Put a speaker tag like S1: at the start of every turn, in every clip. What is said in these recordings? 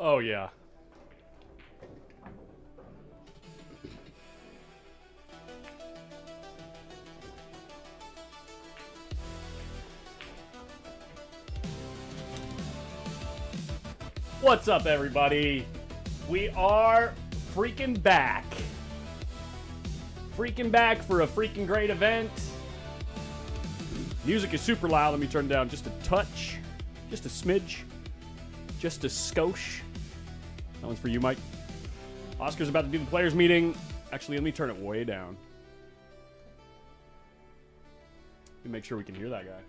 S1: Oh, yeah. What's up, everybody? We are freaking back. Freaking back for a freaking great event. Music is super loud. Let me turn it down just a touch. Just a smidge. Just a skosh. That one's for you, Mike. Oscar's about to do the players meeting. Actually, let me turn it way down. Let me make sure we can hear that guy.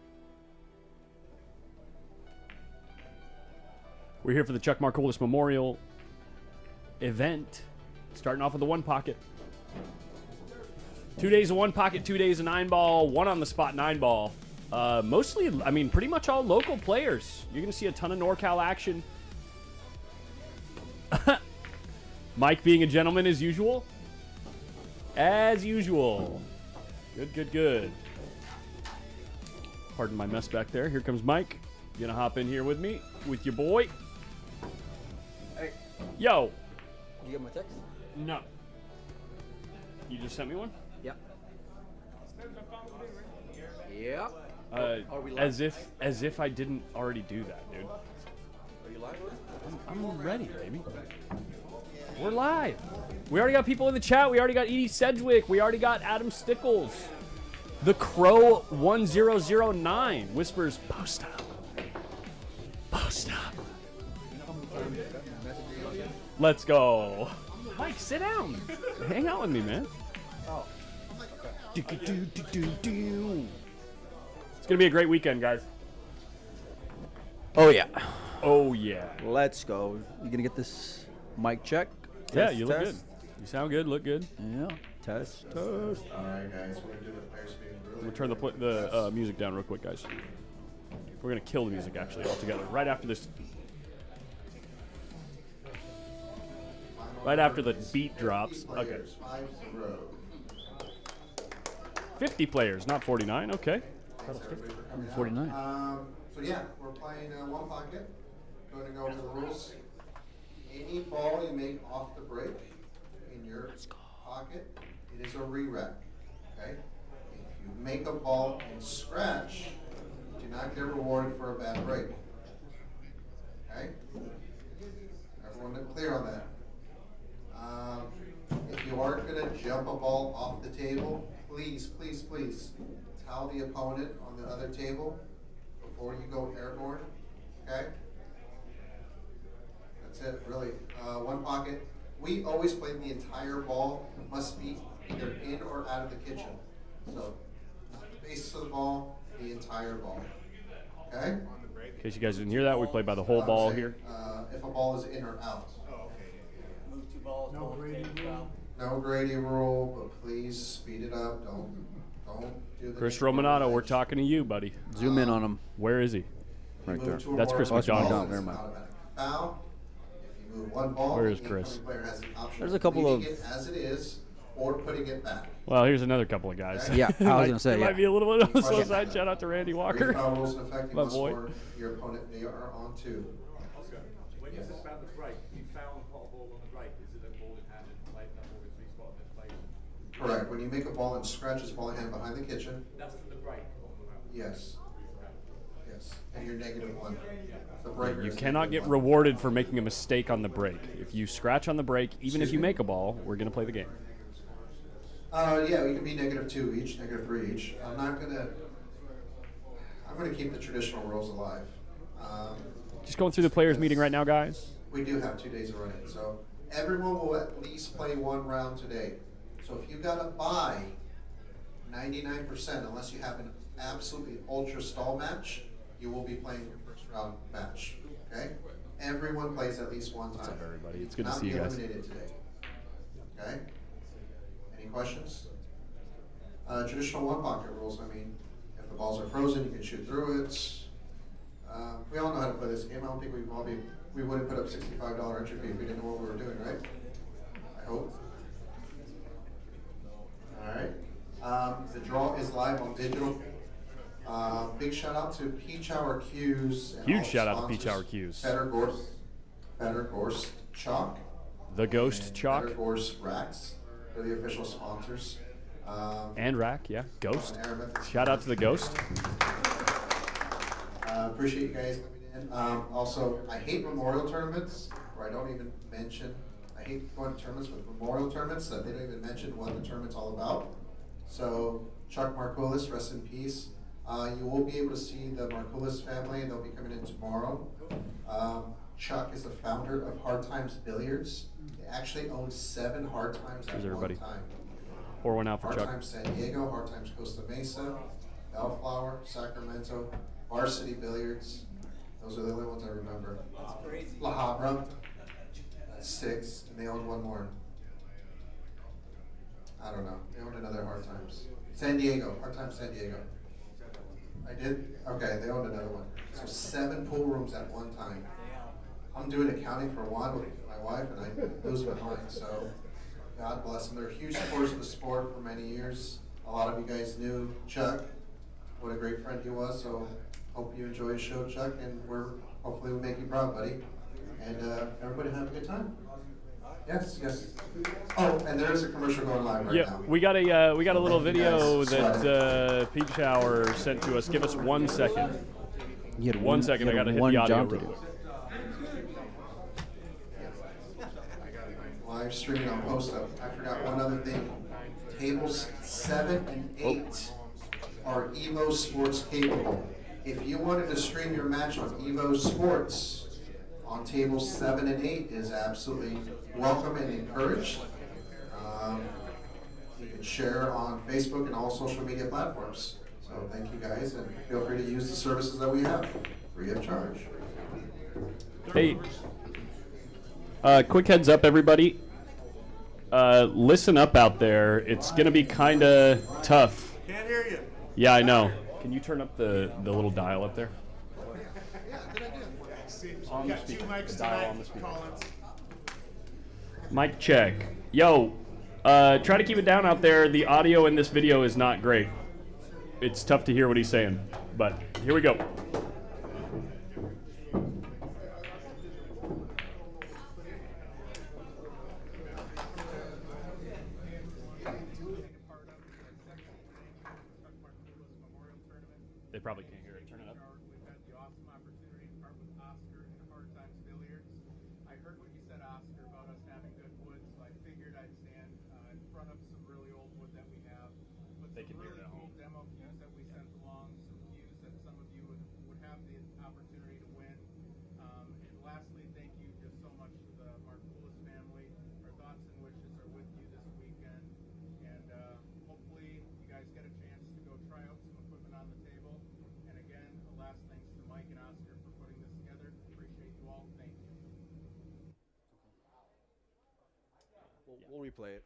S1: We're here for the Chuck Markulis Memorial event. Starting off with the one pocket. 2 days of one pocket, 2 days of 9-ball, one on the spot 9-ball. Mostly, I mean, pretty much all local players. You're going to see a ton of NorCal action. Mike being a gentleman as usual. As usual. Good, good, good. Pardon my mess back there. Here comes Mike. Gonna hop in here with me, with your boy.
S2: Hey.
S1: Yo.
S2: You get my text?
S1: No. You just sent me one?
S2: Yep. Yep. Are we live?
S1: As if I didn't already do that, dude.
S2: Are you live?
S1: I'm ready, baby. We're live. We already got people in the chat. We already got Edie Sedgwick. We already got Adam Stickles. The Crow 1009 whispers, post up. Post up. Let's go. Mike, sit down. Hang out with me, man.
S2: Oh.
S1: It's gonna be a great weekend, guys.
S2: Oh yeah.
S1: Oh yeah.
S2: Let's go. You gonna get this mic check?
S1: Yeah,
S2: Test,
S1: you look
S2: test?
S1: good. You sound good. Look good.
S2: Yeah. Test. Test.
S3: All right, guys, we're gonna do the players meeting really.
S1: I'm gonna turn the music down real quick, guys. We're gonna kill the music actually altogether right after this. Right after the beat drops. Okay.
S3: 5-0.
S1: 50 players, not 49. Okay.
S3: Thanks, everybody, for coming out.
S2: 49.
S3: So yeah, we're playing one pocket. Going to go over the rules. Any ball you make off the break in your pocket, it is a re-rack. Okay. If you make a ball and scratch, you do not get rewarded for a bad break. Okay. Everyone clear on that? If you are going to jump a ball off the table, please, please, please tell the opponent on the other table before you go airborne. Okay? That's it, really. One pocket. We always play the entire ball must be either in or out of the kitchen. So, not the base of the ball, the entire ball. Okay?
S1: In case you guys didn't hear that, we play by the whole ball here.
S3: If a ball is in or out.
S2: Move 2 balls.
S3: No Grady rule, but please speed it up. Don't do the.
S1: Chris Romanato, we're talking to you, buddy.
S2: Zoom in on him.
S1: Where is he?
S2: Right there.
S1: That's Chris McDonald.
S2: Never mind.
S3: Foul. If you move one ball,
S1: Where is
S3: the
S1: Chris?
S3: player has the option
S2: There's a couple
S3: leaving
S2: of-
S3: it as it is or putting it back.
S1: Well, here's another couple of guys.
S2: Yeah, I was gonna say.
S1: It
S2: Yeah.
S1: might be a little bit on the slow
S3: Question.
S1: side. Shout out to Randy
S3: Three
S1: Walker.
S3: foul rules in effect. You
S1: My
S3: must
S1: boy.
S3: score your opponent. They are on 2.
S4: Oscar, when you said about the break, if you foul and put a ball on the break, is it a ball in hand and played that ball with 3 spot and then played?
S3: Correct. When you make a ball and scratches ball in hand behind the kitchen,
S4: That's for the break.
S3: yes. Yes. And you're -1. The breaker
S1: You
S3: is
S1: cannot get
S3: -1.
S1: rewarded for making a mistake on the break. If you scratch on the break, even if you make a ball, we're going to play the game.
S3: Yeah, we can be -2 each, -3 each. I'm gonna keep the traditional rules alive.
S1: Just going through the players meeting right now, guys.
S3: We do have 2 days of running, so everyone will at least play 1 round today. So if you got to buy 99%, unless you have an absolutely ultra stall match, you will be playing your first round match. Okay? Everyone plays at least 1 time.
S1: What's up, everybody? It's
S3: You
S1: good to
S3: cannot
S1: see you
S3: be
S1: guys.
S3: eliminated today. Okay? Any questions? Traditional one pocket rules. I mean, if the balls are frozen, you can shoot through it. We all know how to play this game. I don't think we wouldn't put up $65 entry fee if we didn't know what we were doing, right? I hope. All right. The draw is live on digital. Big shout out to Peach Hour Q's. And
S1: Huge
S3: all the
S1: shout out to Peach
S3: sponsors.
S1: Hour Q's.
S3: Better Gorse Chalk.
S1: The Ghost
S3: and
S1: Chalk.
S3: Better Gorse Racks. They're the official sponsors.
S1: And Rack, yeah. Ghost.
S3: Aramith is
S1: Shout out to the Ghost.
S3: Appreciate you guys coming in. Also, I hate memorial tournaments, where I don't even mention, I hate going to tournaments with memorial tournaments that they don't even mention what the tournament's all about. So, Chuck Markulis, rest in peace. You will be able to see the Markulis family, they'll be coming in tomorrow. Chuck is the founder of Hard Times Billiards. They actually own 7 Hard Times at one time.
S1: Pour one out for
S3: Hard
S1: Chuck.
S3: Times San Diego, Hard Times Costa Mesa, Bellflower, Sacramento, Varsity Billiards. Those are the only ones I remember. That's crazy. La Habra, that's 6, and they own one more. I don't know. They own another Hard Times. San Diego, Hard Times San Diego. I did? Okay, they owned another one. So 7 pool rooms at one time. I'm doing accounting for one with my wife, and I lose my mind. So God bless them. They're huge supporters of the sport for many years. A lot of you guys knew Chuck. What a great friend he was. So hope you enjoy the show, Chuck, and hopefully we'll make you proud, buddy. And everybody have a good time. Yes, yes. Oh, and there is a commercial going live right now.
S1: We got a little video that Peach Hour sent to us. Give us 1 second.
S2: You had
S1: 1 second. I got to hit the audio.
S2: job to do.
S3: Live streaming on PostUp. I forgot one other thing. Tables 7 and 8 are Evo Sports capable. If you wanted to stream your match on Evo Sports, on tables 7 and 8 is absolutely welcome and encouraged. You can share on Facebook and all social media platforms. So thank you guys, and feel free to use the services that we have, free of charge.
S1: Hey, quick heads up, everybody. Listen up out there. It's gonna be kind of tough.
S4: Can't hear you.
S1: Yeah, I know. Can you turn up the little dial up there? On the speaker. The dial on the speaker. Mic check. Yo, try to keep it down out there. The audio in this video is not great. It's tough to hear what he's saying, but here we go. They probably can't hear it. Turn it up.
S5: We've had the awesome opportunity to part with Oscar and Hard Times Billiards. I heard what you said, Oscar, about us having good wood, so I figured I'd stand in front of some really old wood that we have. With
S1: They
S5: some
S1: can hear
S5: really
S1: it at
S5: cool
S1: home.
S5: demo cues that we sent along, some cues that some of you would have the opportunity to win. And lastly, thank you just so much to the Markulis family. Our thoughts and wishes are with you this weekend. And hopefully you guys get a chance to go try out some equipment on the table. And again, a last thanks to Mike and Oscar for putting this together. Appreciate you all. Thank you.
S2: We'll replay it.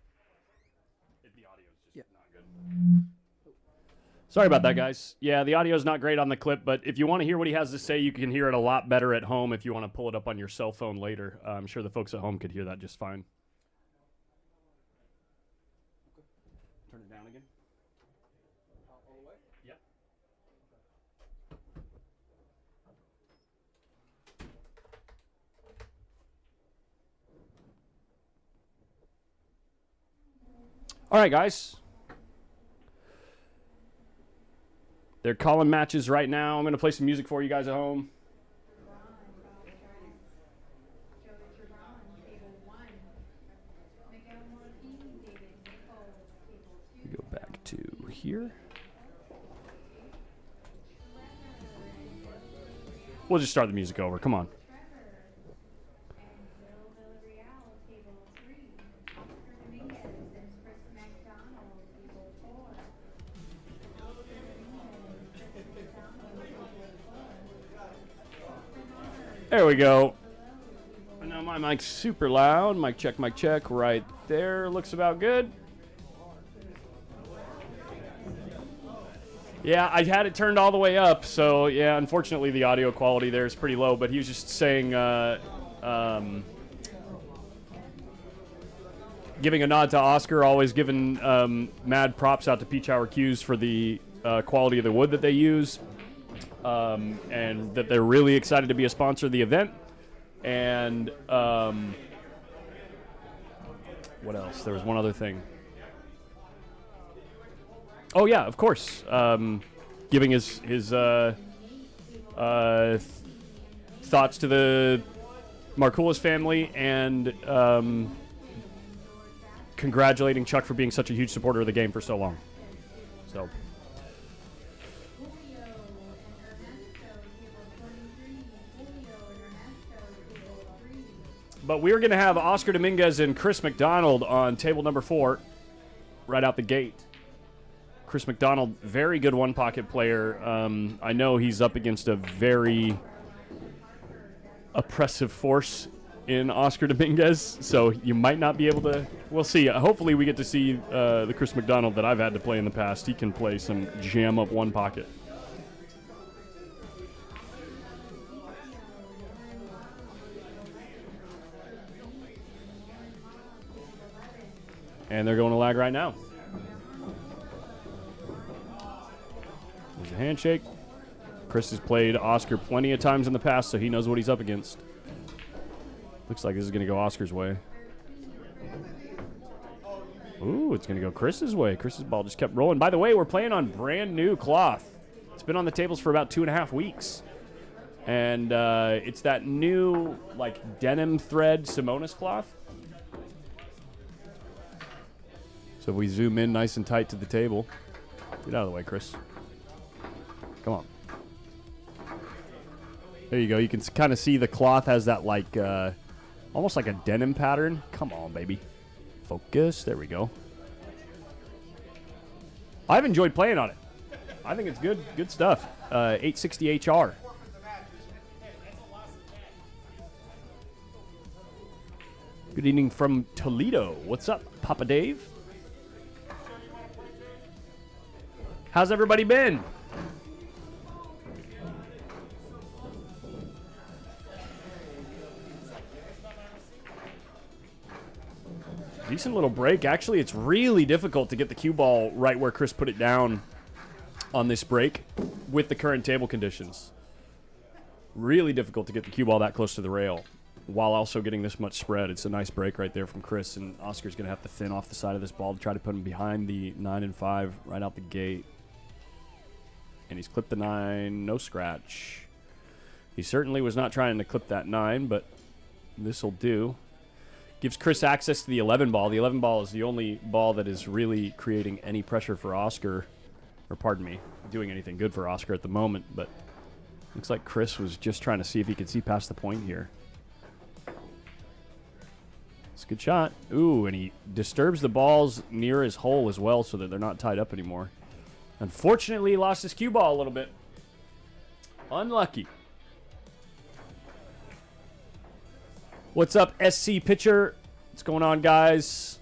S1: The audio is just not good. Sorry about that, guys. Yeah, the audio is not great on the clip, but if you want to hear what he has to say, you can hear it a lot better at home if you want to pull it up on your cell phone later. I'm sure the folks at home could hear that just fine. Turn it down again. All the way? Yep. All right, guys. They're calling matches right now. I'm going to play some music for you guys at home. We go back to here. We'll just start the music over. Come on. There we go. And now my mic's super loud. Mic check right there. Looks about good. Yeah, I had it turned all the way up, so yeah, unfortunately the audio quality there is pretty low, but he was just saying, giving a nod to Oscar, always giving mad props out to Peach Hour Q's for the quality of the wood that they use, and that they're really excited to be a sponsor of the event. And what else? There was one other thing. Oh yeah, of course. Giving his thoughts to the Markulis family, and congratulating Chuck for being such a huge supporter of the game for so long. So. But we're going to have Oscar Dominguez and Chris McDonald on table number 4 right out the gate. Chris McDonald, very good one-pocket player. I know he's up against a very oppressive force in Oscar Dominguez, so you might not be able to... We'll see. Hopefully we get to see the Chris McDonald that I've had to play in the past. He can play some jam-up one-pocket. And they're going to lag right now. There's a handshake. Chris has played Oscar plenty of times in the past, so he knows what he's up against. Looks like this is going to go Oscar's way. Ooh, it's going to go Chris's way. Chris's ball just kept rolling. By the way, we're playing on brand new cloth. It's been on the tables for about 2.5 weeks. And it's that new, like, denim thread Simonis cloth. So if we zoom in nice and tight to the table. Get out of the way, Chris. Come on. There you go. You can kind of see the cloth has that, like, almost like a denim pattern. Come on, baby. Focus. There we go. I've enjoyed playing on it. I think it's good stuff. 860 HR. Good evening from Toledo. What's up, Papa Dave? How's everybody been? Decent little break. Actually, it's really difficult to get the cue ball right where Chris put it down on this break with the current table conditions. Really difficult to get the cue ball that close to the rail while also getting this much spread. It's a nice break right there from Chris, and Oscar's going to have to thin off the side of this ball to try to put him behind the 9 and 5 right out the gate. And he's clipped the 9, no scratch. He certainly was not trying to clip that 9, but this will do. Gives Chris access to the 11 ball. The 11 ball is the only ball that is really creating any pressure for Oscar, or pardon me, doing anything good for Oscar at the moment, but looks like Chris was just trying to see if he could see past the point here. It's a good shot. Ooh, and he disturbs the balls near his hole as well so that they're not tied up anymore. Unfortunately, he lost his cue ball a little bit. Unlucky. What's up, SC Pitcher? What's going on, guys?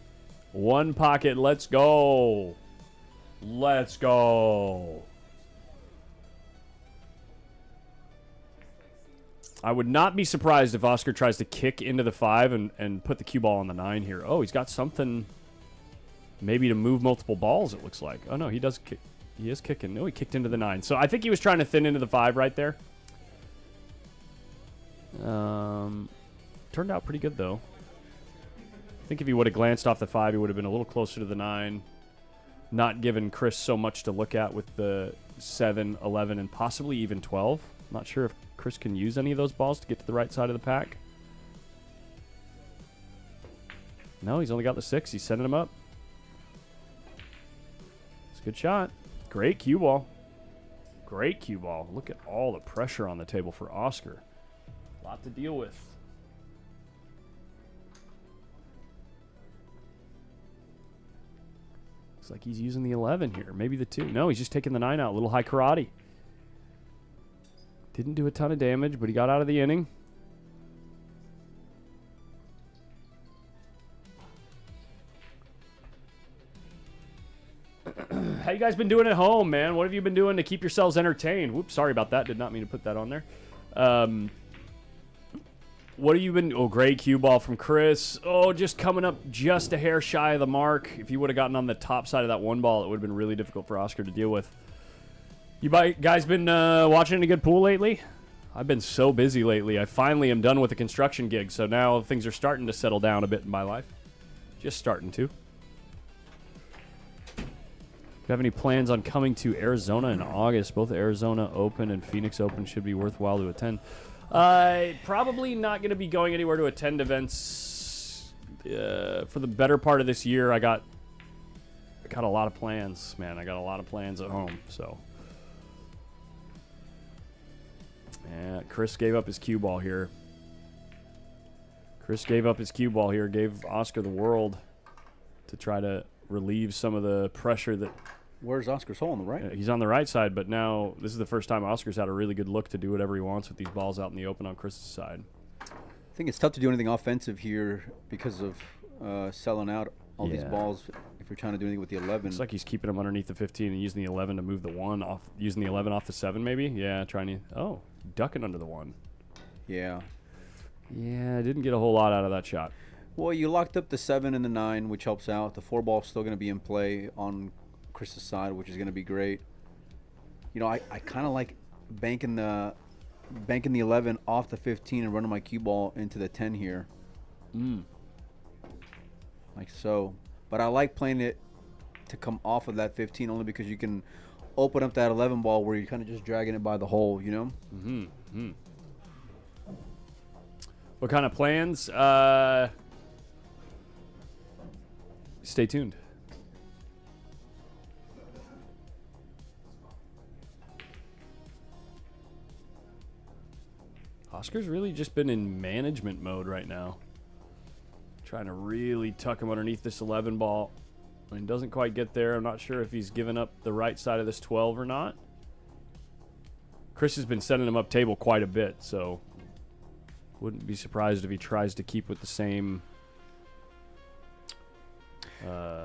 S1: One pocket. Let's go. Let's go. I would not be surprised if Oscar tries to kick into the 5 and put the cue ball on the 9 here. Oh, he's got something maybe to move multiple balls, it looks like. Oh, no, he does kick. He is kicking. No, he kicked into the 9. So I think he was trying to thin into the 5 right there. Turned out pretty good, though. I think if he would have glanced off the 5, he would have been a little closer to the 9. Not given Chris so much to look at with the 7, 11, and possibly even 12. I'm not sure if Chris can use any of those balls to get to the right side of the pack. No, he's only got the 6. He's sending them up. It's a good shot. Great cue ball. Great cue ball. Look at all the pressure on the table for Oscar. A lot to deal with. Looks like he's using the 11 here. Maybe the 2. No, he's just taking the 9 out. A little high karate. Didn't do a ton of damage, but he got out of the inning. How you guys been doing at home, man? What have you been doing to keep yourselves entertained? Whoops, sorry about that. Did not mean to put that on there. What have you been... Oh, great cue ball from Chris. Oh, just coming up just a hair shy of the mark. If he would have gotten on the top side of that 1 ball, it would have been really difficult for Oscar to deal with. You guys been watching any good pool lately? I've been so busy lately. I finally am done with the construction gig, so now things are starting to settle down a bit in my life. Just starting to. Do you have any plans on coming to Arizona in August? Both Arizona Open and Phoenix Open should be worthwhile to attend. Probably not going to be going anywhere to attend events for the better part of this year. I got a lot of plans, man. I got a lot of plans at home, so. Yeah, Chris gave up his cue ball here. Gave Oscar the world to try to relieve some of the pressure that...
S6: Where's Oscar's hole on the right?
S1: He's on the right side, but now this is the first time Oscar's had a really good look to do whatever he wants with these balls out in the open on Chris's side.
S6: I think it's tough to do anything offensive here because of selling out all these balls if you're trying to do anything with the 11.
S1: Looks like he's keeping them underneath the 15 and using the 11 to move the 1 off, using the 11 off the 7 maybe? Yeah, trying to... Oh, ducking under the 1.
S6: Yeah.
S1: Yeah, I didn't get a whole lot out of that shot.
S6: Well, you locked up the 7 and the 9, which helps out. The 4 ball's still going to be in play on Chris's side, which is going to be great. You know, I kind of like banking the 11 off the 15 and running my cue ball into the 10 here. Like so. But I like playing it to come off of that 15 only because you can open up that 11 ball where you're kind of just dragging it by the hole, you know?
S1: What kind of plans? Stay tuned. Oscar's really just been in management mode right now. Trying to really tuck him underneath this 11 ball. When he doesn't quite get there, I'm not sure if he's given up the right side of this 12 or not. Chris has been setting him up table quite a bit, so wouldn't be surprised if he tries to keep with the same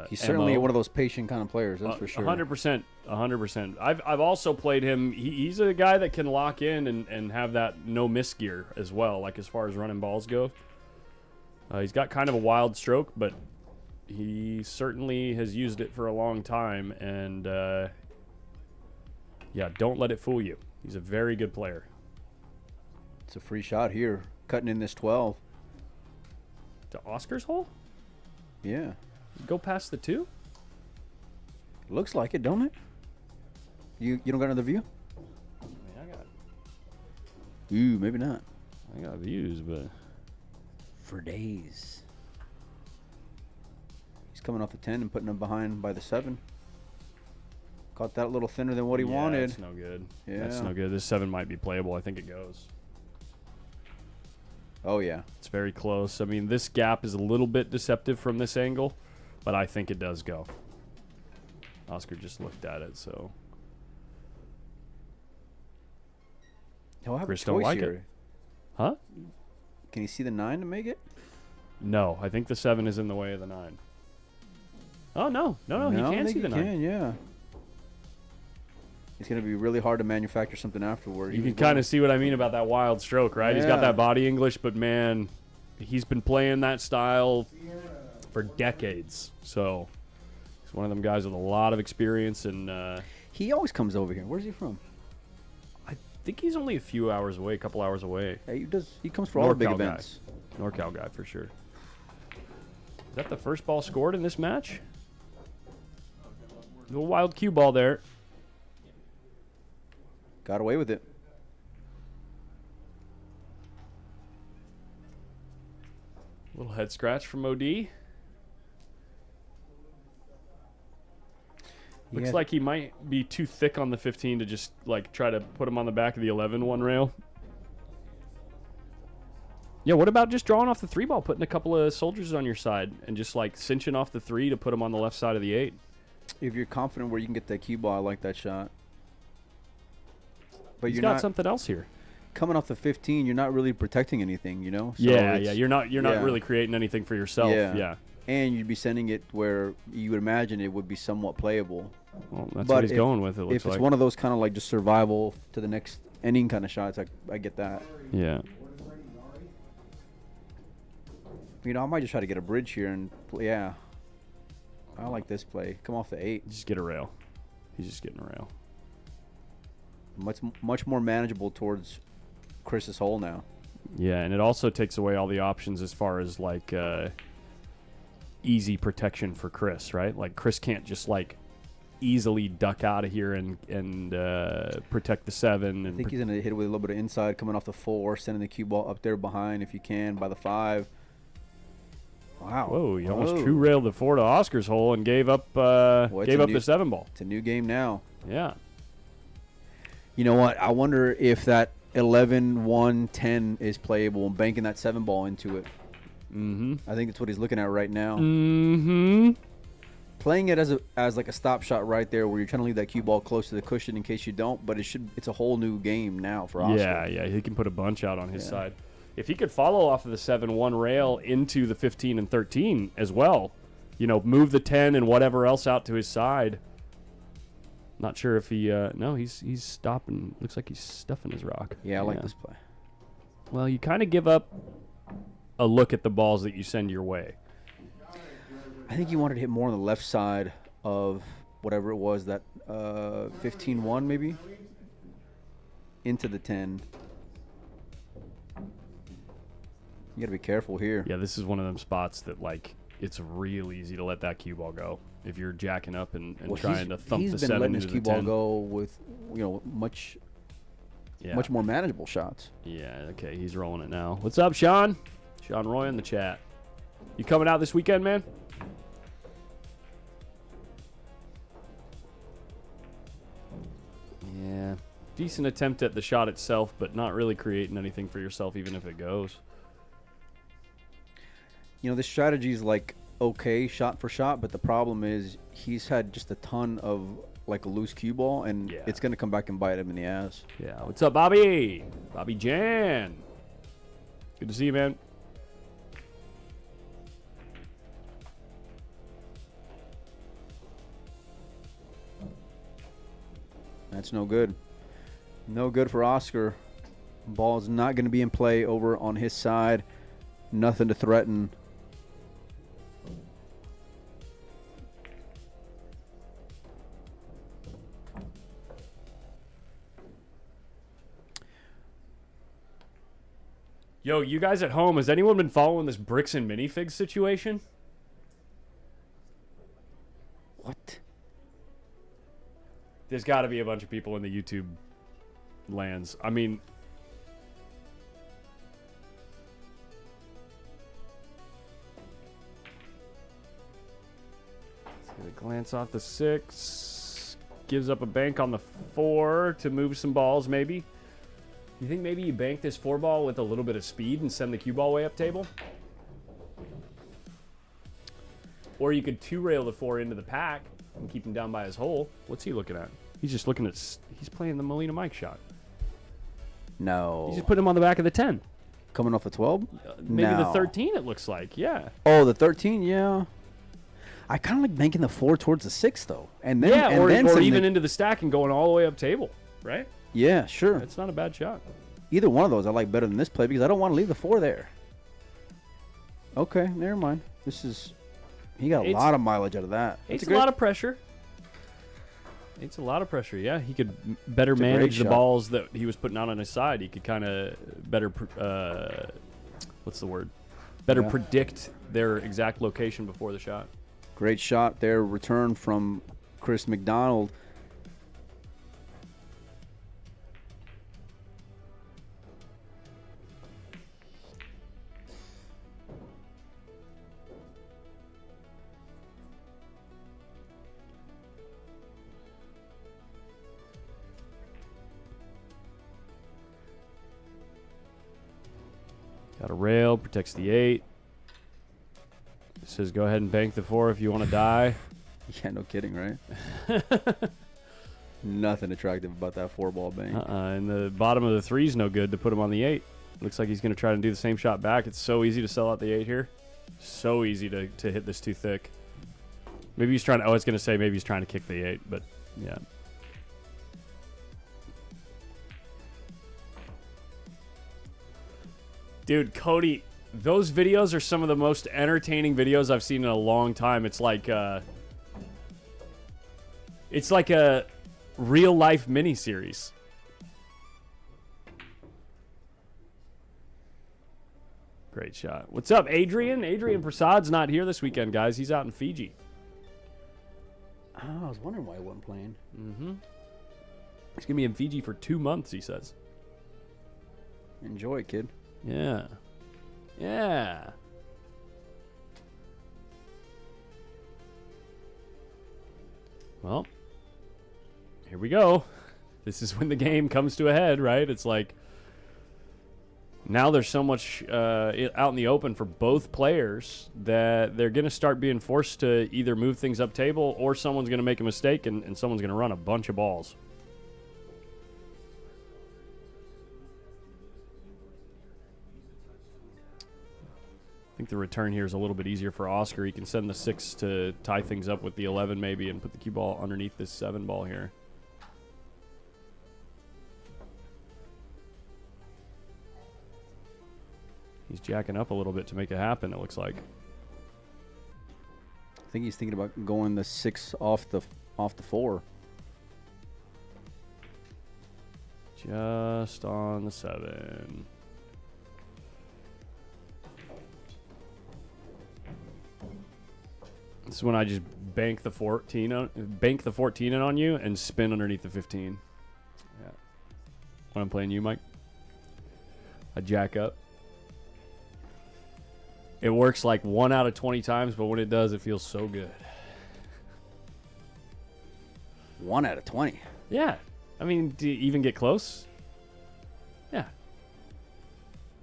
S6: He's certainly
S1: MO.
S6: one of those patient kind of players, that's for sure.
S1: 100%. 100%. I've also played him. He's a guy that can lock in and have that no miss gear as well, like as far as running balls go. He's got kind of a wild stroke, but he certainly has used it for a long time. And, yeah, don't let it fool you. He's a very good player.
S6: It's a free shot here, cutting in this 12.
S1: To Oscar's hole?
S6: Yeah.
S1: Go past the 2?
S6: Looks like it, don't it? You don't got another view?
S1: I mean,
S6: Ooh, maybe not.
S1: I got views, but...
S6: For days. He's coming off the 10 and putting him behind by the 7. Caught that a little thinner than what he wanted.
S1: That's no good.
S6: Yeah.
S1: That's no good. This 7 might be playable. I think it goes.
S6: Oh, yeah.
S1: It's very close. I mean, this gap is a little bit deceptive from this angle, but I think it does go. Oscar just looked at it, so...
S6: He'll have
S1: Chris
S6: a
S1: don't
S6: choice
S1: like
S6: here.
S1: it. Huh?
S6: Can you see the 9 to make it?
S1: No, I think the 7 is in the way of the 9. Oh, no. No, he
S6: I
S1: can
S6: think
S1: see the
S6: he
S1: 9.
S6: can, yeah. It's going to be really hard to manufacture something afterward.
S1: You can kind of see what I mean about that wild stroke, right? He's got
S6: Yeah.
S1: that body English, but, man, he's been playing that style for decades. So he's one of them guys with a lot of experience. And
S6: He always comes over here. Where's he from?
S1: I think he's only a few hours away, a couple hours away.
S6: Yeah, he comes for all the big
S1: NorCal guy.
S6: events.
S1: NorCal guy for sure. Is that the first ball scored in this match? Little wild cue ball there.
S6: Got away with it.
S1: Little head scratch from OD. Looks
S6: Yeah.
S1: like he might be too thick on the 15 to just like try to put him on the back of the 11 one rail. Yeah, what about just drawing off the 3 ball, putting a couple of soldiers on your side and just like cinching off the 3 to put him on the left side of the 8?
S6: If you're confident where you can get that cue ball, I like that shot. But
S1: He's
S6: you're
S1: got
S6: not
S1: something else here.
S6: coming off the 15. You're not really protecting anything, you know. So
S1: Yeah,
S6: it's-
S1: you're not
S6: yeah.
S1: really creating anything for yourself. Yeah.
S6: And you'd be sending it where you would imagine it would be somewhat playable.
S1: Well, that's
S6: But
S1: what he's
S6: if-
S1: going with. It looks
S6: If it's
S1: like.
S6: one of those kind of like just survival to the next inning kind of shots, I get that.
S1: Yeah.
S6: You know, I might just try to get a bridge here and yeah. I like this play. Come off the 8.
S1: Just get a rail. He's just getting a rail.
S6: much more manageable towards Chris's hole now.
S1: Yeah, and it also takes away all the options as far as like easy protection for Chris, right? Like Chris can't just like easily duck out of here and protect the 7. And
S6: I think he's gonna hit it with a little bit of inside coming off the 4, sending the cue ball up there behind if you can by the 5. Wow!
S1: Whoa! You almost true railed the 4 to Oscar's hole and gave up the 7 ball.
S6: It's a new game now.
S1: Yeah.
S6: You know what? I wonder if that 11, 1, 10 is playable and banking that 7 ball into it.
S1: Mm-hmm.
S6: I think that's what he's looking at right now.
S1: Mm-hmm.
S6: Playing it as like a stop shot right there, where you're trying to leave that cue ball close to the cushion in case you don't. But it's a whole new game now for Oscar.
S1: Yeah, he can put a bunch out on his side. If he could follow off of the 7-1 rail into the 15 and 13 as well, move the 10 and whatever else out to his side. Not sure if he no, he's stopping. Looks like he's stuffing his rock.
S6: Yeah, I like this play.
S1: Well, you kind of give up a look at the balls that you send your way.
S6: I think he wanted to hit more on the left side of whatever it was, that 15-1 maybe, into the 10. You got to be careful here.
S1: Yeah, this is one of them spots that, like, it's real easy to let that cue ball go if you're jacking up and trying to thump the 7 into the 10. He's been letting his cue ball
S6: go with, much more manageable shots.
S1: Yeah, okay, he's rolling it now. What's up, Sean? Sean Roy in the chat. You coming out this weekend, man? Yeah. Decent attempt at the shot itself, but not really creating anything for yourself, even if it goes.
S6: This strategy is like okay shot for shot, but the problem is he's had just a ton of like a loose cue ball, and it's going to come back and bite him in the ass.
S1: Yeah. What's up, Bobby? Bobby Jan. Good to see you, man.
S6: That's no good. No good for Oscar. Ball is not going to be in play over on his side. Nothing to threaten.
S1: Yo, you guys at home, has anyone been following this bricks and minifigs situation?
S6: What?
S1: There's got to be a bunch of people in the YouTube lands. I mean, let's get a glance off the 6. Gives up a bank on the 4 to move some balls, maybe. You think maybe you bank this 4 ball with a little bit of speed and send the cue ball way up table? Or you could 2-rail the 4 into the pack and keep him down by his hole. What's he looking at? He's just looking at... He's playing the Molina Mike shot.
S6: No.
S1: He's just putting him on the back of the 10.
S6: Coming off the 12?
S1: Maybe
S6: No.
S1: the 13, it looks like. Yeah.
S6: Oh, the 13, yeah. I kind of like banking the 4 towards the 6, though. And then,
S1: Yeah,
S6: and
S1: or
S6: then
S1: even into the stack and going all the way up table, right?
S6: Yeah, sure.
S1: It's not a bad shot.
S6: Either one of those I like better than this play because I don't want to leave the 4 there. Okay, never mind. This is... He got a lot of mileage out of that.
S1: It's a lot of pressure. It's a lot of pressure, yeah. He could better manage the balls that he was putting out on his side. He could kind of better... what's the word? Better predict their exact location before the shot.
S6: Great shot there. Return from Chris McDonald.
S1: Got a rail, protects the 8. It says go ahead and bank the 4 if you want to die.
S6: Yeah, no kidding, right? Nothing attractive about that 4-ball bank.
S1: And the bottom of the 3's no good to put him on the 8. Looks like he's going to try to do the same shot back. It's so easy to sell out the 8 here. So easy to hit this too thick. Maybe he's trying to... I was going to say maybe he's trying to kick the 8, but yeah. Dude, Cody, those videos are some of the most entertaining videos I've seen in a long time. It's like a real life miniseries. Great shot. What's up, Adrian? Adrian Prasad's not here this weekend, guys. He's out in Fiji.
S6: Oh, I was wondering why he wasn't playing.
S1: Mm-hmm. He's going to be in Fiji for 2 months, he says.
S6: Enjoy it, kid.
S1: Yeah. Yeah. Well, here we go. This is when the game comes to a head, right? It's like now there's so much out in the open for both players that they're going to start being forced to either move things up table or someone's going to make a mistake and someone's going to run a bunch of balls. I think the return here is a little bit easier for Oscar. He can send the 6 to tie things up with the 11 maybe and put the cue ball underneath this 7 ball here. He's jacking up a little bit to make it happen, it looks like.
S6: I think he's thinking about going the 6 off the 4.
S1: Just on the 7. This is when I just bank the 14 in on you and spin underneath the 15. Yeah. When I'm playing you, Mike, I jack up. It works like 1 out of 20 times, but when it does, it feels so good.
S6: 1 out of 20.
S1: Yeah. I mean, do you even get close? Yeah.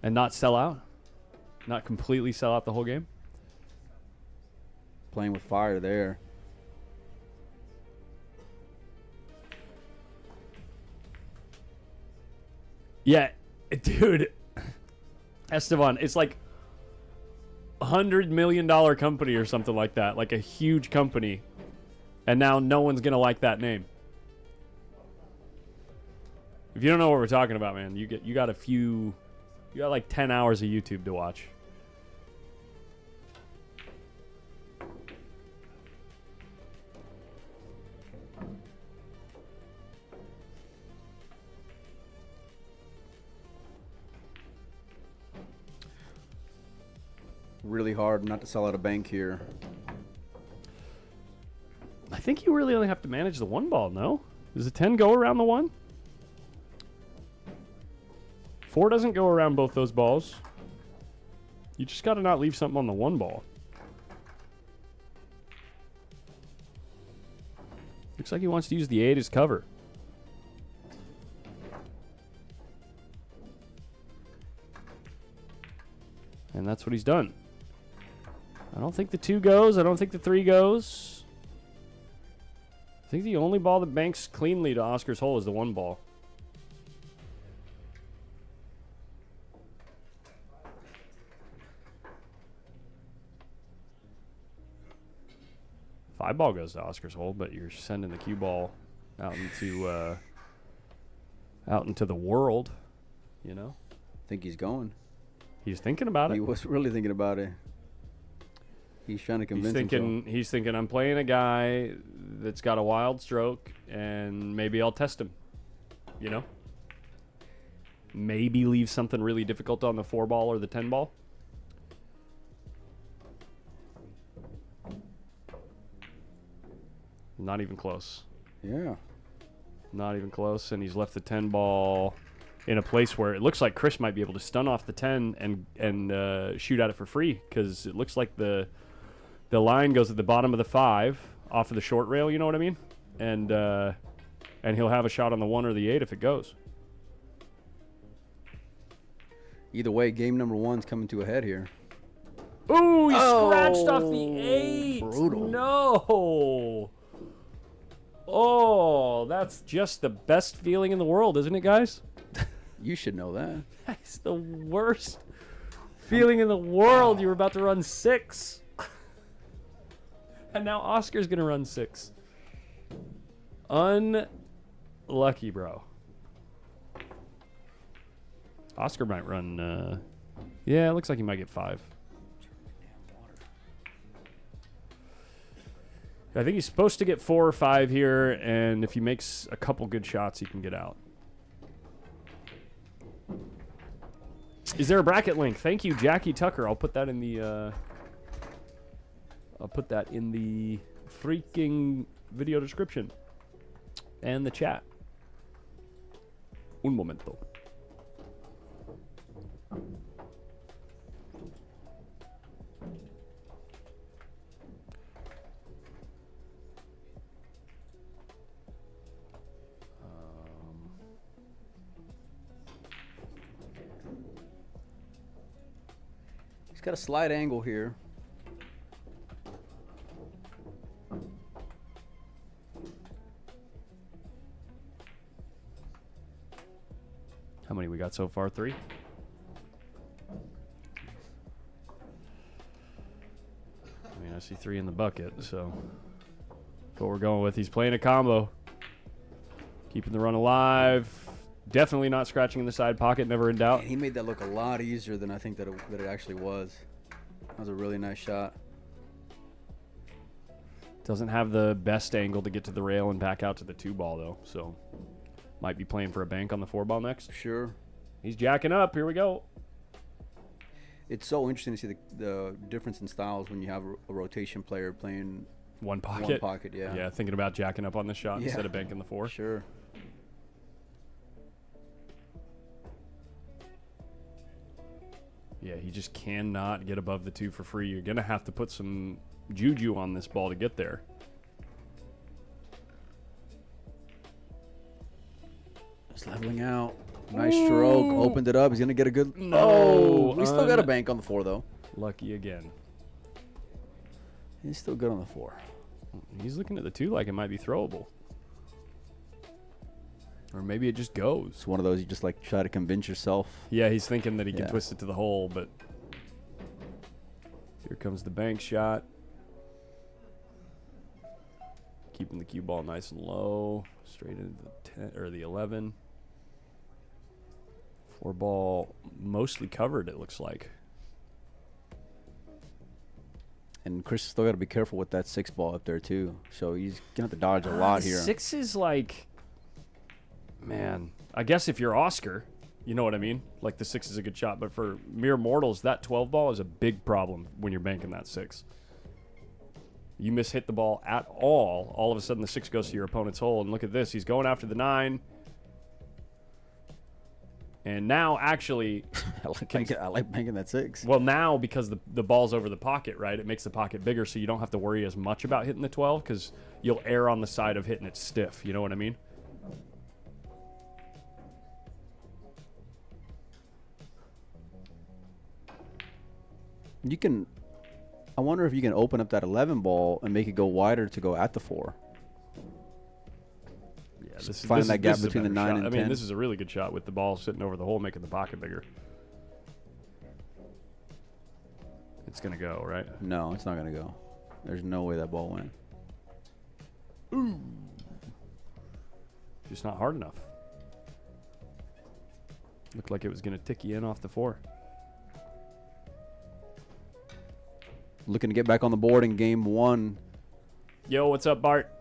S1: And not sell out? Not completely sell out the whole game?
S6: Playing with fire there.
S1: Yeah, dude. Esteban, it's like $100 million company or something like that. Like a huge company. And now no one's going to like that name. If you don't know what we're talking about, man, you got like 10 hours of YouTube to watch.
S6: Really hard not to sell out a bank here.
S1: I think you really only have to manage the 1 ball, no? Does the 10 go around the 1? 4 doesn't go around both those balls. You just got to not leave something on the 1 ball. Looks like he wants to use the 8 as cover. And that's what he's done. I don't think the 2 goes. I don't think the 3 goes. I think the only ball that banks cleanly to Oscar's hole is the 1 ball. Five ball goes to Oscar's hole, but you're sending the cue ball out into the world, you know?
S6: I think he's going.
S1: He's thinking about it.
S6: He was really thinking about it. He's trying to convince himself.
S1: He's thinking, I'm playing a guy that's got a wild stroke, and maybe I'll test him. You know? Maybe leave something really difficult on the 4 ball or the 10 ball. Not even close.
S6: Yeah.
S1: Not even close, and he's left the 10 ball in a place where it looks like Chris might be able to stun off the 10 and shoot at it for free, because it looks like the line goes at the bottom of the 5 off of the short rail, you know what I mean? And he'll have a shot on the 1 or the 8 if it goes.
S6: Either way, game number 1's coming to a head here.
S1: Ooh, he scratched off the 8.
S6: Brutal.
S1: No. Oh, that's just the best feeling in the world, isn't it, guys?
S6: You should know that.
S1: That's the worst feeling in the world. You were about to run 6. And now Oscar's going to run 6. Unlucky, bro. Oscar might run... yeah, it looks like he might get 5. I think he's supposed to get 4 or 5 here, and if he makes a couple good shots, he can get out. Is there a bracket link? Thank you, Jackie Tucker. I'll put that in the freaking video description and the chat. Un momento.
S6: He's got a slight angle here.
S1: How many we got so far? 3? I mean, I see 3 in the bucket, so that's what we're going with. He's playing a combo. Keeping the run alive. Definitely not scratching in the side pocket, never in doubt.
S6: He made that look a lot easier than I think that it actually was. That was a really nice shot.
S1: Doesn't have the best angle to get to the rail and back out to the 2 ball, though, so might be playing for a bank on the 4 ball next.
S6: Sure.
S1: He's jacking up. Here we go.
S6: It's so interesting to see the difference in styles when you have a rotation player playing
S1: One pocket.
S6: one pocket. Yeah.
S1: Yeah, thinking about jacking up on this shot instead of banking the 4.
S6: Sure.
S1: Yeah, he just cannot get above the 2 for free. You're going to have to put some juju on this ball to get there.
S6: It's leveling out. Nice stroke. Opened it up. He's going to get a good...
S1: No.
S6: We still got a bank on the 4, though.
S1: Lucky again.
S6: He's still good on the 4.
S1: He's looking at the 2 like it might be throwable. Or maybe it just goes.
S6: It's one of those you just like try to convince yourself.
S1: Yeah, he's thinking that he can twist it to the hole, but here comes the bank shot. Keeping the cue ball nice and low, straight into the 10 or the 11. 4 ball mostly covered, it looks like.
S6: And Chris still got to be careful with that 6 ball up there too. So he's gonna have to dodge a lot here.
S1: 6 is like, man, I guess if you're Oscar, you know what I mean? Like the 6 is a good shot, but for mere mortals, that 12 ball is a big problem when you're banking that 6. You mishit the ball at all of a sudden the 6 goes to your opponent's hole. And look at this, he's going after the 9. And now actually...
S6: I like banking that 6.
S1: Well, now because the ball's over the pocket, right? It makes the pocket bigger so you don't have to worry as much about hitting the 12 because you'll err on the side of hitting it stiff. You know what I mean?
S6: You can... I wonder if you can open up that 11 ball and make it go wider to go at the 4.
S1: Yeah, this
S6: find
S1: is
S6: that gap
S1: this is a
S6: between the
S1: better
S6: 9
S1: shot.
S6: and
S1: I mean,
S6: 10.
S1: this is a really good shot with the ball sitting over the hole, making the pocket bigger. It's going to go, right?
S6: No, it's not going to go. There's no way that ball went.
S1: Ooh. Just not hard enough. Looked like it was going to tick you in off the 4.
S6: Looking to get back on the board in game 1.
S1: Yo, what's up, Bart?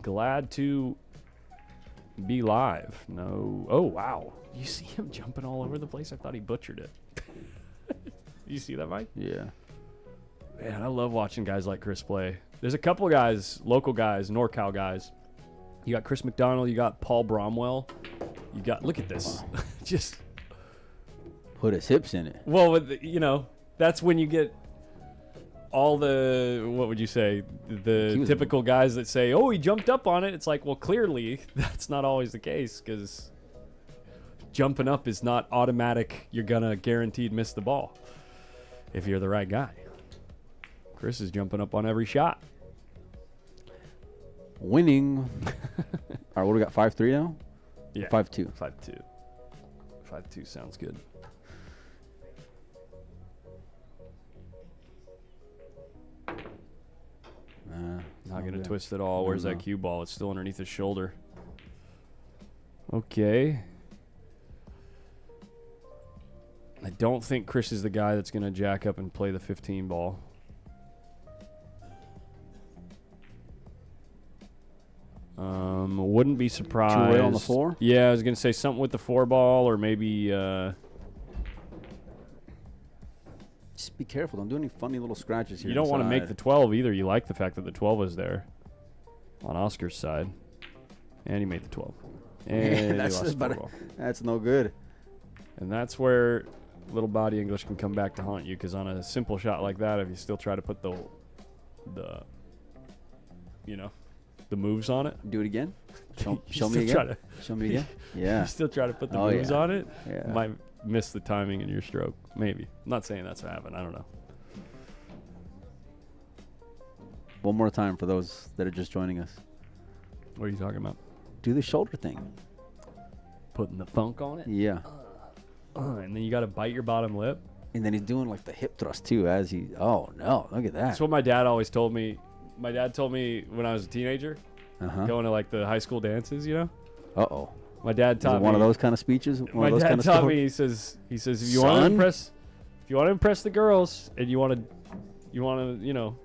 S1: Glad to be live. No. Oh, wow. You see him jumping all over the place? I thought he butchered it. You see that, Mike?
S6: Yeah.
S1: Man, I love watching guys like Chris play. There's a couple guys, local guys, NorCal guys. You got Chris McDonald. You got Paul Bromwell. You got, look at this. Wow. Just.
S6: Put his hips in it.
S1: Well, with you know, that's when you get all the, what would you say, the typical guys that say, oh, he jumped up on it. It's like, well, clearly that's not always the case because jumping up is not automatic. You're going to guaranteed miss the ball if you're the right guy. Chris is jumping up on every shot.
S6: Winning. All right, what do we got? 5-3 now?
S1: Yeah.
S6: 5-2.
S1: 5-2. 5-2 sounds good. Not going to twist at all. Where's that cue ball? It's still underneath his shoulder. Okay. I don't think Chris is the guy that's going to jack up and play the 15 ball. Wouldn't be surprised.
S6: 2 away on the 4?
S1: Yeah, I was going to say something with the 4 ball or maybe
S6: Just be careful. Don't do any funny little scratches here.
S1: You don't want to make
S6: inside.
S1: the 12 either. You like the fact that the 12 was there on Oscar's side. And he made the 12. And he
S6: that's,
S1: lost the
S6: about
S1: ball.
S6: that's no good.
S1: And that's where little body English can come back to haunt you, because on a simple shot like that, if you still try to put the you know, the moves on it.
S6: Do it again.
S1: You
S6: Show
S1: still
S6: me
S1: try
S6: again.
S1: to-
S6: Show me again. Yeah.
S1: You still try to put the
S6: Oh,
S1: moves
S6: yeah.
S1: on it.
S6: Yeah.
S1: Might miss the timing in your stroke. Maybe. I'm not saying that's what happened. I don't know.
S6: One more time for those that are just joining us.
S1: What are you talking about?
S6: Do the shoulder thing.
S1: Putting the funk on it?
S6: Yeah.
S1: And then you got to bite your bottom lip.
S6: And then he's doing like the hip thrust too as he. Oh no! Look at that.
S1: That's what my dad always told me. My dad told me when I was a teenager, going to like the high school dances, you know?
S6: Uh oh.
S1: My dad
S6: Is it
S1: taught me.
S6: one of those kind of speeches? One
S1: My
S6: of those
S1: dad
S6: kind of
S1: taught
S6: stories?
S1: me. He says if you want to impress the girls and you want to you know,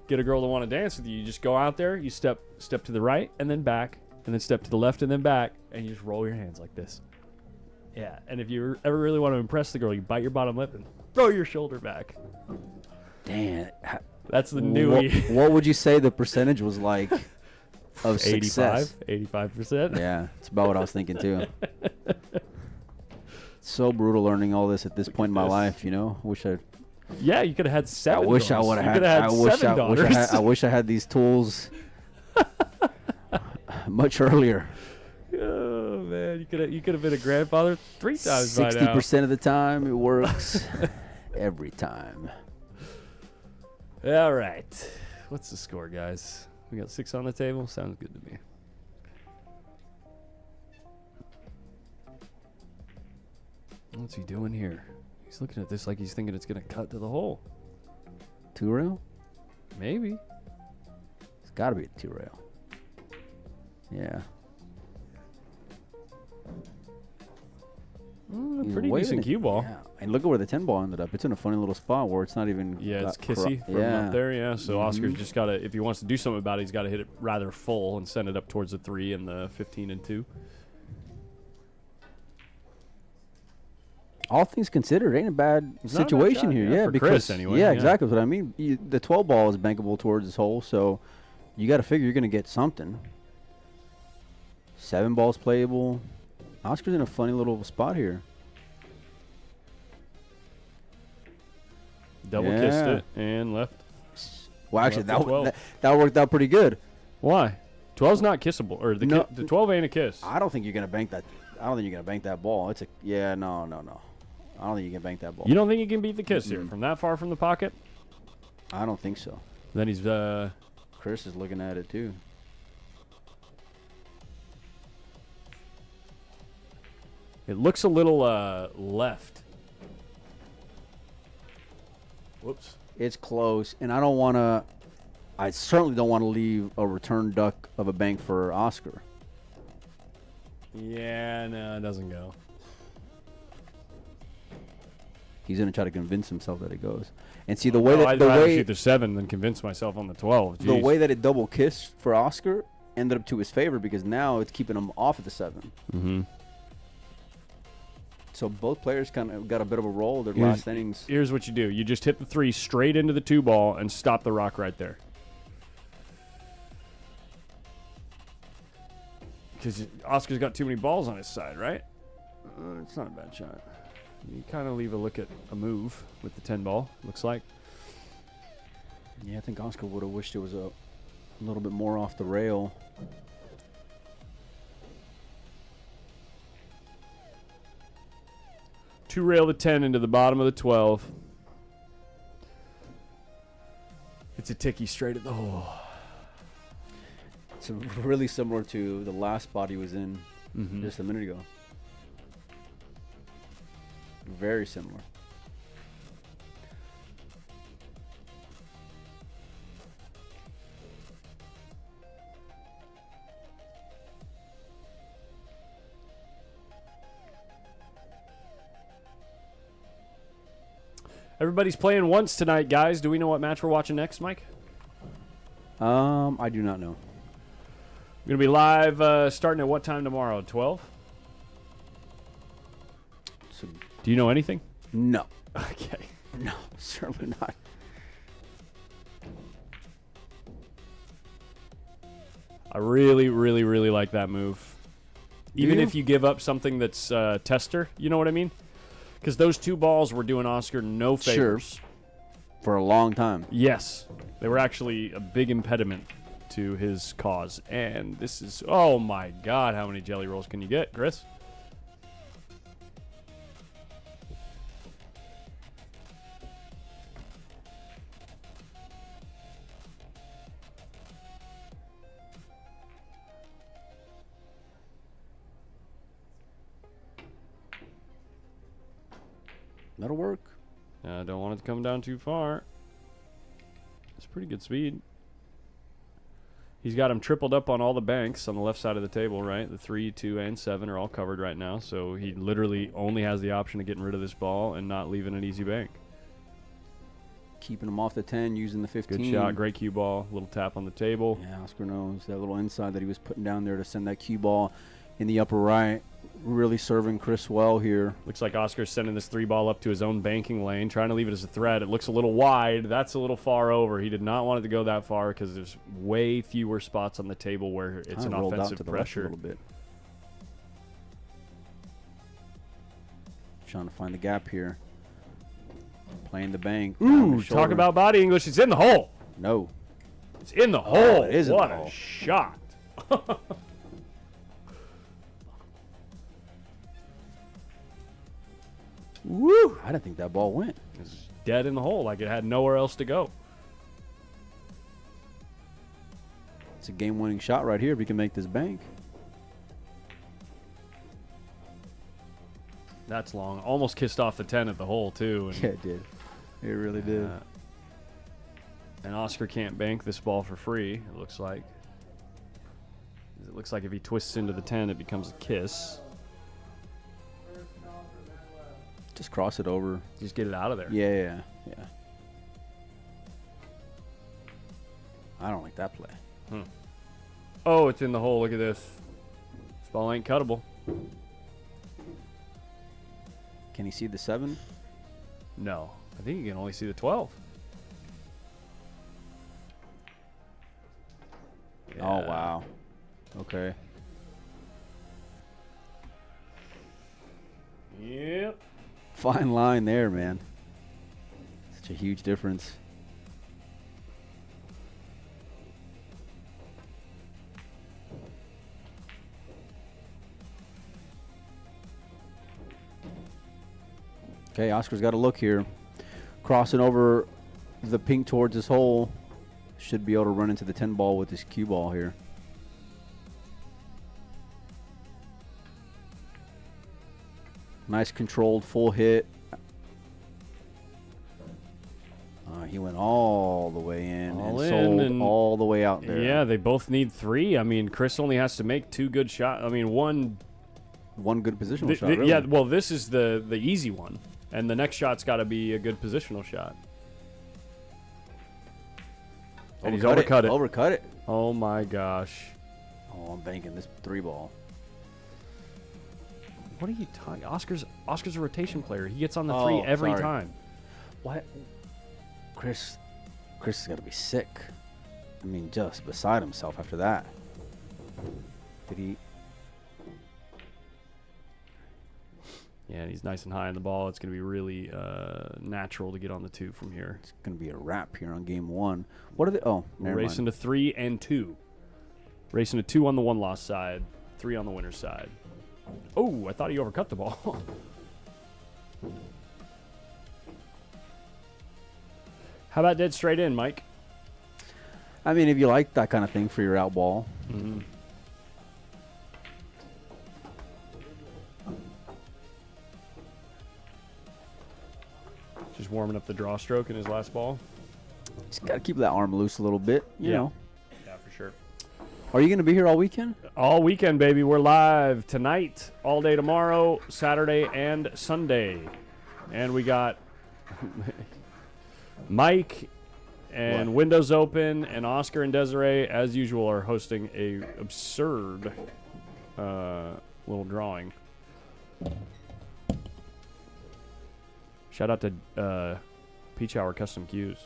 S1: get a girl to want to dance with you, you just go out there, you step to the right and then back, and then step to the left and then back, and you just roll your hands like this. Yeah, and if you ever really want to impress the girl, you bite your bottom lip and throw your shoulder back.
S6: Damn.
S1: That's the new
S6: What would you say the percentage was like of success?
S1: 85%.
S6: Yeah, it's about what I was thinking too. So brutal learning all this at this point in my life, you know. Wish I.
S1: Yeah, you could have had
S6: I
S1: seven.
S6: wish I
S1: daughters.
S6: would
S1: You
S6: have
S1: could
S6: had.
S1: have
S6: I wish
S1: seven
S6: I wish I
S1: daughters.
S6: had. I wish I had these tools much earlier.
S1: Oh man, you could have been a grandfather 3 times by now.
S6: 60% of the time it works. Every time.
S1: All right, what's the score, guys? We got 6 on the table. Sounds good to me. What's he doing here? He's looking at this like he's thinking it's gonna cut to the hole.
S6: 2-rail?
S1: Maybe.
S6: It's got to be a 2-rail. Yeah. He's
S1: Pretty
S6: waving
S1: decent
S6: it.
S1: cue ball.
S6: Yeah. And look at where the 10 ball ended up. It's in a funny little spot where it's not even.
S1: Yeah, it's
S6: got
S1: kissy from
S6: yeah.
S1: up there. Yeah, so Oscar's just gotta, if he wants to do something about it, he's got to hit it rather full and send it up towards the 3 and the 15 and 2.
S6: All things considered, ain't a bad
S1: It's not a bad
S6: situation
S1: shot,
S6: here.
S1: yeah,
S6: Yeah,
S1: for
S6: because
S1: Chris anyway,
S6: yeah,
S1: yeah.
S6: exactly what I mean. The 12 ball is bankable towards this hole, so you got to figure you're going to get something. 7 balls playable. Oscar's in a funny little spot here.
S1: Double kissed
S6: Yeah.
S1: it and left.
S6: Well, actually,
S1: Left for 12.
S6: that worked out pretty good.
S1: Why? 12's not kissable, or the
S6: No.
S1: the 12 ain't a kiss.
S6: I don't think you're going to bank that. I don't think you're going to bank that ball. It's a no. I don't think you can bank that ball.
S1: You don't think you can beat the kiss here from that far from the pocket?
S6: I don't think so.
S1: Then he's
S6: Chris is looking at it too.
S1: it looks a little left. Whoops.
S6: It's close, and I don't want to. I certainly don't want to leave a return duck of a bank for Oscar.
S1: Yeah, no, it doesn't go.
S6: He's gonna try to convince himself that it goes. And see the way
S1: I'd
S6: that
S1: rather shoot the 7 than convince myself on the 12.
S6: the
S1: Jeez.
S6: way that it double kissed for Oscar ended up to his favor because now it's keeping him off at the 7.
S1: Mm-hmm.
S6: So both players kind of got a bit of a roll. Their last innings.
S1: Here's what you do: you just hit the 3 straight into the 2 ball and stop the rock right there. Because Oscar's got too many balls on his side, right? It's not a bad shot. You kind of leave a look at a move with the 10 ball, looks like.
S6: Yeah, I think Oscar would have wished it was a little bit more off the rail.
S1: Two rail the 10 into the bottom of the 12. It's a ticky straight at the hole.
S6: It's really similar to the last spot he was in just a minute ago. Very similar.
S1: Everybody's playing once tonight, guys. Do we know what match we're watching next, Mike?
S6: I do not know.
S1: We're going to be live starting at what time tomorrow? 12?
S6: So,
S1: Do you know anything?
S6: no.
S1: Okay.
S6: No. Certainly not.
S1: I really, really, really like that move. Even
S6: you?
S1: if you give up something that's tester, you know what I mean? Because those two balls were doing Oscar no favors.
S6: For a long time.
S1: Yes. They were actually a big impediment to his cause. And this is, oh my God, how many jelly rolls can you get, Chris?
S6: That'll work.
S1: I don't want it to come down too far. It's pretty good speed. He's got him tripled up on all the banks on the left side of the table, right? The 3, 2, and 7 are all covered right now. So he literally only has the option of getting rid of this ball and not leaving an easy bank.
S6: Keeping him off the 10, using the 15.
S1: Good shot. Great cue ball. Little tap on the table.
S6: Yeah, Oscar knows that little inside that he was putting down there to send that cue ball in the upper right. Really serving Chris well here.
S1: Looks like Oscar's sending this 3 ball up to his own banking lane, trying to leave it as a threat. It looks a little wide. That's a little far over. He did not want it to go that far because there's way fewer spots on the table where it's
S6: Kinda
S1: an
S6: rolled out
S1: offensive
S6: to the left
S1: pressure.
S6: a little bit. Trying to find the gap here. Playing the bank.
S1: Ooh, talk about body English. It's in the hole.
S6: No.
S1: It's in the hole.
S6: It is in
S1: what
S6: the
S1: a
S6: hole.
S1: shot.
S6: Woo! I didn't think that ball went.
S1: It's dead in the hole, like it had nowhere else to go.
S6: It's a game-winning shot right here if he can make this bank.
S1: That's long. Almost kissed off the 10 at the hole, too. And,
S6: Yeah, it did. It really did.
S1: And Oscar can't bank this ball for free, it looks like. It looks like if he twists into the 10, it becomes a kiss.
S6: Just cross it over.
S1: Just get it out of there.
S6: Yeah. I don't like that play.
S1: Oh, it's in the hole. Look at this. This ball ain't cuttable.
S6: Can he see the 7?
S1: No. I think you can only see the 12.
S6: Oh,
S1: Yeah.
S6: wow. Okay.
S1: Yep.
S6: Fine line there, man. Such a huge difference. Okay, Oscar's got a look here. Crossing over the pink towards his hole. Should be able to run into the 10 ball with this cue ball here. Nice controlled full hit. He went all the way in
S1: All
S6: and
S1: in
S6: sold
S1: and-
S6: all the way out there.
S1: Yeah, they both need 3. I mean, Chris only has to make 2 good shots. I mean, one.
S6: One good positional shot, really.
S1: Yeah, well, this is the easy one. And the next shot's got to be a good positional shot. And he's overcut it.
S6: Overcut it.
S1: Oh, my gosh.
S6: Oh, I'm banking this 3 ball.
S1: What are you talking? Oscar's a rotation player. He gets on the 3 every
S6: sorry.
S1: time.
S6: What? Chris has got to be sick. I mean, just beside himself after that. Did he?
S1: Yeah, and he's nice and high on the ball. It's going to be really natural to get on the 2 from here.
S6: It's going to be a wrap here on game 1. What are they? Oh, never
S1: Racing
S6: mind.
S1: to 3 and 2. Racing to 2 on the 1-loss side, 3 on the winner's side. Oh, I thought he overcut the ball. How about dead straight in, Mike?
S6: I mean, if you like that kind of thing for your out ball.
S1: Mm-hmm. Just warming up the draw stroke in his last ball.
S6: Just got to keep that arm loose a little bit, you know.
S1: Yeah, for sure.
S6: Are you going to be here all weekend?
S1: All weekend, baby. We're live tonight, all day tomorrow, Saturday and Sunday. And we got Mike and
S6: What?
S1: Windows Open, and Oscar and Desiree, as usual, are hosting a absurd little drawing. Shout out to Peach Hour custom cues.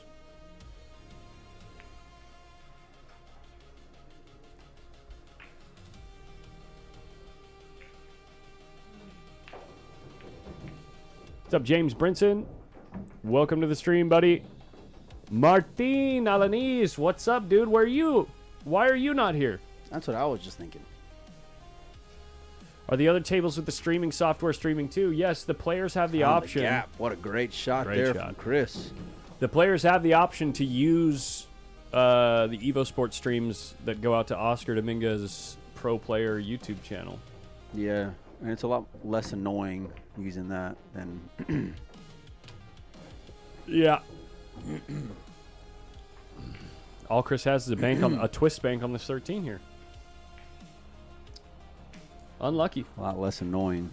S1: What's up, James Brinson? Welcome to the stream, buddy. Martin Alanis, what's up, dude? Where are you? Why are you not here?
S6: That's what I was just thinking.
S1: Are the other tables with the streaming software streaming too? Yes, the players have the option.
S6: What a great shot
S1: Great
S6: there
S1: shot.
S6: from Chris.
S1: The players have the option to use the Evo Sports streams that go out to Oscar Dominguez's pro player YouTube channel.
S6: Yeah, and it's a lot less annoying using that than...
S1: Yeah. All Chris has is a bank on a twist bank on this 13 here. Unlucky.
S6: A lot less annoying.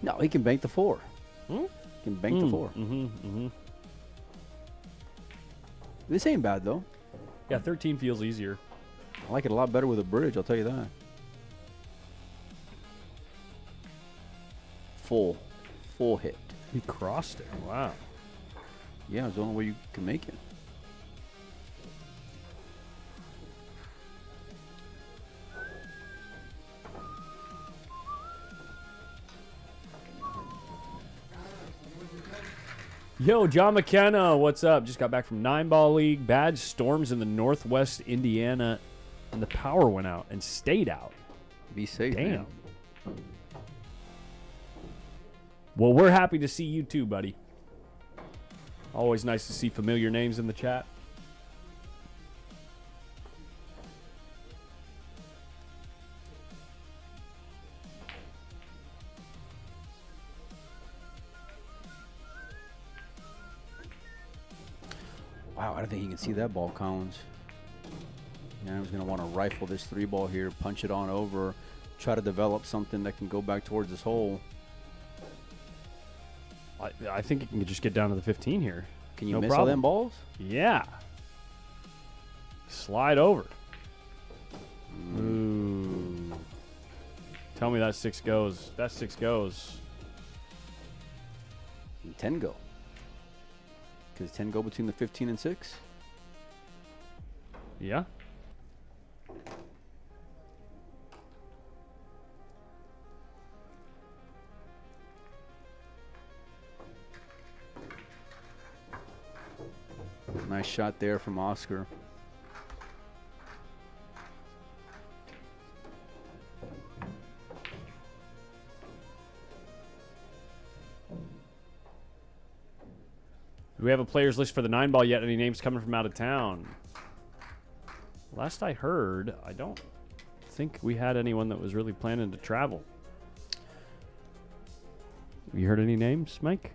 S6: No, he can bank the 4. He can bank the 4. This ain't bad, though.
S1: Yeah, 13 feels easier.
S6: I like it a lot better with a bridge, I'll tell you that. Full hit.
S1: He crossed it. Wow.
S6: Yeah, it's the only way you can make it.
S1: Yo, John McKenna, what's up? Just got back from 9-ball league. Bad storms in the northwest Indiana, and the power went out and stayed out.
S6: Be safe,
S1: Damn.
S6: man.
S1: Well, we're happy to see you too, buddy. Always nice to see familiar names in the chat.
S6: Wow, I don't think he can see that ball, Collins. Yeah, I was going to want to rifle this 3-ball here, punch it on over, try to develop something that can go back towards this hole.
S1: I think you can just get down to the 15 here.
S6: Can you
S1: No
S6: miss all
S1: problem.
S6: them balls?
S1: Yeah. Slide over. Ooh. Tell me that 6 goes. That 6 goes.
S6: And 10 go. Because 10 go between the 15 and 6?
S1: Yeah.
S6: Nice shot there from Oscar.
S1: Do we have a players list for the 9-ball yet? Any names coming from out of town? Last I heard, I don't think we had anyone that was really planning to travel. You heard any names, Mike?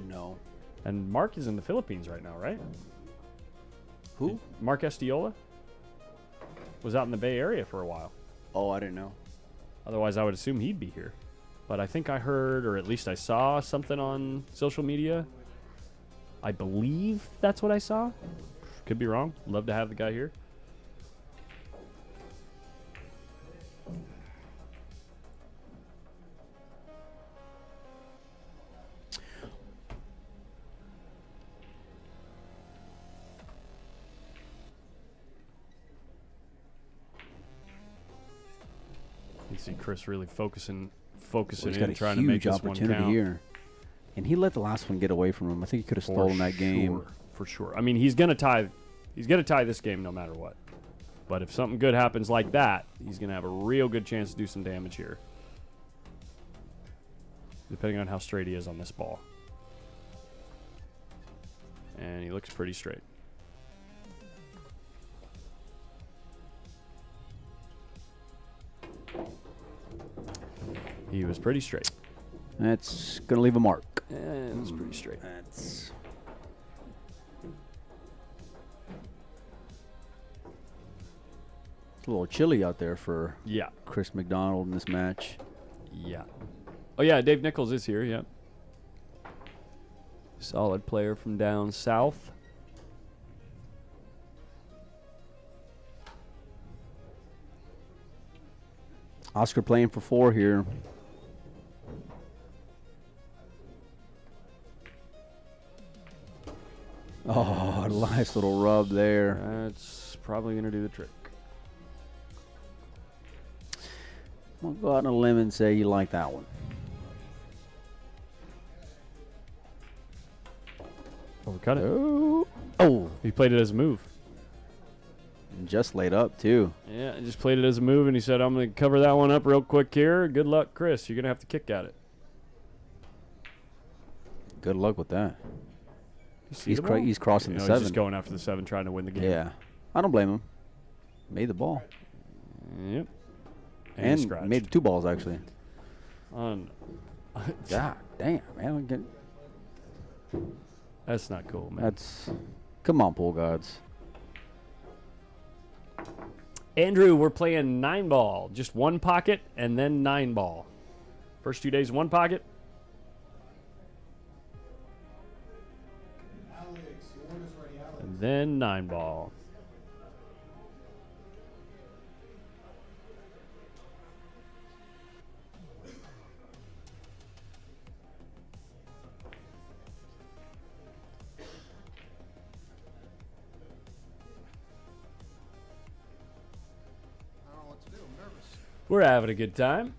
S6: No.
S1: And Mark is in the Philippines right now, right?
S6: Who?
S1: Mark Estiola was out in the Bay Area for a while.
S6: Oh, I didn't know.
S1: Otherwise, I would assume he'd be here. But I think I heard, or at least I saw something on social media. I believe that's what I saw. Could be wrong. Love to have the guy here. You see Chris really focusing
S6: He's got
S1: in,
S6: a
S1: trying to make
S6: huge
S1: this one
S6: opportunity
S1: count.
S6: here. And he let the last one get away from him. I think he could have stolen that game.
S1: For sure. I mean, he's gonna tie this game no matter what. But if something good happens like that, he's gonna have a real good chance to do some damage here. Depending on how straight he is on this ball. And he looks pretty straight. He was pretty straight.
S6: That's going to leave a mark.
S1: And it was pretty straight.
S6: That's... It's a little chilly out there for
S1: Yeah.
S6: Chris McDonald in this match.
S1: Yeah. Oh, yeah, Dave Nichols is here, yeah. Solid player from down south.
S6: Oscar playing for 4 here. Oh, nice little rub there.
S1: That's probably going to do the trick.
S6: I'm going to go out on a limb and say you like that one.
S1: Overcut it.
S6: Oh. Oh.
S1: He played it as a move.
S6: And just laid up, too.
S1: Yeah, he just played it as a move, and he said, I'm going to cover that one up real quick here. Good luck, Chris. You're going to have to kick at it.
S6: Good luck with that.
S1: You see the ball?
S6: He's crossing
S1: You know,
S6: the 7.
S1: He's just going after the 7, trying to win the game.
S6: Yeah. I don't blame him. Made the ball.
S1: Yep.
S6: And
S1: scratched.
S6: made 2 balls, actually.
S1: On.
S6: God damn, man.
S1: That's not cool, man.
S6: That's... Come on, pool gods.
S1: Andrew, we're playing 9-ball. Just 1 pocket and then 9-ball. First 2 days, 1 pocket. And then 9-ball.
S3: I don't know what to do. I'm nervous.
S1: We're having a good time.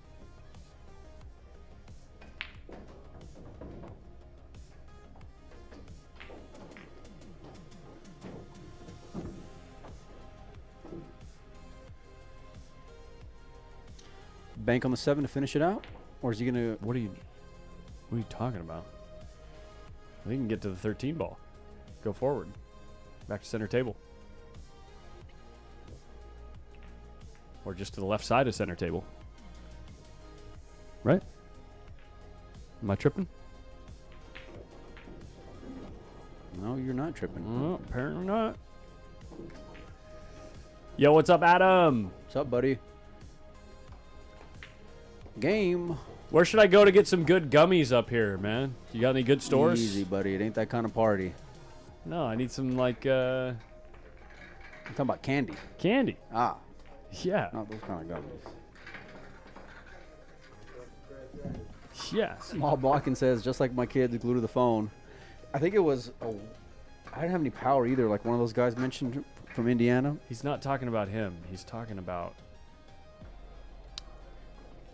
S6: Bank on the 7 to finish it out? Or is he going to...
S1: What are you talking about? We can get to the 13 ball. Go forward. Back to center table. Or just to the left side of center table. Right? Am I tripping?
S6: No, you're not tripping.
S1: No, apparently not. Yo, what's up, Adam?
S6: What's up, buddy? Game.
S1: Where should I go to get some good gummies up here, man? You got any good stores?
S6: Easy, buddy. It ain't that kind of party.
S1: No, I need some, like,
S6: I'm talking about candy.
S1: candy.
S6: Ah,
S1: Yeah.
S6: not those kind of gummies.
S1: Yeah.
S6: Small blocking says, just like my kids glued to the phone. I think it was, I didn't have any power either, like one of those guys mentioned from Indiana.
S1: He's not talking about him. He's talking about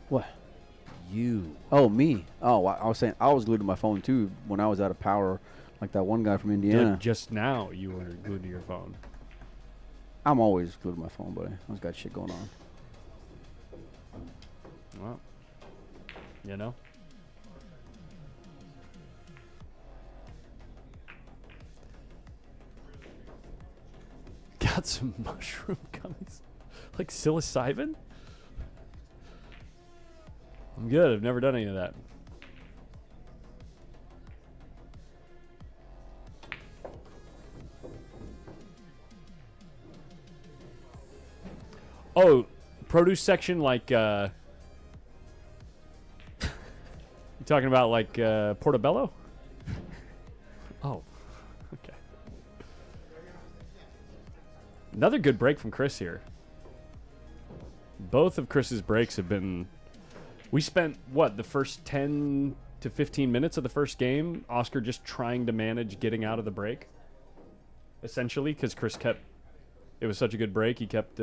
S6: What?
S1: you.
S6: Oh, me. Oh, I was saying I was glued to my phone too when I was out of power, like that one guy from Indiana.
S1: Just now you were glued to your phone.
S6: I'm always glued to my phone, buddy. I was got shit going on.
S1: Well, you know. Got some mushroom gummies. Like psilocybin? I'm good. I've never done any of that. Oh, produce section like you talking about like Portobello? Oh. Okay. Another good break from Chris here. Both of Chris's breaks have been... We spent, what, the first 10 to 15 minutes of the first game, Oscar just trying to manage getting out of the break. Essentially, because Chris kept... It was such a good break, he kept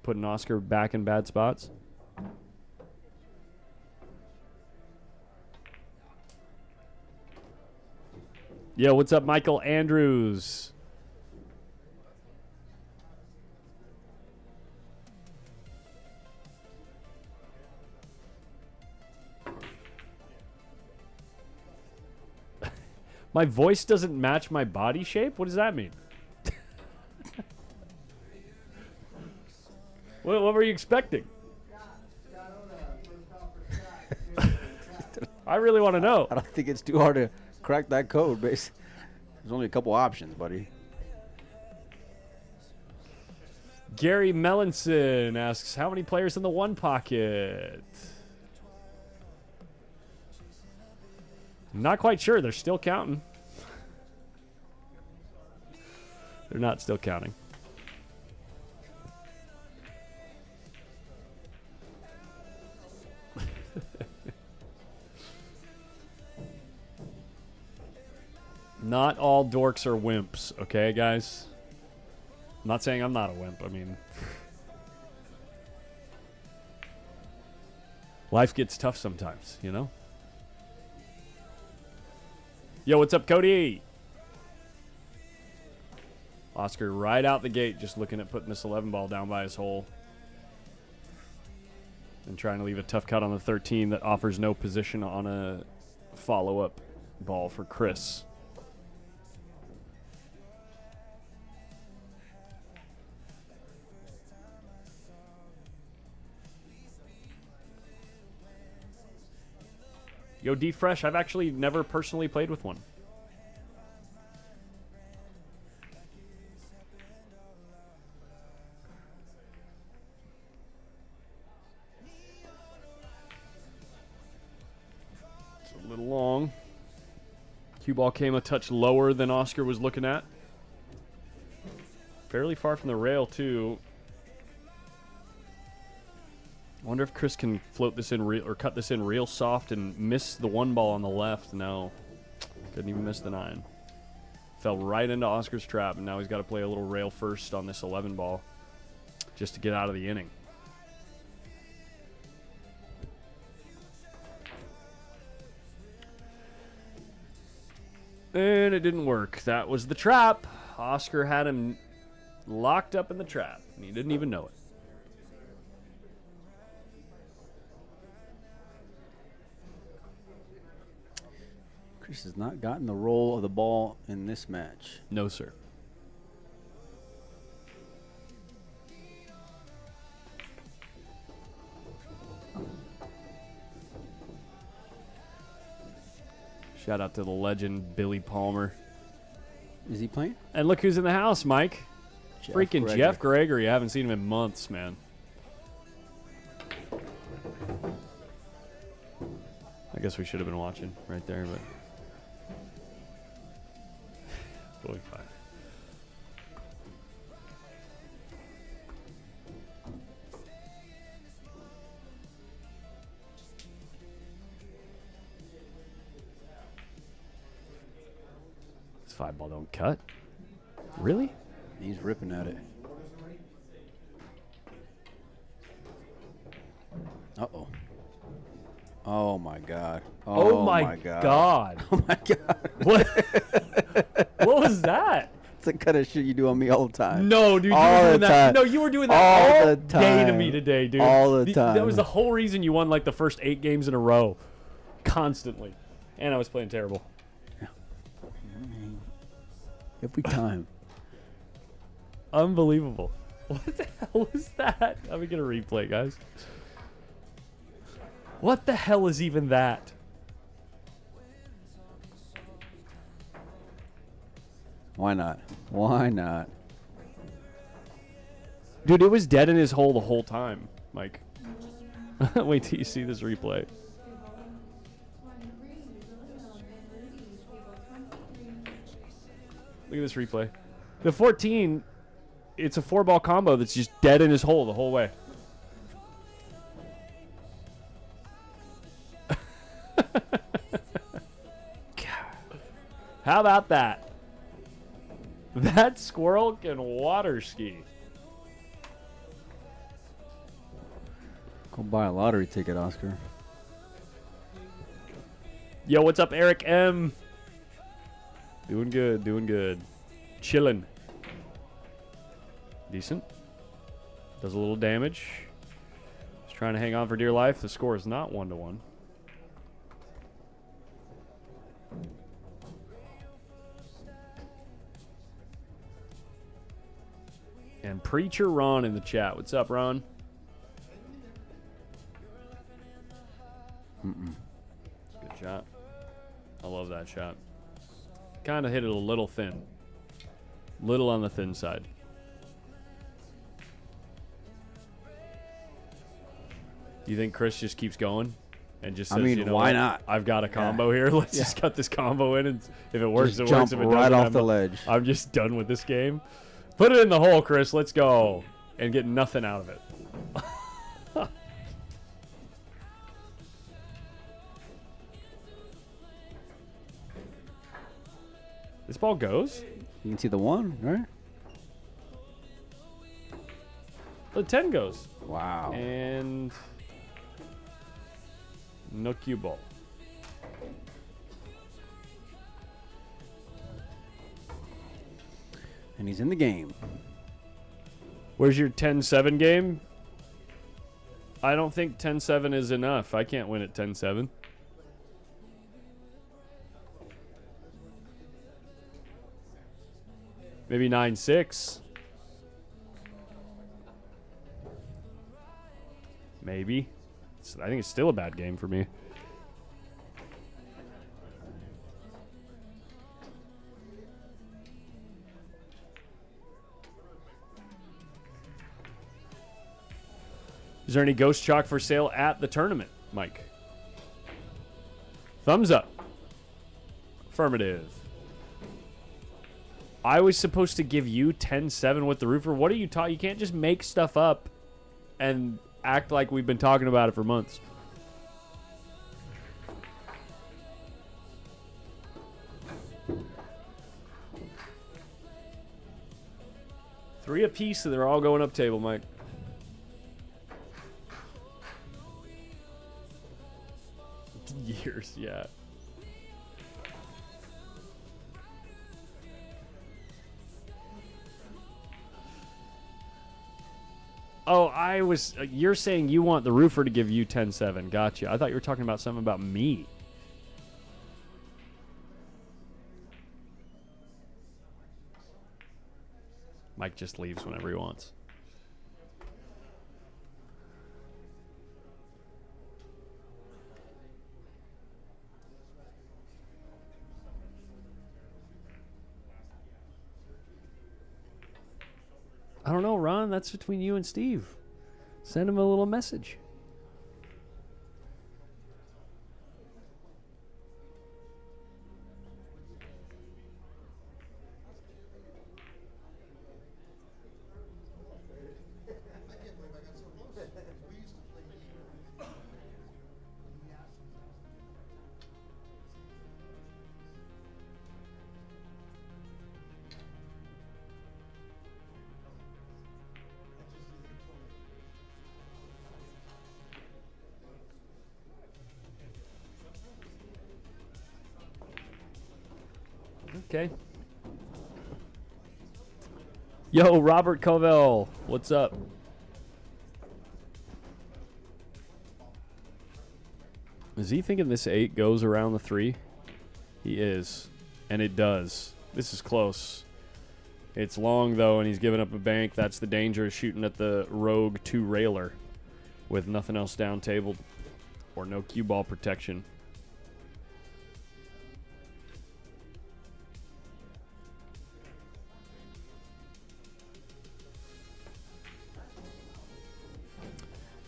S1: putting Oscar back in bad spots. Yo, what's up, Michael Andrews? My voice doesn't match my body shape? What does that mean? What were you expecting? I really want to know.
S6: I don't think it's too hard to crack that code, base. There's only a couple options, buddy.
S1: Gary Mellinson asks, how many players in the one pocket? Not quite sure. They're still counting. They're not still counting. Not all dorks are wimps, okay, guys? I'm not saying I'm not a wimp. I mean, life gets tough sometimes, you know? Yo, what's up, Cody? Oscar right out the gate just looking at putting this 11 ball down by his hole. And trying to leave a tough cut on the 13 that offers no position on a follow-up ball for Chris. Yo, D-Fresh, I've actually never personally played with one. It's a little long. Cue ball came a touch lower than Oscar was looking at. Fairly far from the rail, too. I wonder if Chris can float this in or cut this in real soft and miss the 1 ball on the left. No. Couldn't even miss the 9. Fell right into Oscar's trap, and now he's got to play a little rail first on this 11 ball just to get out of the inning. And it didn't work. That was the trap. Oscar had him locked up in the trap, and he didn't even know it.
S6: Chris has not gotten the roll of the ball in this match.
S1: No, sir. Shout out to the legend, Billy Palmer.
S6: Is he playing?
S1: And look who's in the house, Mike. Freaking
S6: Gregory.
S1: Jeff Gregory. I haven't seen him in months, man. I guess we should have been watching right there, but... Going fine. This 5 ball don't cut. Really?
S6: He's ripping at it. Uh-oh. Oh, my God.
S1: Oh, my God.
S6: Oh, my God.
S1: What? What was that?
S6: It's the kind of shit you do on me all the time.
S1: No, dude,
S6: All
S1: you were
S6: the
S1: doing that.
S6: time.
S1: No, you were doing that
S6: All
S1: all
S6: the
S1: day to
S6: time.
S1: me today, dude.
S6: All the time.
S1: That was the whole reason you won like the first 8 games in a row, constantly. And I was playing terrible.
S6: Every time.
S1: Unbelievable. What the hell is that? Let me get a replay, guys. What the hell is even that?
S6: Why not? Why not?
S1: Dude, it was dead in his hole the whole time, Mike. Wait till you see this replay. Look at this replay. The 14, it's a 4-ball combo that's just dead in his hole the whole way. How about that? That squirrel can water ski.
S6: Go buy a lottery ticket, Oscar.
S1: Yo, what's up, Eric M? Doing good, doing good. Chilling. Decent. Does a little damage. Just trying to hang on for dear life. The score is not 1-1. And Preacher Ron in the chat. What's up, Ron? Good shot. I love that shot. Kind of hit it a little thin. Little on the thin side. Do you think Chris just keeps going and just says,
S6: mean,
S1: you know
S6: why
S1: what?
S6: not?
S1: I've got a combo here. Let's just cut this combo in, and if it works,
S6: Just
S1: it works.
S6: jump
S1: If it
S6: right
S1: doesn't,
S6: off the ledge.
S1: I'm just done with this game. Put it in the hole, Chris. Let's go. And get nothing out of it. This ball goes?
S6: You can see the 1, right?
S1: The 10 goes.
S6: Wow.
S1: And no cue ball.
S6: And he's in the game.
S1: Where's your 10-7 game? I don't think 10-7 is enough. I can't win at 10-7. Maybe 9-6. Maybe. I think it's still a bad game for me. Is there any ghost chalk for sale at the tournament, Mike? Thumbs up. Affirmative. I was supposed to give you 10-7 with the roofer. What are you talking? You can't just make stuff up and act like we've been talking about it for months. Three apiece, so they're all going up table, Mike. Years, yeah. Oh, you're saying you want the roofer to give you 10-7. Gotcha. I thought you were talking about something about me. Mike just leaves whenever he wants. I don't know, Ron. That's between you and Steve. Send him a little message. Okay. Yo, Robert Covell, what's up? Is he thinking this 8 goes around the 3? He is. And it does. This is close. It's long, though, and he's giving up a bank. That's the danger of shooting at the rogue 2-railer with nothing else down tabled or no cue ball protection.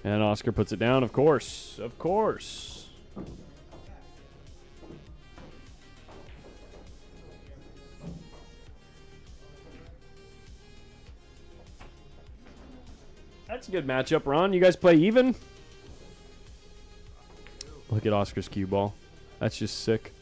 S1: And Oscar puts it down, of course. Of course. That's a good matchup, Ron. You guys play even? Look at Oscar's cue ball. That's just sick.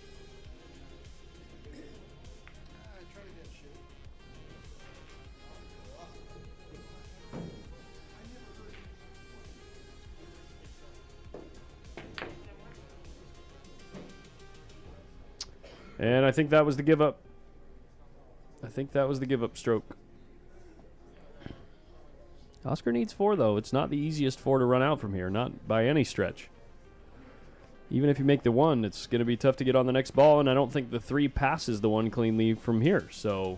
S1: And I think that was the give up. I think that was the give up stroke. Oscar needs 4, though. It's not the easiest 4 to run out from here, not by any stretch. Even if you make the 1, it's going to be tough to get on the next ball, and I don't think the 3 passes the 1 cleanly from here, so...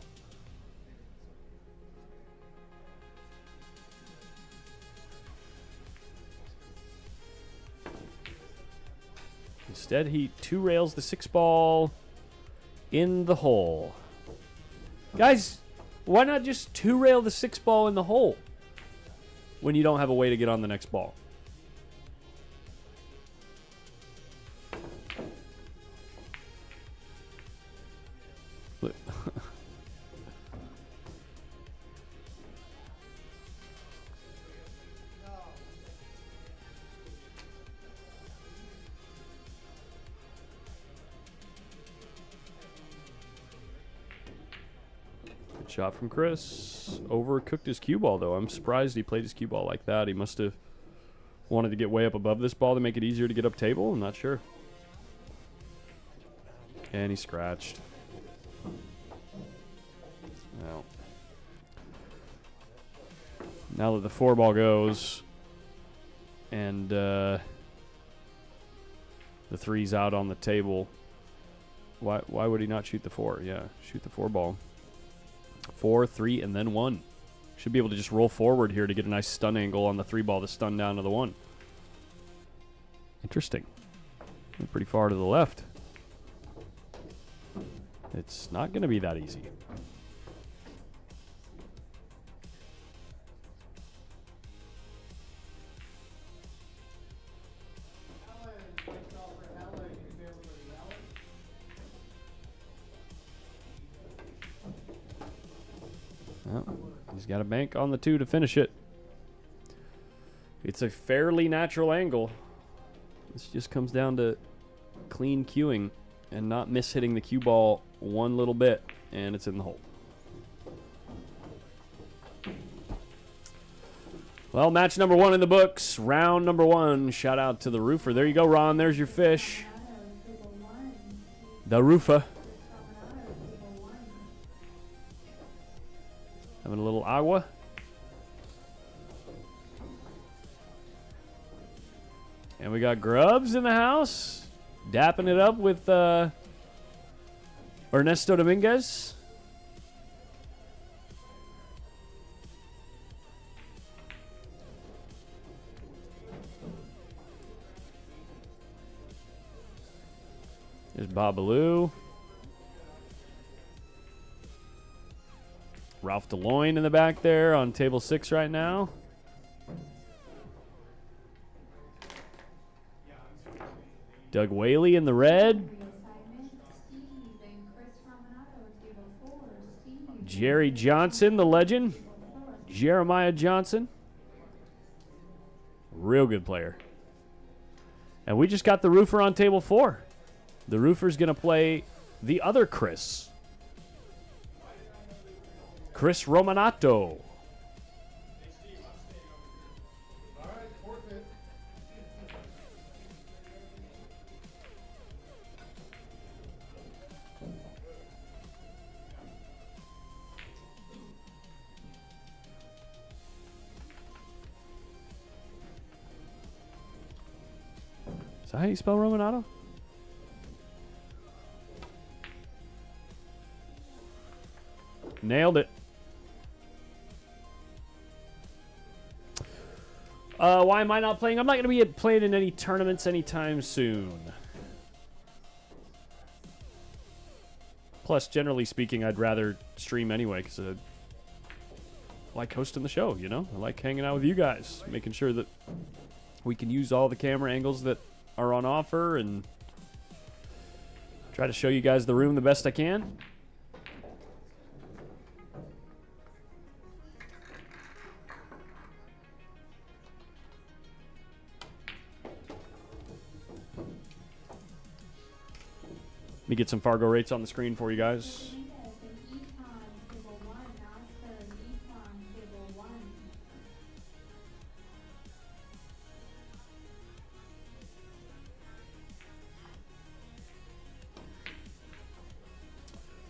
S1: Instead, he 2-rails the 6 ball in the hole. Guys, why not just 2-rail the 6 ball in the hole when you don't have a way to get on the next ball? Look. Shot from Chris. Overcooked his cue ball, though. I'm surprised he played his cue ball like that. He must have wanted to get way up above this ball to make it easier to get up table. I'm not sure. And he scratched. Well, now that the 4 ball goes and the 3's out on the table, why would he not shoot the 4? Yeah, shoot the 4 ball. 4, 3, and then 1. Should be able to just roll forward here to get a nice stun angle on the 3 ball to stun down to the 1. Interesting. Went pretty far to the left. It's not going to be that easy. Oh, he's got a bank on the 2 to finish it. It's a fairly natural angle. This just comes down to clean cueing and not mishitting the cue ball one little bit, and it's in the hole. Well, match number 1 in the books. Round number 1. Shout out to the roofer. There you go, Ron. There's your fish. The roofer. Having a little agua. And we got Grubbs in the house. Dapping it up with Ernesto Dominguez. There's Babalu. Ralph DeLoyne in the back there on table 6 right now. Doug Whaley in the red. Jerry Johnson, the legend. Jeremiah Johnson. Real good player. And we just got the roofer on table 4. The roofer's going to play the other Chris. Chris Romanato. Is that how you spell Romanato? Nailed it. Why am I not playing? I'm not going to be playing in any tournaments anytime soon. Plus, generally speaking, I'd rather stream anyway because I like hosting the show, you know? I like hanging out with you guys, making sure that we can use all the camera angles that are on offer and try to show you guys the room the best I can. Let me get some Fargo rates on the screen for you guys.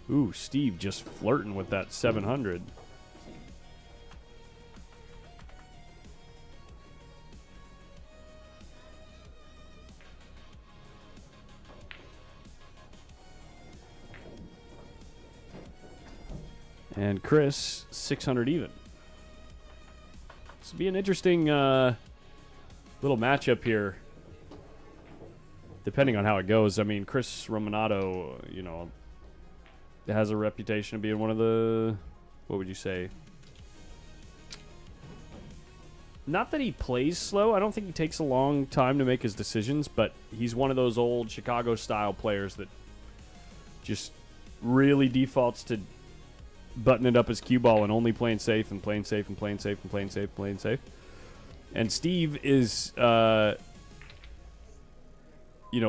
S1: Ooh, Steve just flirting with that 700. And Chris, 600 even. This will be an interesting little matchup here, depending on how it goes. I mean, Chris Romanato, you know, has a reputation of being one of the, what would you say? Not that he plays slow. I don't think he takes a long time to make his decisions, but he's one of those old Chicago-style players that just really defaults to buttoning up his cue ball and only playing safe and playing safe and playing safe and playing safe and playing safe. And Steve is, you know,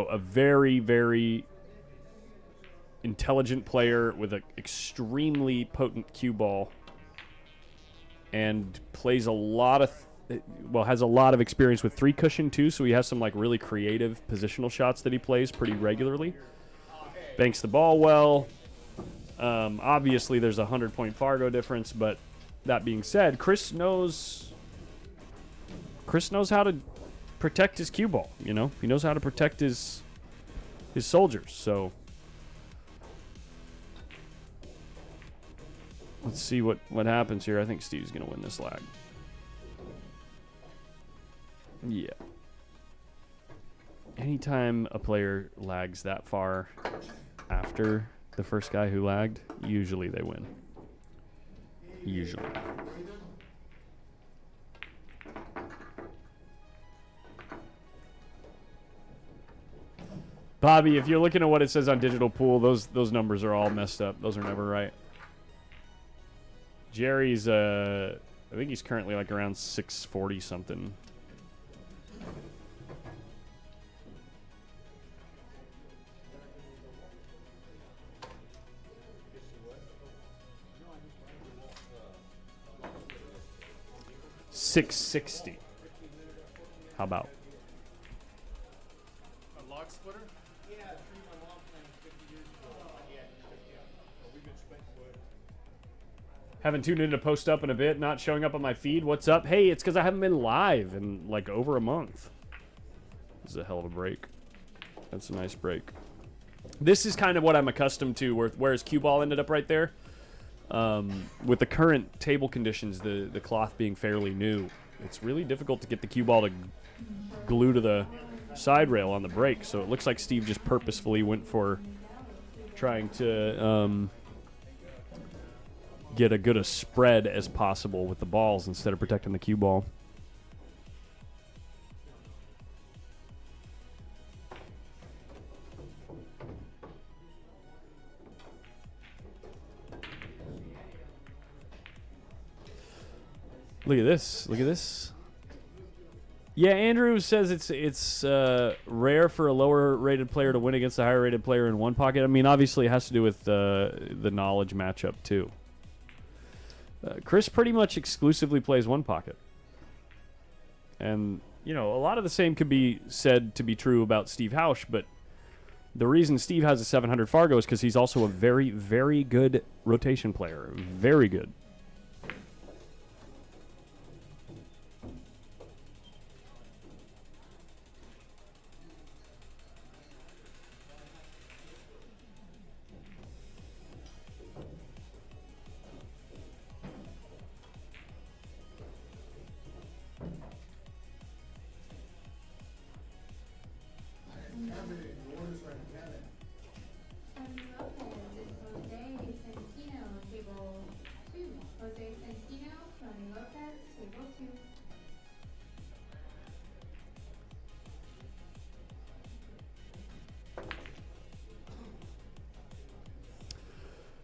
S1: a very, very intelligent player with an extremely potent cue ball and plays a lot of has a lot of experience with 3 cushion too, so he has some like really creative positional shots that he plays pretty regularly. Banks the ball well. Obviously there's a 100-point Fargo difference, but that being said, Chris knows how to protect his cue ball, you know? He knows how to protect his soldiers, so let's see what happens here. I think Steve's going to win this lag. Yeah. Anytime a player lags that far after the first guy who lagged, usually they win. Usually. Bobby, if you're looking at what it says on Digital Pool, those numbers are all messed up. Those are never right. Jerry's, I think he's currently like around 640 something. $660. How about?
S5: A log splitter? Yeah, my mom planted 50 years ago. Yeah. We've been spent wood.
S1: Haven't tuned in to Post Up in a bit, not showing up on my feed. What's up? Hey, it's because I haven't been live in like over a month. This is a hell of a break. That's a nice break. This is kind of what I'm accustomed to, whereas cue ball ended up right there. With the current table conditions, the cloth being fairly new, it's really difficult to get the cue ball to glue to the side rail on the break. So it looks like Steve just purposefully went for trying to get a good a spread as possible with the balls instead of protecting the cue ball. Look at this. Look at this. Yeah, Andrew says it's rare for a lower-rated player to win against a higher-rated player in one pocket. I mean, obviously, it has to do with the knowledge matchup, too. Chris pretty much exclusively plays one pocket. And, you know, a lot of the same could be said to be true about Steve Hausch, but the reason Steve has a 700 Fargo is because he's also a very, very good rotation player. Very good.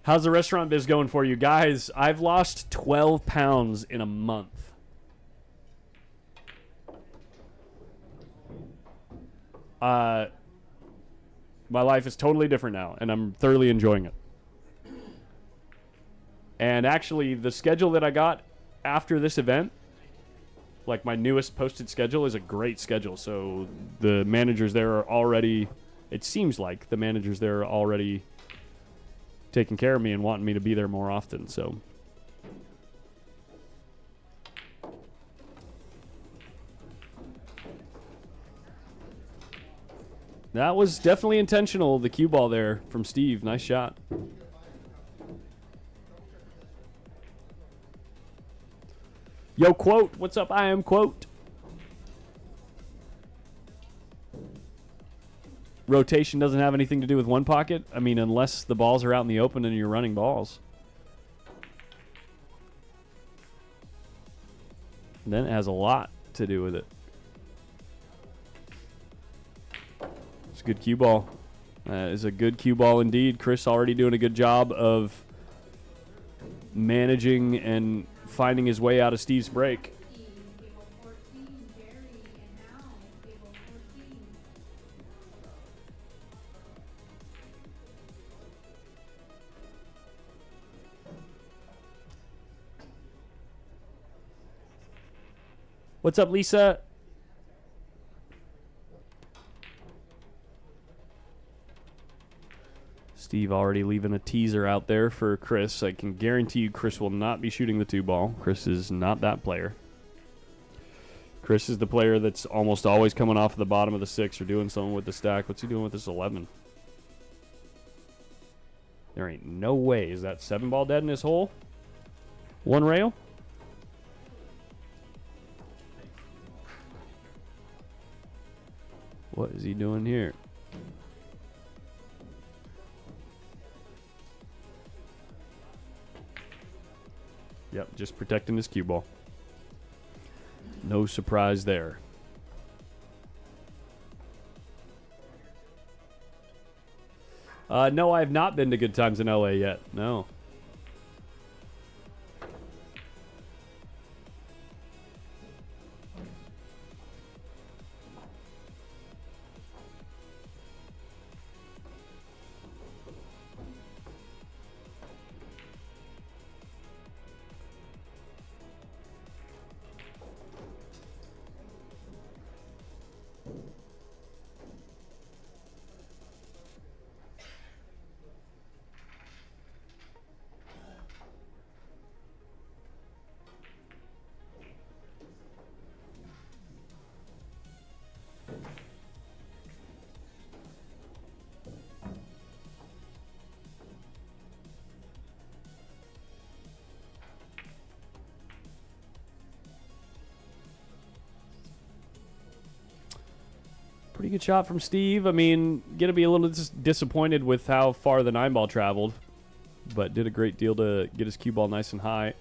S1: How's the restaurant biz going for you? Guys, I've lost 12 pounds in a month. My life is totally different now, and I'm thoroughly enjoying it. And actually, the schedule that I got after this event, like my newest posted schedule, is a great schedule. So the managers there are already, it seems like the managers there are already taking care of me and wanting me to be there more often, so. That was definitely intentional, the cue ball there from Steve. Nice shot. Yo, Quote. What's up? I am Quote. Rotation doesn't have anything to do with one pocket. I mean, unless the balls are out in the open and you're running balls. Then it has a lot to do with it. It's a good cue ball. It's a good cue ball indeed. Chris already doing a good job of managing and finding his way out of Steve's break. What's up, Lisa? Steve already leaving a teaser out there for Chris. I can guarantee you Chris will not be shooting the 2-ball. Chris is not that player. Chris is the player that's almost always coming off the bottom of the 6 or doing something with the stack. What's he doing with this 11? There ain't no way. Is that 7-ball dead in his hole? 1 rail? What is he doing here? Yep, just protecting his cue ball. No surprise there. No, I have not been to Good Times in LA yet. No. Pretty good shot from Steve. I mean, gonna be a little disappointed with how far the 9-ball traveled, but did a great deal to get his cue ball nice and high.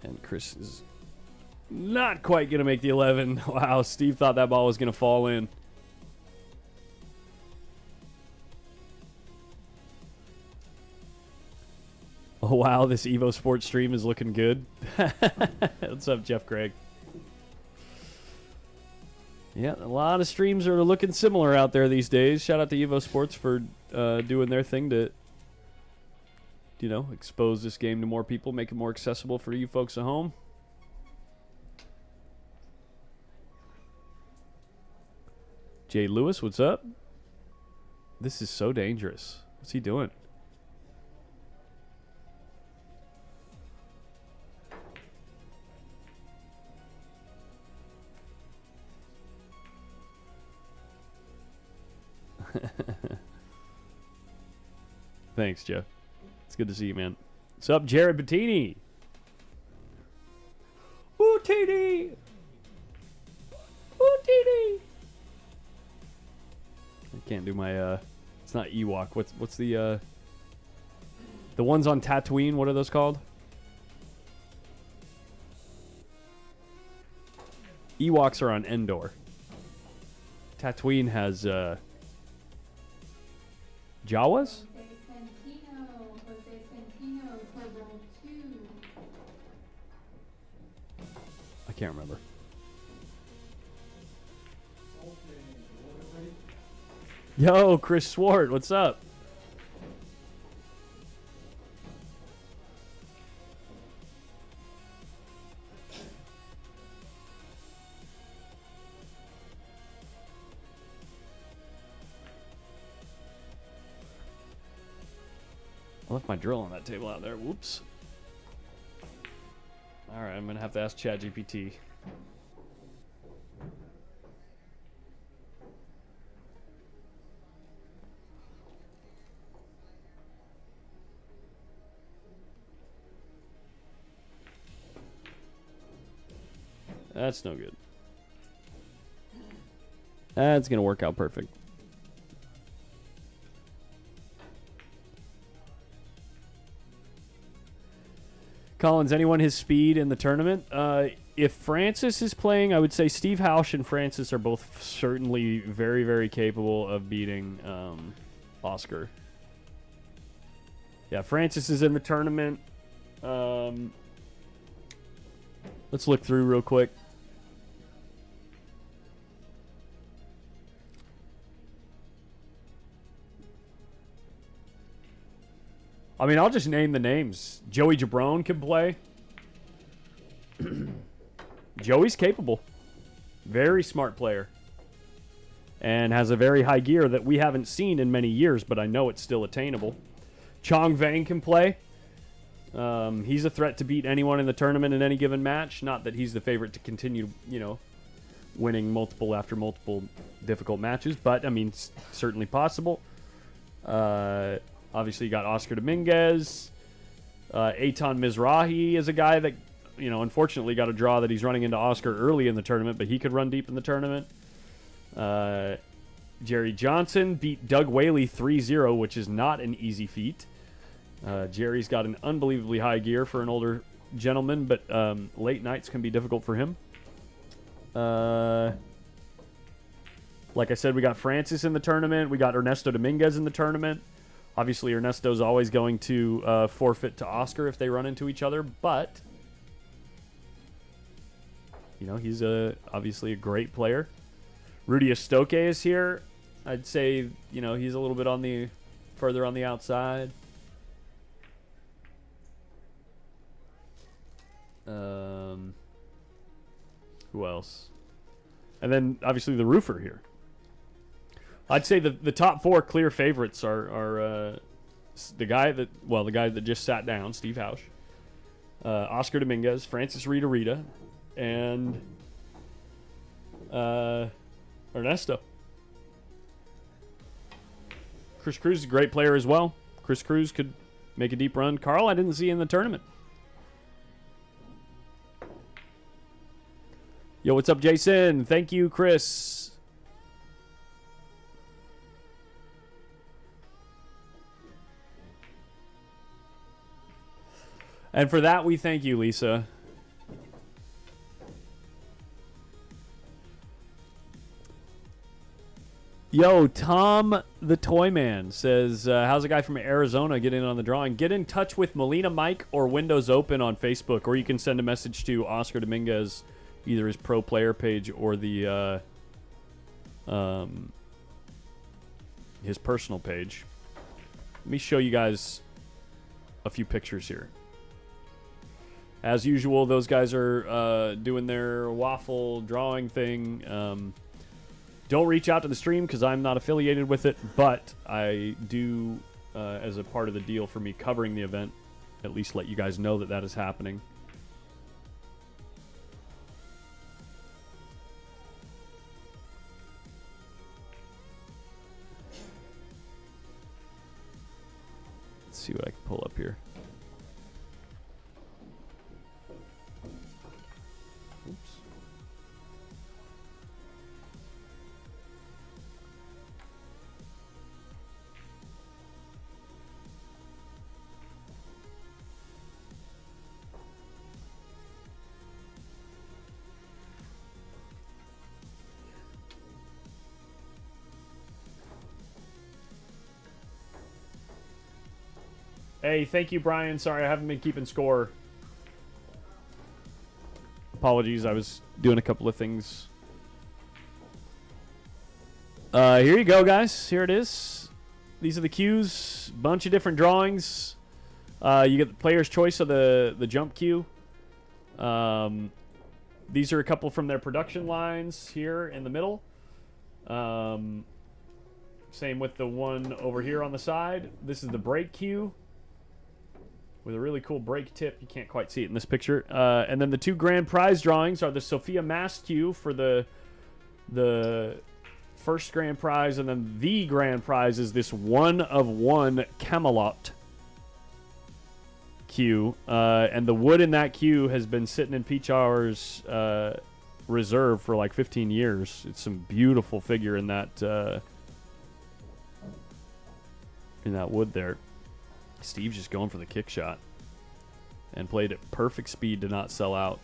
S1: And Chris is not quite gonna make the 11. Wow, Steve thought that ball was gonna fall in. Oh, wow, this Evo Sports stream is looking good. What's up, Jeff Craig? Yeah, a lot of streams are looking similar out there these days. Shout out to Evo Sports for doing their thing to, you know, expose this game to more people, make it more accessible for you folks at home. Jay Lewis, what's up? This is so dangerous. What's he doing? Thanks, Jeff. It's good to see you, man. What's up, Jared Bettini? Ooh, TD! Ooh, TD! I can't do my, it's not Ewok. What's the ones on Tatooine, what are those called? Ewoks are on Endor. Tatooine has, Jawas? I can't remember. Yo, Chris Swart, what's up? I left my drill on that table out there. Whoops. All right, I'm going to have to ask ChatGPT. That's no good. That's going to work out perfect. Collins, anyone his speed in the tournament? If Francis is playing, I would say Steve Hausch and Francis are both certainly very, very capable of beating Oscar. Yeah, Francis is in the tournament. Let's look through real quick. I mean, I'll just name the names. Joey Jabrone can play. Joey's capable. Very smart player. And has a very high gear that we haven't seen in many years, but I know it's still attainable. Chong Vang can play. He's a threat to beat anyone in the tournament in any given match. Not that he's the favorite to continue, you know, winning multiple after multiple difficult matches, but, I mean, it's certainly possible. Obviously, you got Oscar Dominguez. Eitan Mizrahi is a guy that, you know, unfortunately got a draw that he's running into Oscar early in the tournament, but he could run deep in the tournament. Jerry Johnson beat Doug Whaley 3-0, which is not an easy feat. Jerry's got an unbelievably high gear for an older gentleman, but late nights can be difficult for him. Like I said, we got Francis in the tournament. We got Ernesto Dominguez in the tournament. Obviously, Ernesto's always going to forfeit to Oscar if they run into each other, but you know, he's obviously a great player. Rudy Estoque is here. I'd say, you know, he's a little bit further on the outside. Who else? And then obviously the roofer here. I'd say the top four clear favorites are the guy that just sat down, Steve Hausch, Oscar Dominguez, Francis Rita, and Ernesto. Chris Cruz is a great player as well. Chris Cruz could make a deep run. Carl, I didn't see in the tournament. Yo, what's up, Jason? Thank you, Chris. And for that, we thank you, Lisa. Yo, Tom the Toy Man says, how's a guy from Arizona get in on the drawing? Get in touch with Molina Mike or Windows Open on Facebook, or you can send a message to Oscar Dominguez, either his pro player page or the his personal page. Let me show you guys a few pictures here. As usual, those guys are doing their waffle drawing thing. Don't reach out to the stream because I'm not affiliated with it, but I do, as a part of the deal for me covering the event, at least let you guys know that that is happening. Let's see what I can pull up here. Oops. Hey, thank you, Brian. Sorry, I haven't been keeping score. Apologies, I was doing a couple of things. Here you go, guys. Here it is. These are the cues. Bunch of different drawings. You get the player's choice of the jump cue. These are a couple from their production lines here in the middle. Same with the one over here on the side. This is the break cue, with a really cool break tip. You can't quite see it in this picture. And then the two grand prize drawings are the Sophia Mast cue for the first grand prize, and then the grand prize is this 1-of-1 Camelot cue. And the wood in that cue has been sitting in Peach Hour's reserve for like 15 years. It's some beautiful figure in that wood there. Steve's just going for the kick shot and played at perfect speed to not sell out.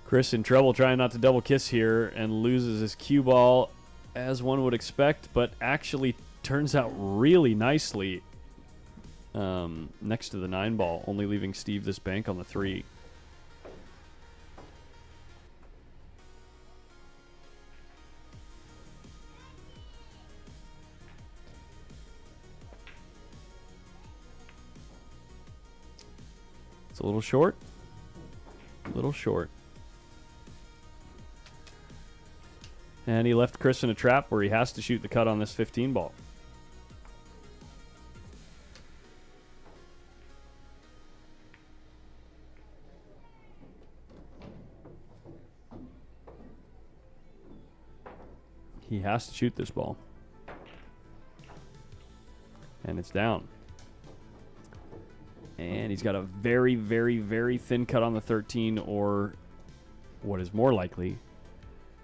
S1: Chris in trouble trying not to double kiss here and loses his cue ball as one would expect, but actually turns out really nicely next to the 9 ball, only leaving Steve this bank on the 3. It's a little short. A little short. And he left Chris in a trap where he has to shoot the cut on this 15 ball. He has to shoot this ball. And it's down. And he's got a very, very, very thin cut on the 13, or what is more likely,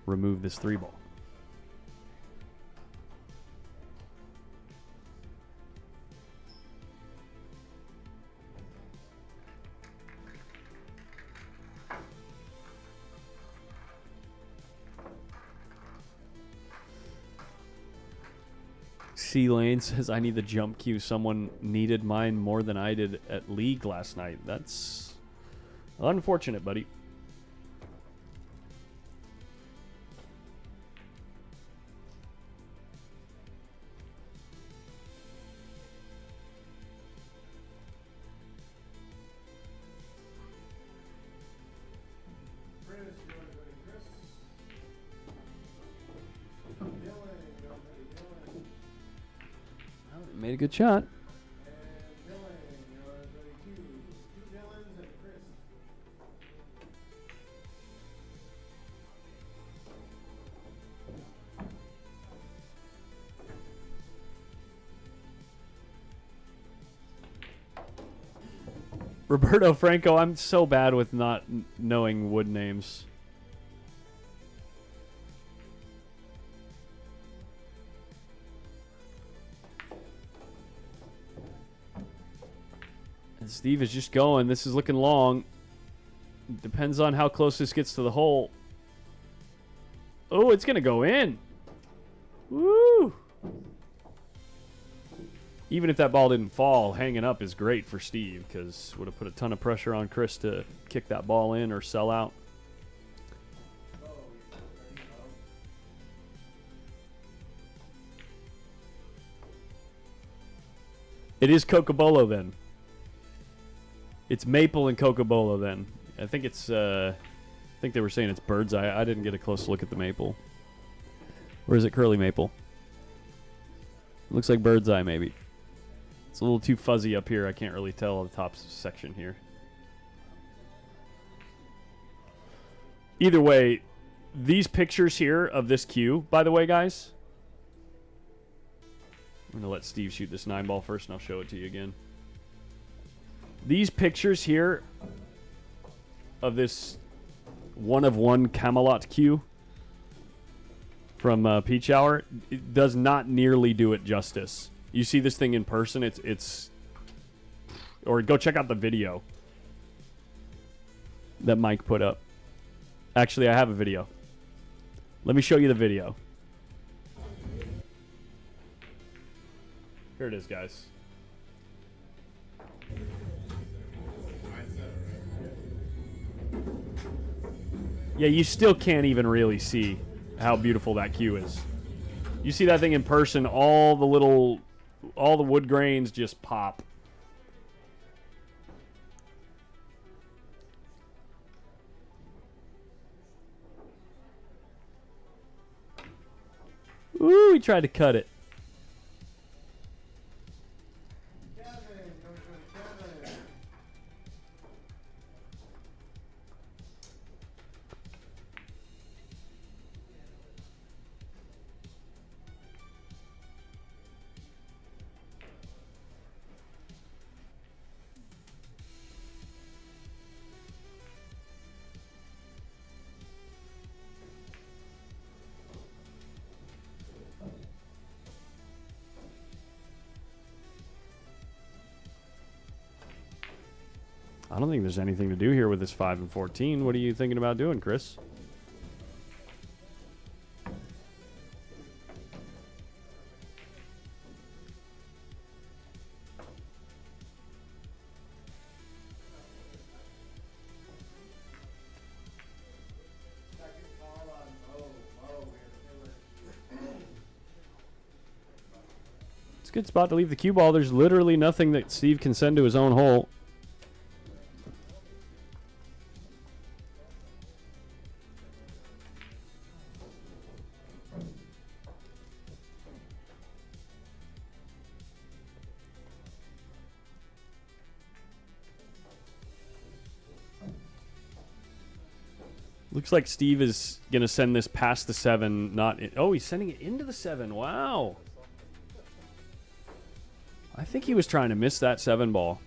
S1: remove this 3 ball. C Lane says, I need the jump cue. Someone needed mine more than I did at League last night. That's unfortunate, buddy. Made a good shot. Roberto Franco, I'm so bad with not knowing wood names. And Steve is just going. This is looking long. Depends on how close this gets to the hole. Oh, it's going to go in. Woo! Even if that ball didn't fall, hanging up is great for Steve because would have put a ton of pressure on Chris to kick that ball in or sell out. It is Cocobolo then. It's maple and Cocobolo then. I think it's, I think they were saying it's bird's eye. I didn't get a close look at the maple. Or is it curly maple? Looks like bird's eye maybe. It's a little too fuzzy up here. I can't really tell the top section here. Either way, these pictures here of this cue, by the way, guys. I'm going to let Steve shoot this 9 ball first and I'll show it to you again. These pictures here of this 1-of-1 Camelot cue from Peach Hour, it does not nearly do it justice. You see this thing in person, it's or go check out the video that Mike put up. Actually, I have a video. Let me show you the video. Here it is, guys. Yeah, you still can't even really see how beautiful that cue is. You see that thing in person, all the wood grains just pop. Ooh, he tried to cut it. I don't think there's anything to do here with this 5 and 14. What are you thinking about doing, Chris? It's a good spot to leave the cue ball. There's literally nothing that Steve can send to his own hole. Looks like Steve is going to send this past the 7, not in, oh, he's sending it into the 7. Wow. I think he was trying to miss that 7 ball.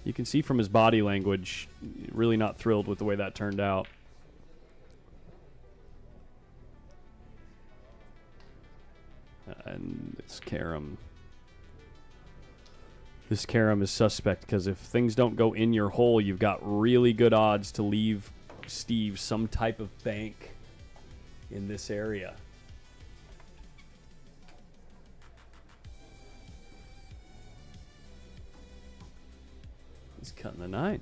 S1: You can see from his body language, really not thrilled with the way that turned out. And it's Karam. This Karam is suspect because if things don't go in your hole, you've got really good odds to leave Steve some type of bank in this area. He's cutting the 9.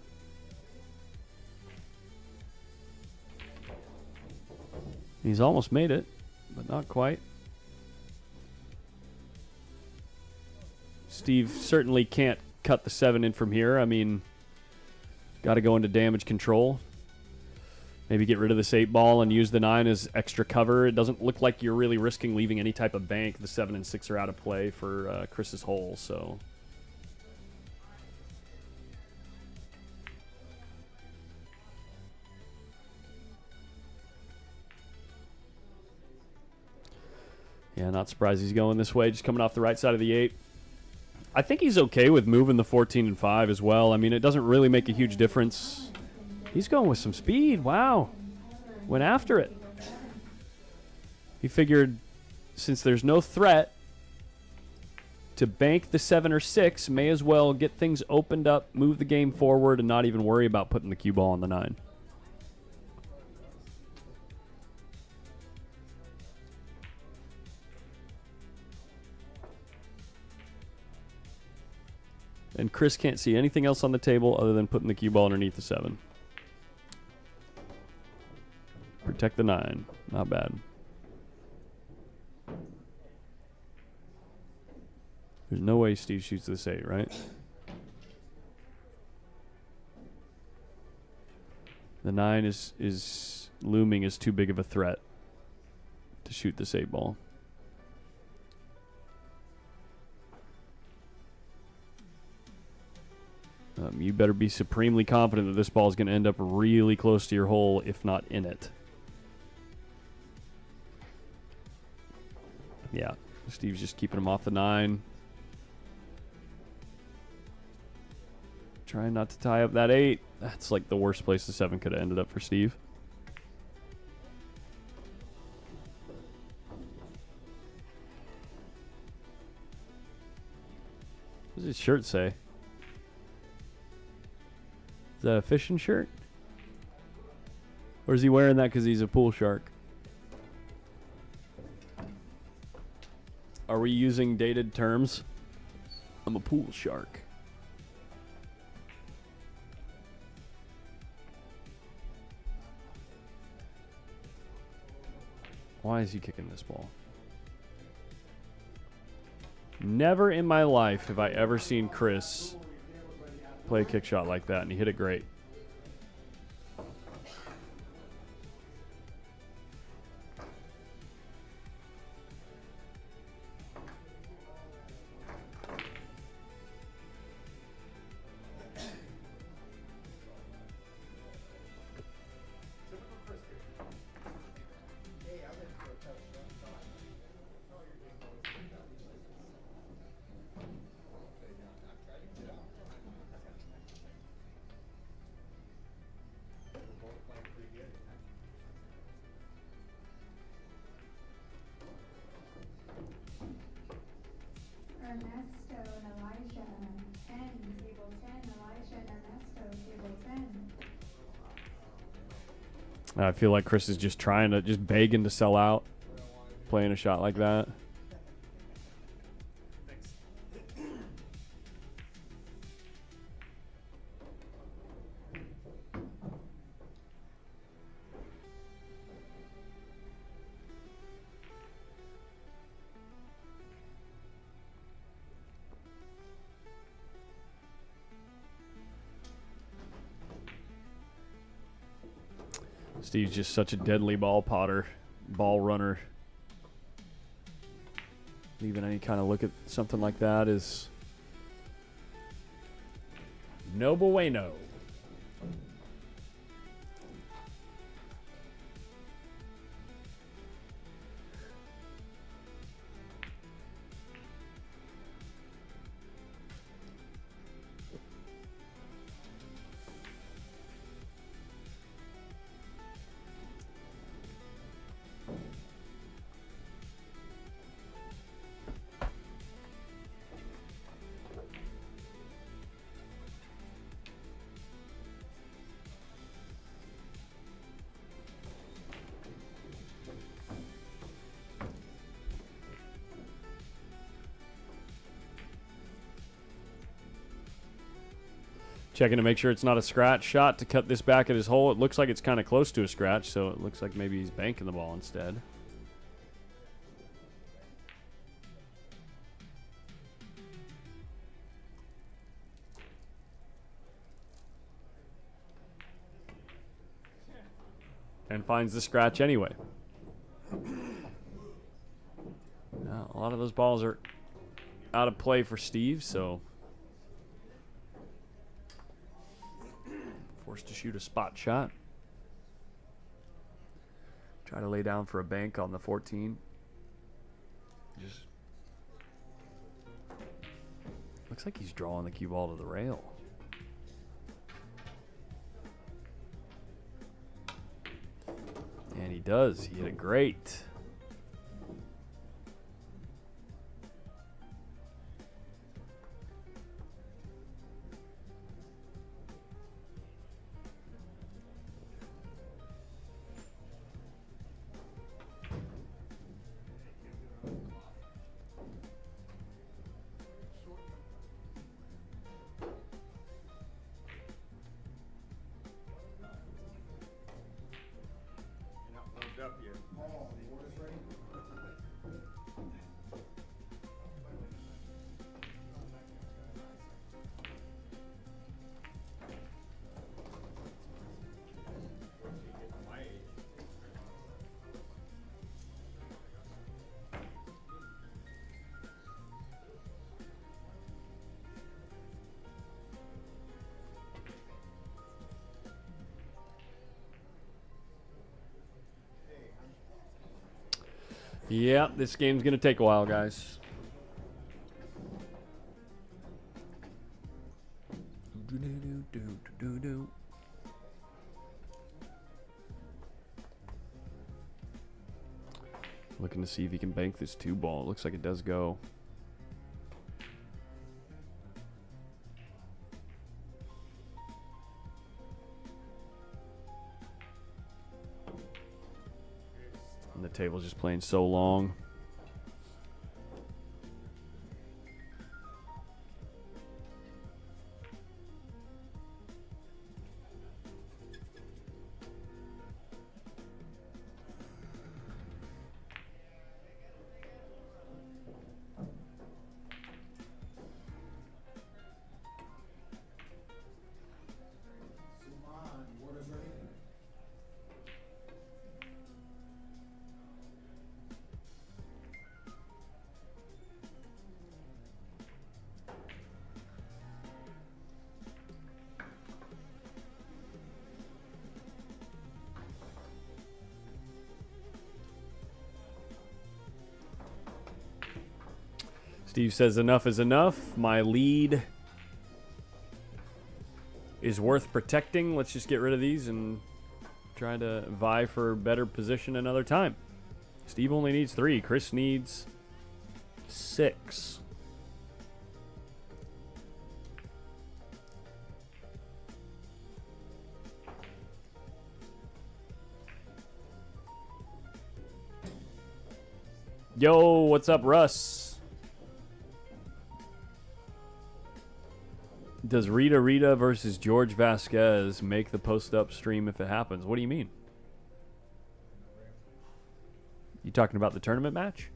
S1: He's almost made it, but not quite. Steve certainly can't cut the 7 in from here. I mean, got to go into damage control. Maybe get rid of this 8 ball and use the 9 as extra cover. It doesn't look like you're really risking leaving any type of bank. The 7 and 6 are out of play for Chris's hole, so... Yeah, not surprised he's going this way, just coming off the right side of the 8. I think he's okay with moving the 14 and 5 as well. I mean, it doesn't really make a huge difference. He's going with some speed. Wow. Went after it. He figured since there's no threat to bank the 7 or 6, may as well get things opened up, move the game forward, and not even worry about putting the cue ball on the 9. And Chris can't see anything else on the table other than putting the cue ball underneath the 7. Protect the 9. Not bad. There's no way Steve shoots this 8, right? The 9 is looming as too big of a threat to shoot this 8 ball. You better be supremely confident that this ball is going to end up really close to your hole, if not in it. Yeah, Steve's just keeping him off the 9. Trying not to tie up that 8. That's like the worst place the 7 could have ended up for Steve. What does his shirt say? Is that a fishing shirt? Or is he wearing that because he's a pool shark? Are we using dated terms? I'm a pool shark. Why is he kicking this ball? Never in my life have I ever seen Chris play a kick shot like that, and he hit it great. I feel like Chris is just trying to, just begging to sell out, playing a shot like that. Steve's just such a deadly ball potter, ball runner. Even any kind of look at something like that is no bueno. Checking to make sure it's not a scratch shot to cut this back at his hole. It looks like it's kind of close to a scratch, so it looks like maybe he's banking the ball instead. And finds the scratch anyway. Now, a lot of those balls are out of play for Steve, so forced to shoot a spot shot. Try to lay down for a bank on the 14. Just looks like he's drawing the cue ball to the rail. And he does. He hit it great.
S4: Up here.
S1: Yeah, this game's going to take a while, guys. Looking to see if he can bank this 2 ball. Looks like it does go. And the table's just playing so long. Steve says enough is enough. My lead is worth protecting. Let's just get rid of these and try to vie for better position another time. Steve only needs 3. Chris needs 6. Yo, what's up, Russ? Does Rita versus George Vasquez make the post-up stream if it happens? What do you mean? You talking about the tournament match?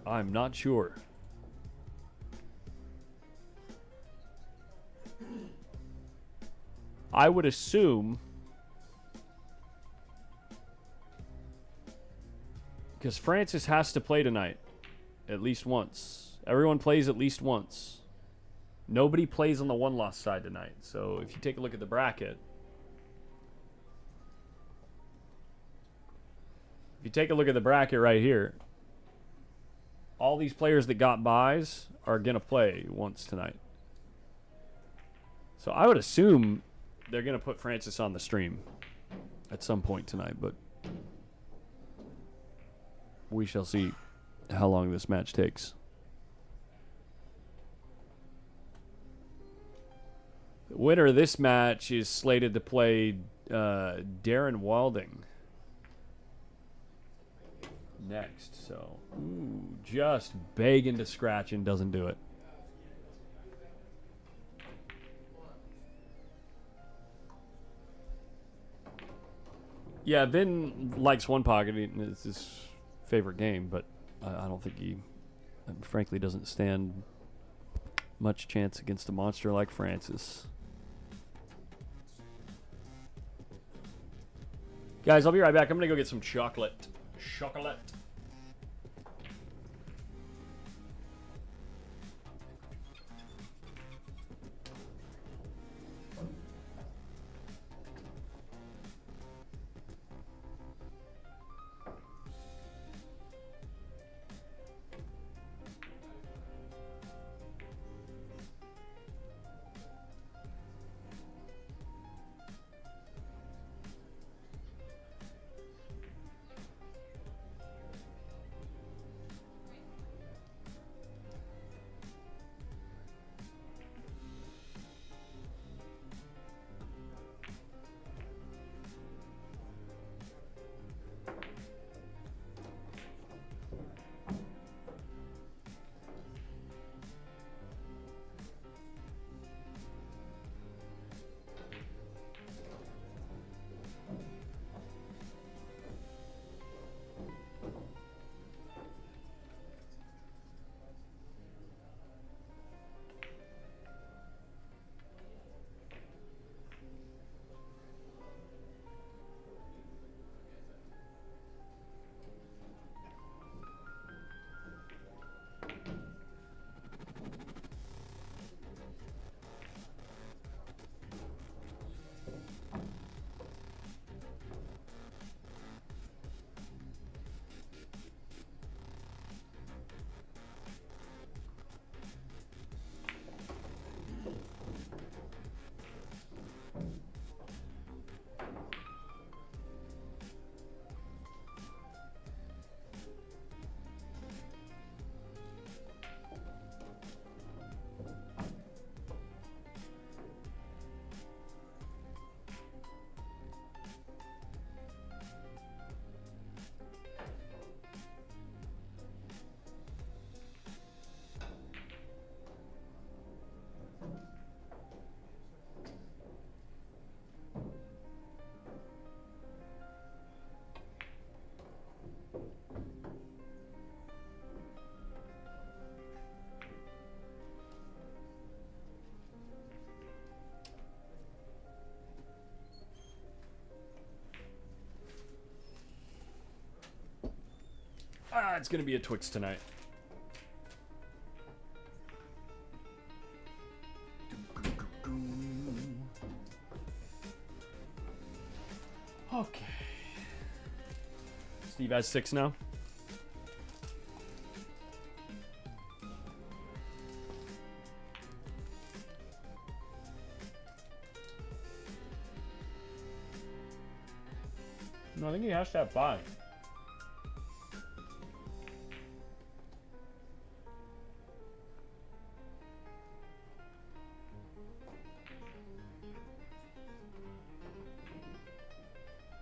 S1: I'm not sure. I would assume, because Francis has to play tonight. At least once. Everyone plays at least once. Nobody plays on the one-loss side tonight. So if you take a look at the bracket, right here, all these players that got buys are going to play once tonight. So I would assume they're going to put Francis on the stream at some point tonight, but we shall see how long this match takes. The winner of this match is slated to play Darren Walding. next. So, ooh, just begging to scratch and doesn't do it. Yeah, Vin likes One Pocket. It's his favorite game, but I don't think he, frankly, doesn't stand much chance against a monster like Francis. Guys, I'll be right back. I'm going to go get some chocolate. Chocolate. It's going to be a Twix tonight. Okay. Steve has 6 now. No, I think he has to have 5.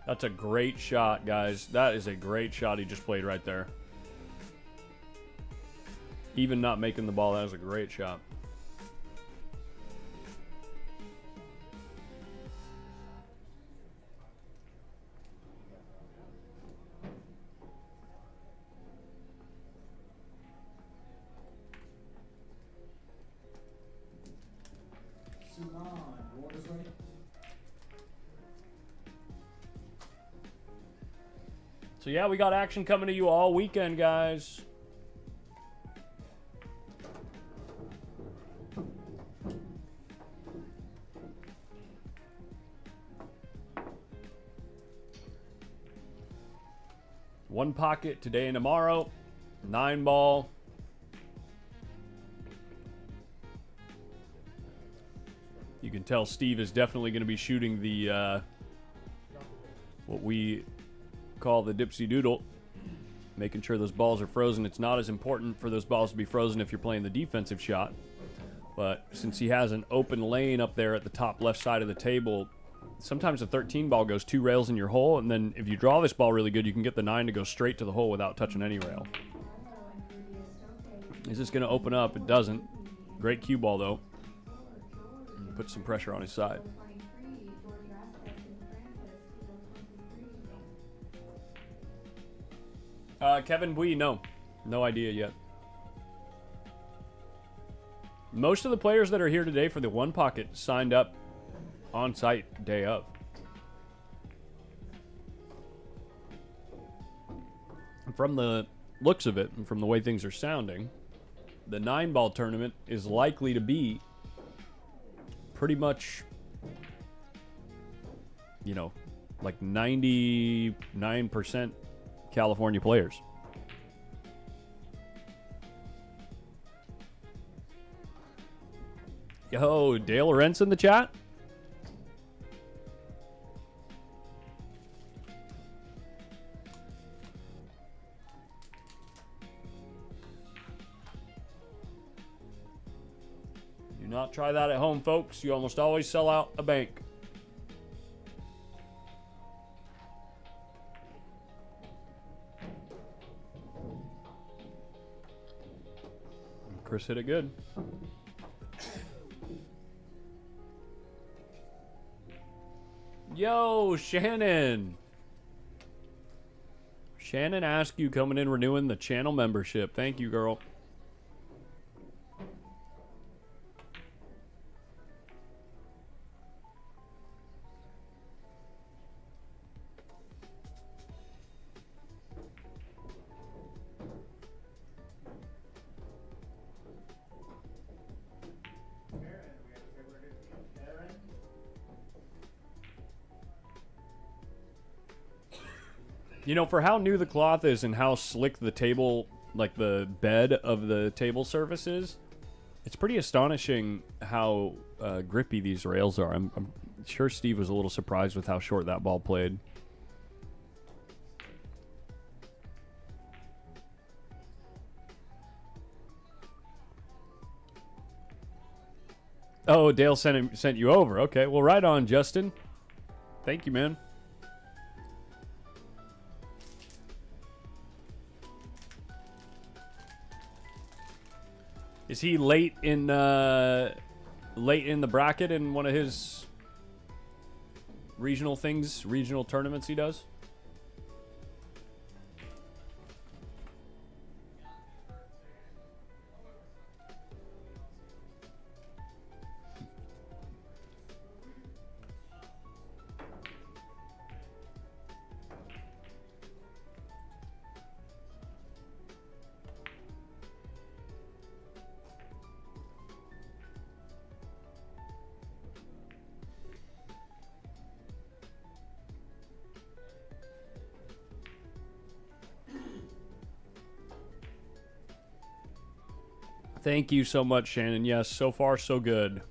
S1: That's a great shot, guys. That is a great shot he just played right there. Even not making the ball, that was a great shot. So yeah, we got action coming to you all weekend, guys. One Pocket today and tomorrow. 9 ball. You can tell Steve is definitely going to be shooting the what we call the dipsy doodle, making sure those balls are frozen. It's not as important for those balls to be frozen if you're playing the defensive shot, but since he has an open lane up there at the top left side of the table, sometimes a 13 ball goes 2 rails in your hole, and then if you draw this ball really good, you can get the 9 to go straight to the hole without touching any rail. Is this going to open up? It doesn't. Great cue ball, though. And put some pressure on his side. Kevin Bui, no. No idea yet. Most of the players that are here today for the one pocket signed up on site day of. From the looks of it and from the way things are sounding, the 9-ball tournament is likely to be pretty much, you know, like 99% California players. Yo, Dale Rent's in the chat. Do not try that at home, folks. You almost always sell out a bank. Chris hit it good. Yo, Shannon. Shannon asked you coming in renewing the channel membership. Thank you, girl. You know, for how new the cloth is and how slick the table, like the bed of the table surface is, it's pretty astonishing how grippy these rails are. I'm sure Steve was a little surprised with how short that ball played. Oh, Dale sent you over. Okay, well, right on, Justin. Thank you, man. Is he late in the bracket in one of his regional things, regional tournaments he does? Thank you so much, Shannon. Yes, so far so good.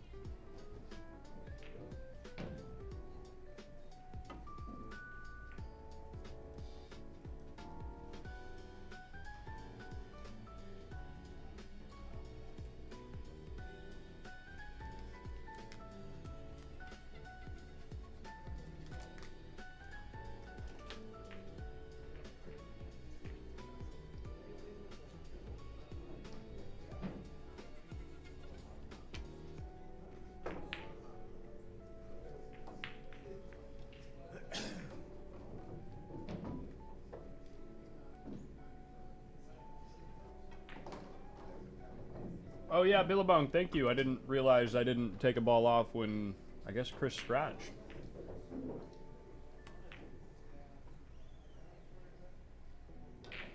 S1: Oh yeah, Billabong, thank you. I didn't realize I didn't take a ball off when, I guess, Chris scratched.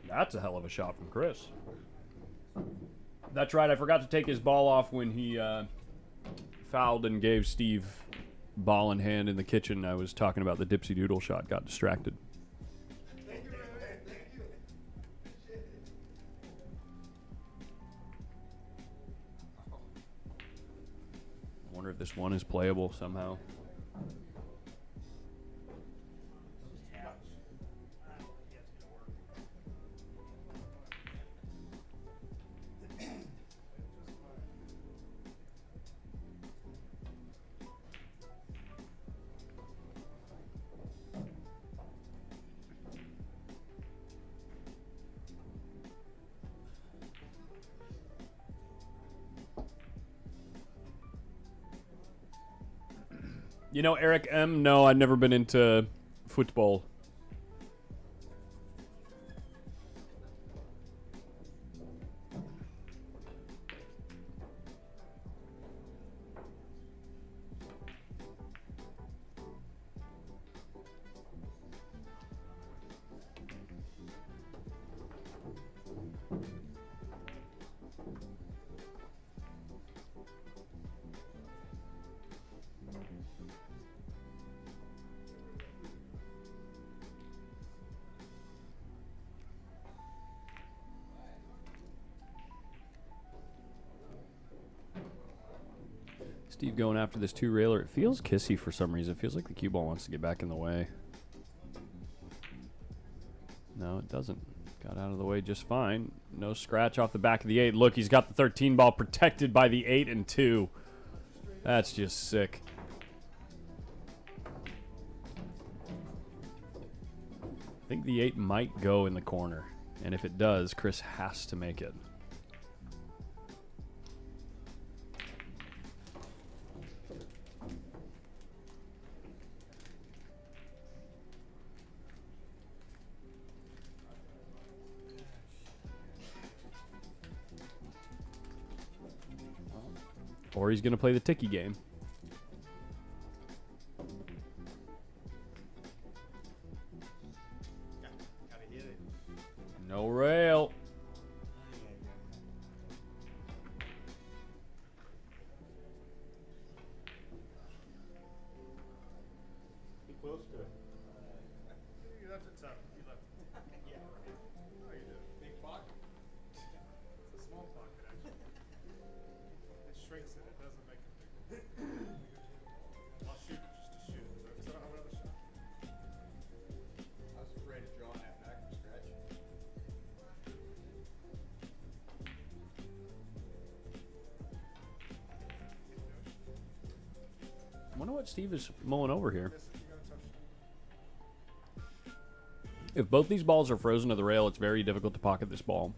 S1: That's a hell of a shot from Chris. That's right, I forgot to take his ball off when he fouled and gave Steve ball in hand in the kitchen. I was talking about the Dipsy Doodle shot, got distracted. I wonder if this one is playable somehow. You know, Eric M. No, I've never been into football. Steve going after this two-railer. It feels kissy for some reason. It feels like the cue ball wants to get back in the way. No, it doesn't. Got out of the way just fine. No scratch off the back of the 8. Look, he's got the 13 ball protected by the 8 and 2. That's just sick. I think the 8 might go in the corner. And if it does, Chris has to make it. Or he's going to play the ticky game. No rail.
S5: Be close to it. You left it tough. You left it. Yeah. Oh, you did. Big pocket? It's a small pocket, actually. It shrinks it. It doesn't make it bigger. I'll shoot it just to shoot it. So I don't have another shot.
S2: I was afraid of drawing that back from scratch.
S1: I wonder what Steve is mulling over here. If both these balls are frozen to the rail, it's very difficult to pocket this ball.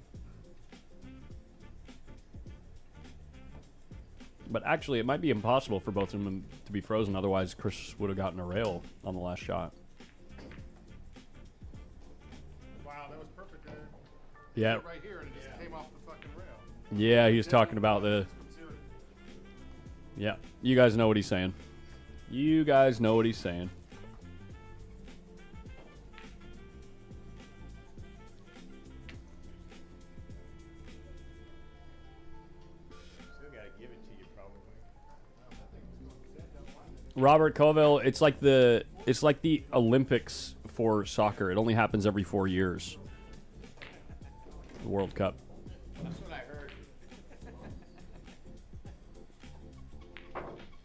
S1: But actually, it might be impossible for both of them to be frozen. Otherwise, Chris would have gotten a rail on the last shot.
S5: Wow, that was perfect there.
S1: Yeah.
S5: Right here, and it just came off the fucking rail.
S1: Yeah, he was talking about the... Yeah, you guys know what he's saying. You guys know what he's saying.
S5: Still gotta give it to you, probably.
S1: Robert Colville, it's like the Olympics for soccer. It only happens every 4 years. The World Cup.
S2: That's what I heard.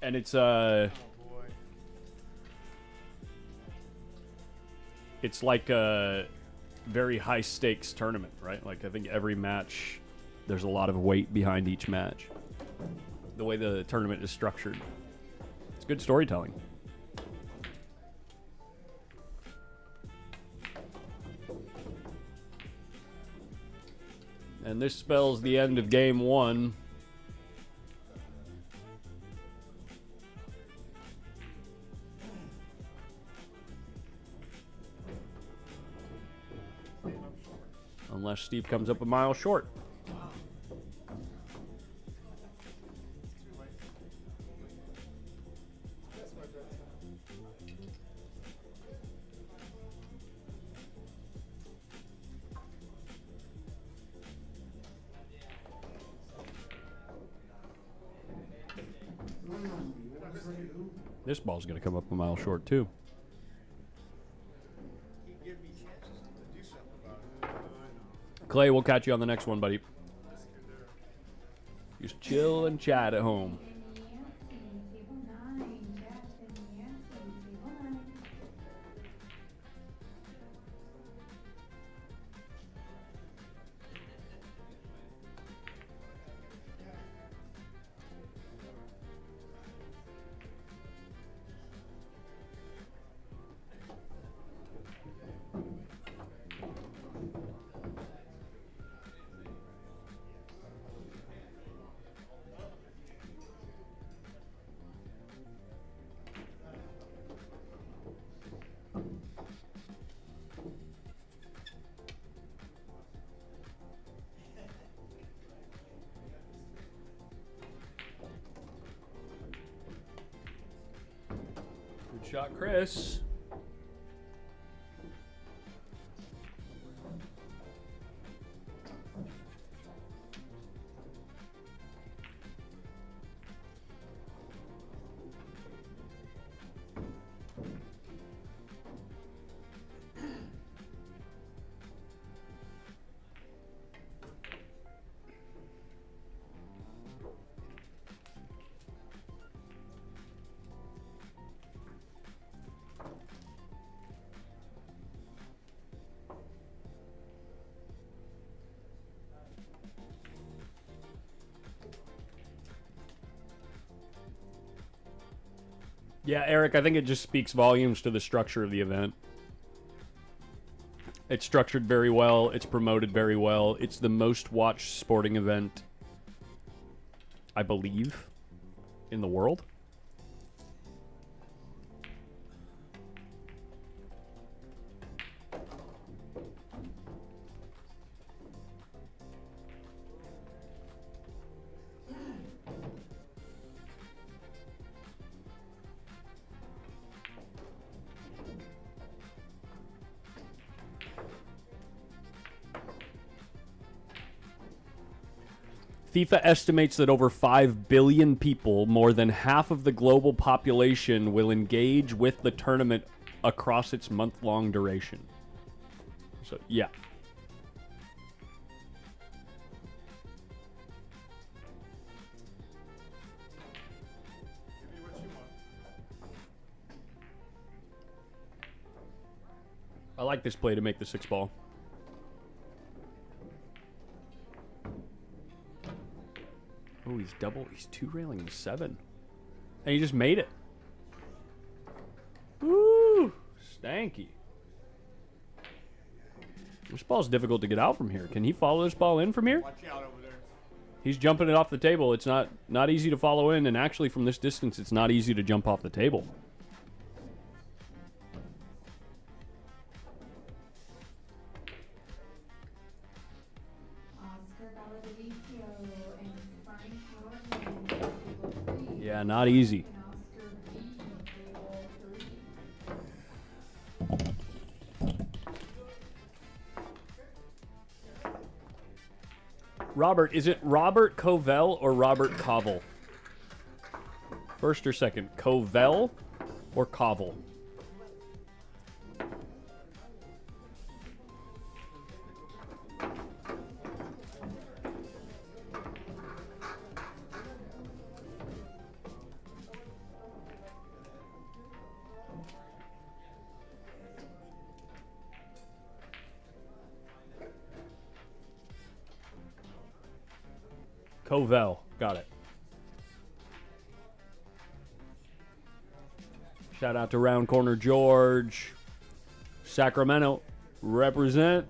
S1: And it's
S5: Oh, boy.
S1: it's like a very high stakes tournament, right? Like I think every match there's a lot of weight behind each match. The way the tournament is structured. It's good storytelling. And this spells the end of game 1. Unless Steve comes up a mile short. This ball's going to come up a mile short, too. Clay, we'll catch you on the next one, buddy. Just chill and chat at home. Good shot, Chris. Yeah, Eric, I think it just speaks volumes to the structure of the event. It's structured very well. It's promoted very well. It's the most watched sporting event, I believe, in the world. FIFA estimates that over 5 billion people, more than half of the global population, will engage with the tournament across its month-long duration. So, yeah.
S4: Give me what you want.
S1: I like this play to make the 6-ball. Oh, he's two-railing the 7. And he just made it. Woo! Stanky. This ball's difficult to get out from here. Can he follow this ball in from here?
S2: Watch out over there.
S1: He's jumping it off the table. It's not easy to follow in, and actually from this distance, it's not easy to jump off the table. Yeah, not easy. Robert, is it Robert Covell or Robert Covell? First or second? Covell or Covell? Covell. Got it. Shout out to Round Corner George. Sacramento. Represent.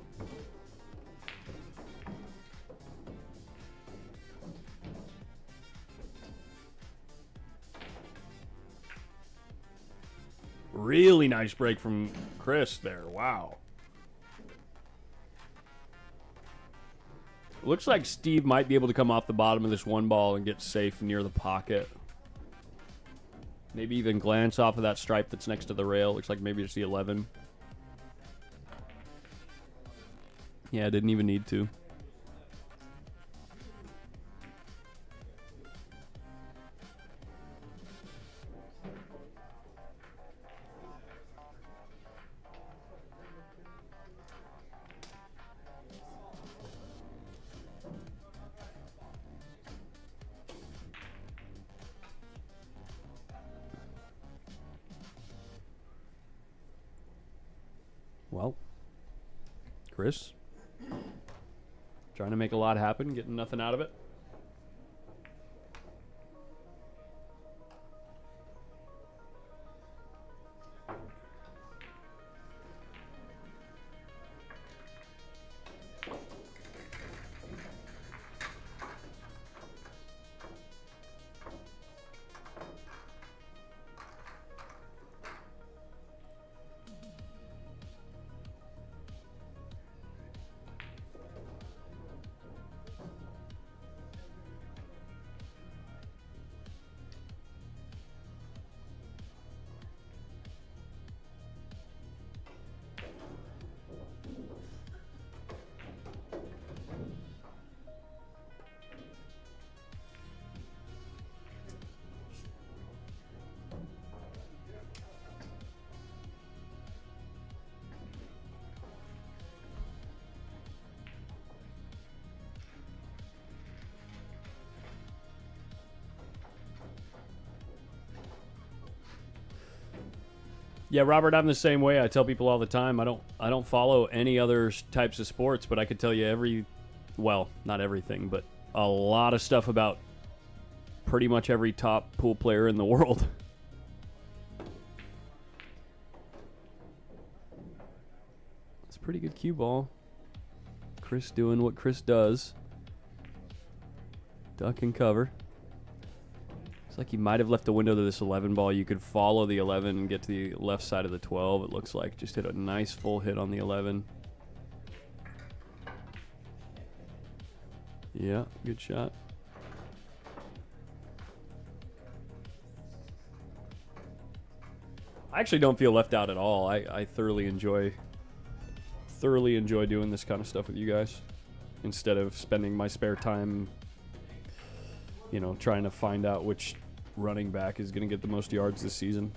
S1: Really nice break from Chris there. Wow. Looks like Steve might be able to come off the bottom of this one ball and get safe near the pocket. Maybe even glance off of that stripe that's next to the rail. Looks like maybe it's the 11. Yeah, didn't even need to. Well, Chris, trying to make a lot happen, getting nothing out of it. Yeah, Robert, I'm the same way. I tell people all the time, I don't follow any other types of sports, but I could tell you well, not everything, but a lot of stuff about pretty much every top pool player in the world. It's a pretty good cue ball. Chris doing what Chris does. Duck and cover. It's like he might have left the window to this 11 ball. You could follow the 11 and get to the left side of the 12. It looks like just hit a nice full hit on the 11. Yeah, good shot. I actually don't feel left out at all. I thoroughly enjoy doing this kind of stuff with you guys instead of spending my spare time, you know, trying to find out which running back is going to get the most yards this season.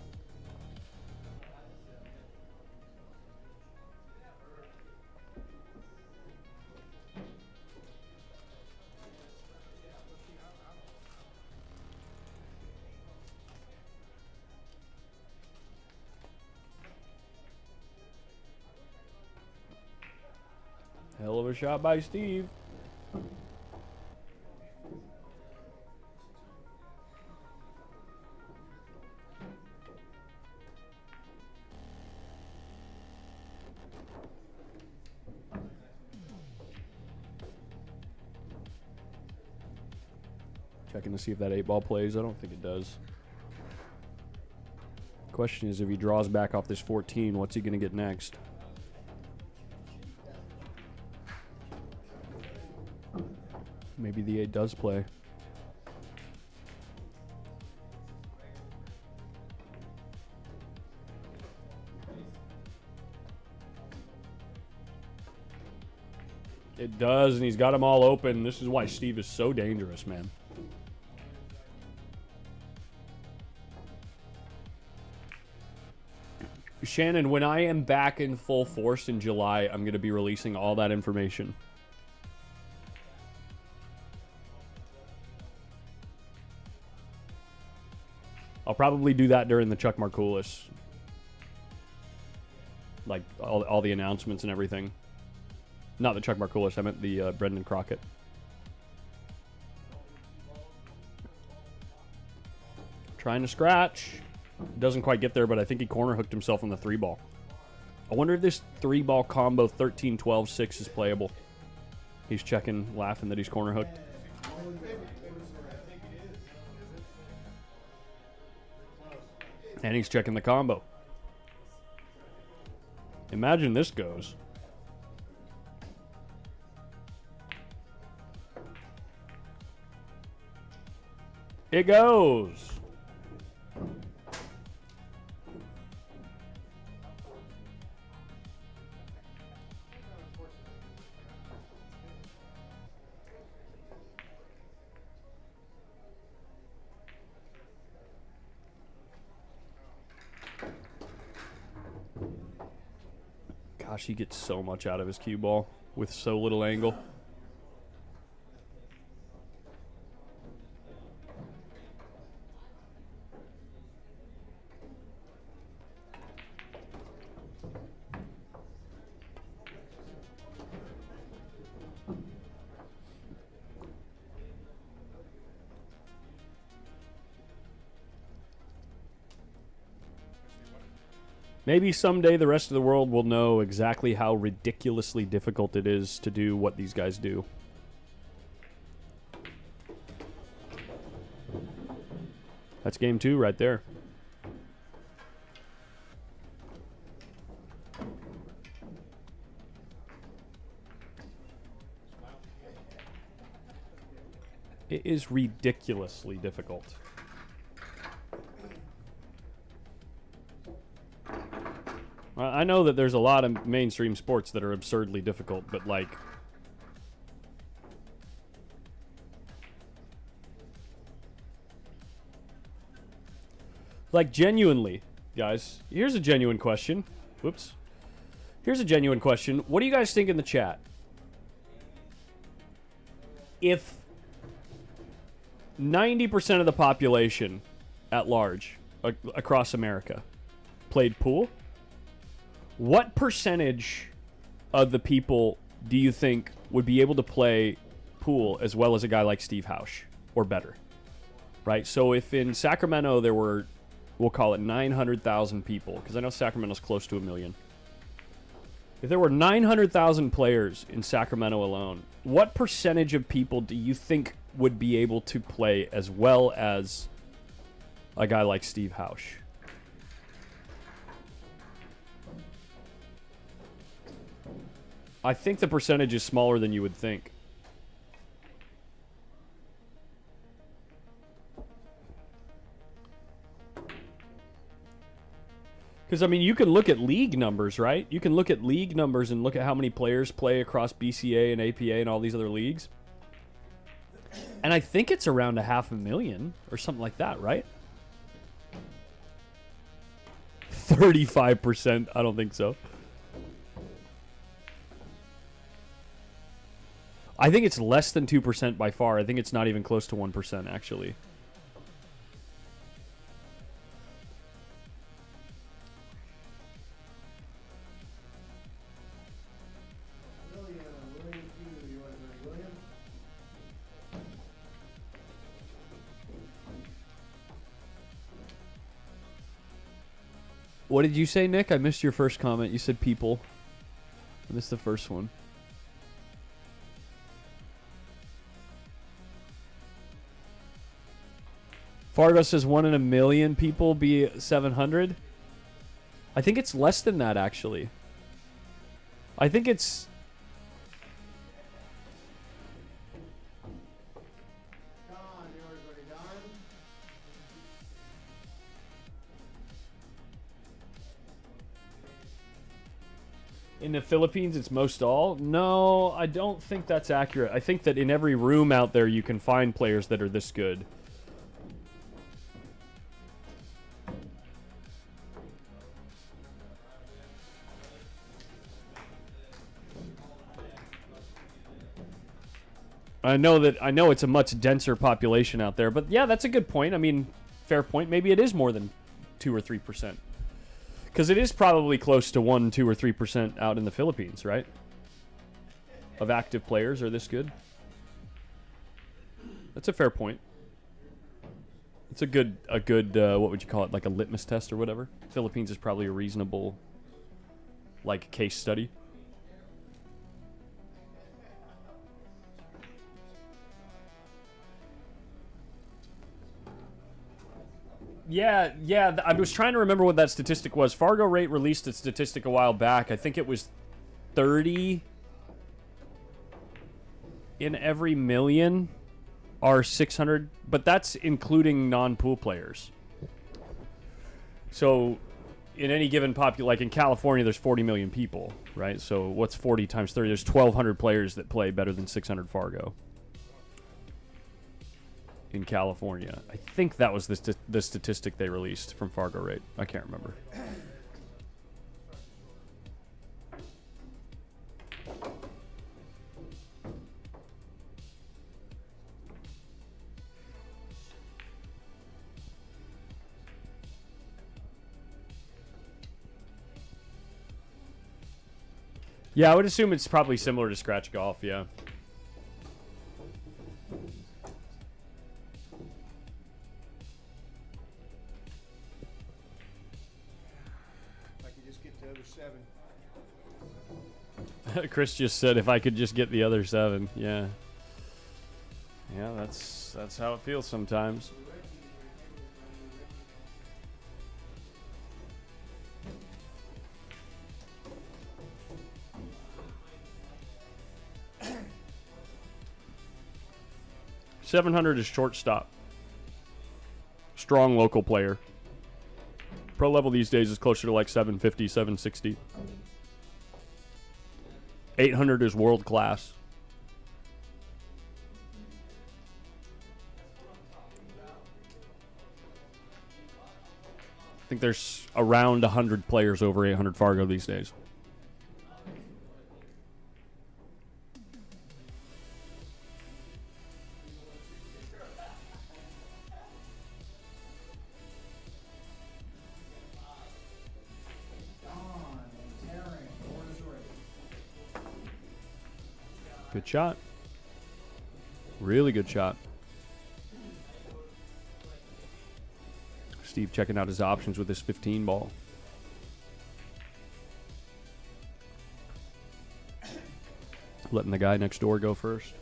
S1: Hell of a shot by Steve. Checking to see if that 8-ball plays. I don't think it does. Question is, if he draws back off this 14, what's he going to get next? Maybe the 8 does play. It does, and he's got them all open. This is why Steve is so dangerous, man. Shannon, when I am back in full force in July, I'm going to be releasing all that information. I'll probably do that during the Chuck Markulis. Like, all the announcements and everything. Not the Chuck Markulis, I meant the Brendan Crockett. Trying to scratch. Doesn't quite get there, but I think he corner hooked himself on the 3-ball. I wonder if this 3-ball combo 13, 12, 6 is playable. He's checking, laughing that he's corner hooked. And he's checking the combo. Imagine this goes. It goes. Gosh, he gets so much out of his cue ball with so little angle. Maybe someday the rest of the world will know exactly how ridiculously difficult it is to do what these guys do. That's game 2 right there. It is ridiculously difficult. I know that there's a lot of mainstream sports that are absurdly difficult, but like genuinely, guys, here's a genuine question. Whoops. Here's a genuine question. What do you guys think in the chat? If 90% of the population at large across America played pool. What percentage of the people do you think would be able to play pool as well as a guy like Steve Hausch or better? Right? So if in Sacramento there were, we'll call it 900,000 people, because I know Sacramento's close to 1 million. If there were 900,000 players in Sacramento alone, what percentage of people do you think would be able to play as well as a guy like Steve Hausch? I think the percentage is smaller than you would think. Because, I mean, you can look at league numbers, right? You can look at league numbers and look at how many players play across BCA and APA and all these other leagues. And I think it's around 500,000 or something like that, right? 35%. I don't think so. I think it's less than 2% by far. I think it's not even close to 1%, actually. What did you say, Nick? I missed your first comment. You said people. I missed the first one. Fargo says 1 in a million people be 700. I think it's less than that, actually. I think it's... In the Philippines, it's most all? No, I don't think that's accurate. I think that in every room out there, you can find players that are this good. I know it's a much denser population out there, but yeah, that's a good point. I mean, fair point. Maybe it is more than 2 or 3%. Because it is probably close to 1, 2, or 3% out in the Philippines, right? Of active players are this good. That's a fair point. It's a good what would you call it? Like a litmus test or whatever. Philippines is probably a reasonable, like, case study. Yeah, I was trying to remember what that statistic was. Fargo Rate released a statistic a while back. I think it was 30 in every million are 600, but that's including non-pool players. So in any given like in California, there's 40 million people, right? So what's 40 times 30? There's 1,200 players that play better than 600 Fargo. In California. I think that was the statistic they released from Fargo Rate. I can't remember. Yeah, I would assume it's probably similar to Scratch Golf, yeah. Chris just said if I could just get the other 7. Yeah. Yeah, that's how it feels sometimes. $700 is shortstop. Strong local player. Pro level these days is closer to like $750, $760. 800 is world class. I think there's around 100 players over 800 Fargo these days. Good shot. Really good shot. Steve checking out his options with this 15 ball. Letting the guy next door go first.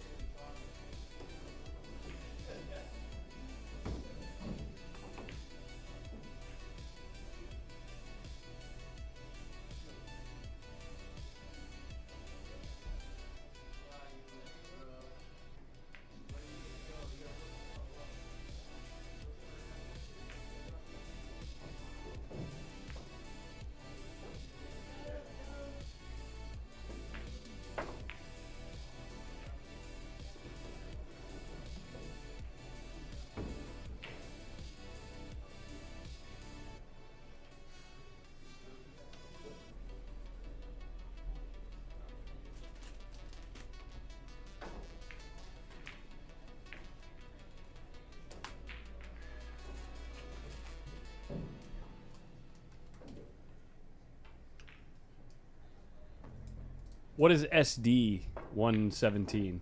S1: What is SD 117?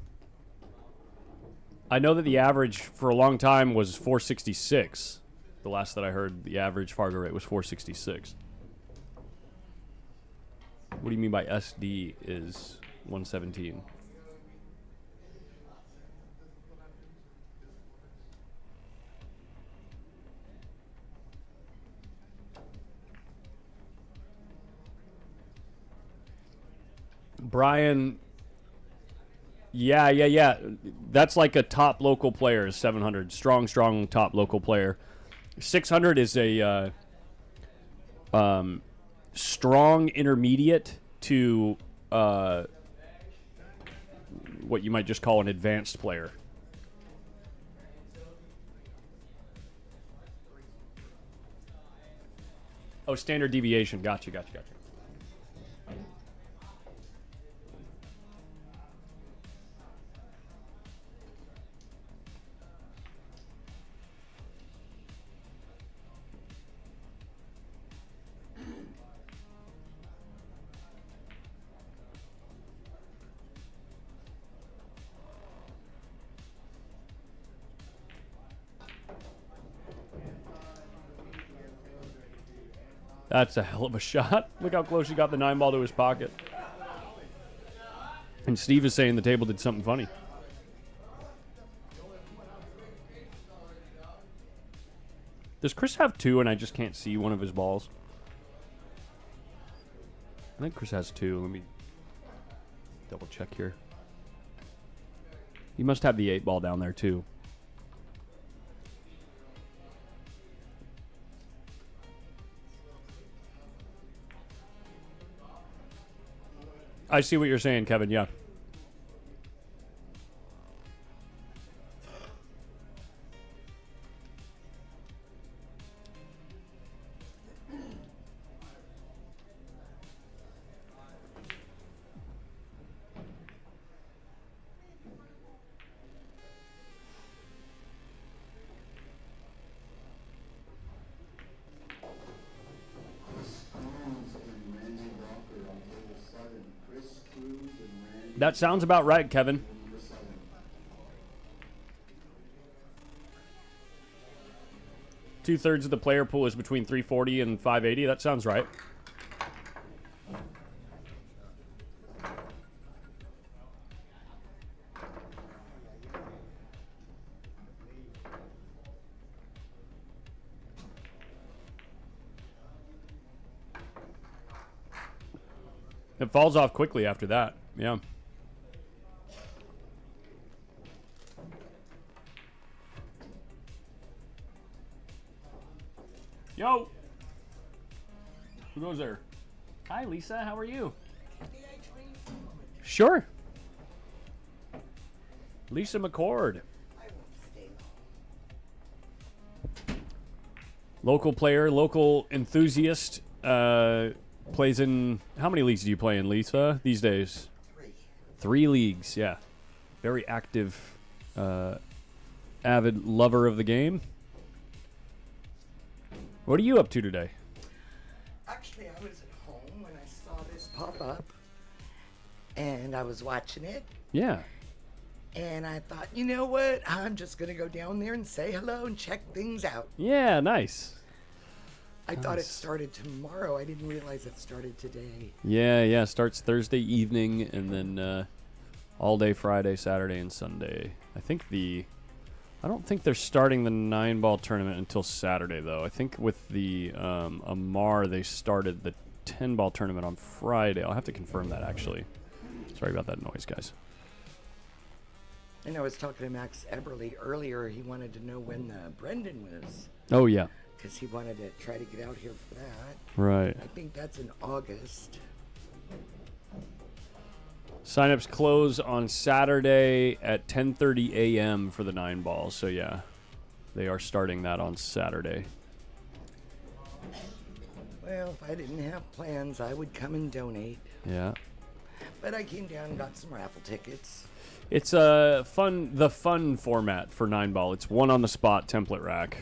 S1: I know that the average for a long time was 466. The last that I heard, the average Fargo rate was 466. What do you mean by SD is 117? Brian, yeah. That's like a top local player is 700. Strong top local player. 600 is a strong intermediate to what you might just call an advanced player. Oh, standard deviation. Gotcha. That's a hell of a shot. Look how close he got the 9 ball to his pocket. And Steve is saying the table did something funny. Does Chris have 2 and I just can't see one of his balls? I think Chris has 2. Let me double check here. He must have the 8 ball down there too. I see what you're saying, Kevin. Yeah. That sounds about right, Kevin. Two-thirds of the player pool is between 340 and 580. That sounds right. It falls off quickly after that. Yeah. Yo! Who goes there? Hi, Lisa. How are you? Sure. Lisa McCord. Local player, local enthusiast. Plays in... How many leagues do you play in, Lisa, these days? 3 leagues, yeah. Very active, avid lover of the game. What are you up to today?
S7: Actually, I was at home when I saw this pop up. and I was watching it,
S1: Yeah.
S7: and I thought, you know what? I'm just going to go down there and say hello and check things out.
S1: Yeah, nice.
S7: I thought it
S1: Nice.
S7: started tomorrow. I didn't realize it started today.
S1: Yeah. Starts Thursday evening and then all day Friday, Saturday, and Sunday. I don't think they're starting the 9-ball tournament until Saturday, though. I think with the Amar, they started the 10-ball tournament on Friday. I'll have to confirm that, actually. Sorry about that noise, guys.
S7: And I was talking to Max Eberly earlier. He wanted to know when Brendan was,
S1: Oh, yeah.
S7: because he wanted to try to get out here for that.
S1: Right.
S7: I think that's in August.
S1: Signups close on Saturday at 10:30 a.m. for the 9-ball. So, yeah, they are starting that on Saturday.
S7: Well, if I didn't have plans, I would come and donate.
S1: Yeah.
S7: But I came down and got some raffle tickets.
S1: It's the fun format for 9-ball. It's one on the spot template rack,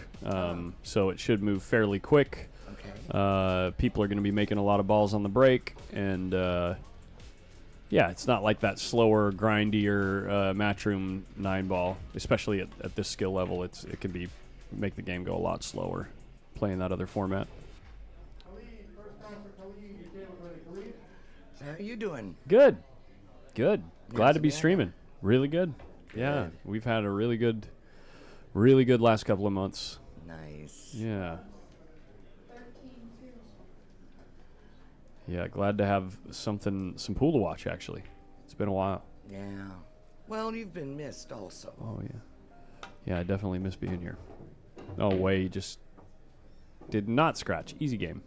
S1: so it should move fairly quick.
S7: Okay.
S1: People are going to be making a lot of balls on the break, and yeah, it's not like that slower, grindier matchroom 9-ball, especially at this skill level. It can make the game go a lot slower playing that other format.
S7: How you doing?
S1: Good. Glad to be
S7: Bad.
S1: streaming. Really good. Yeah, we've had a really good last couple of months.
S7: Nice.
S1: Yeah. Yeah, glad to have some pool to watch, actually. It's been a while.
S7: Yeah. Well, you've been missed also.
S1: Oh, yeah. Yeah, I definitely miss being here. Oh, Way just did not scratch. Easy game.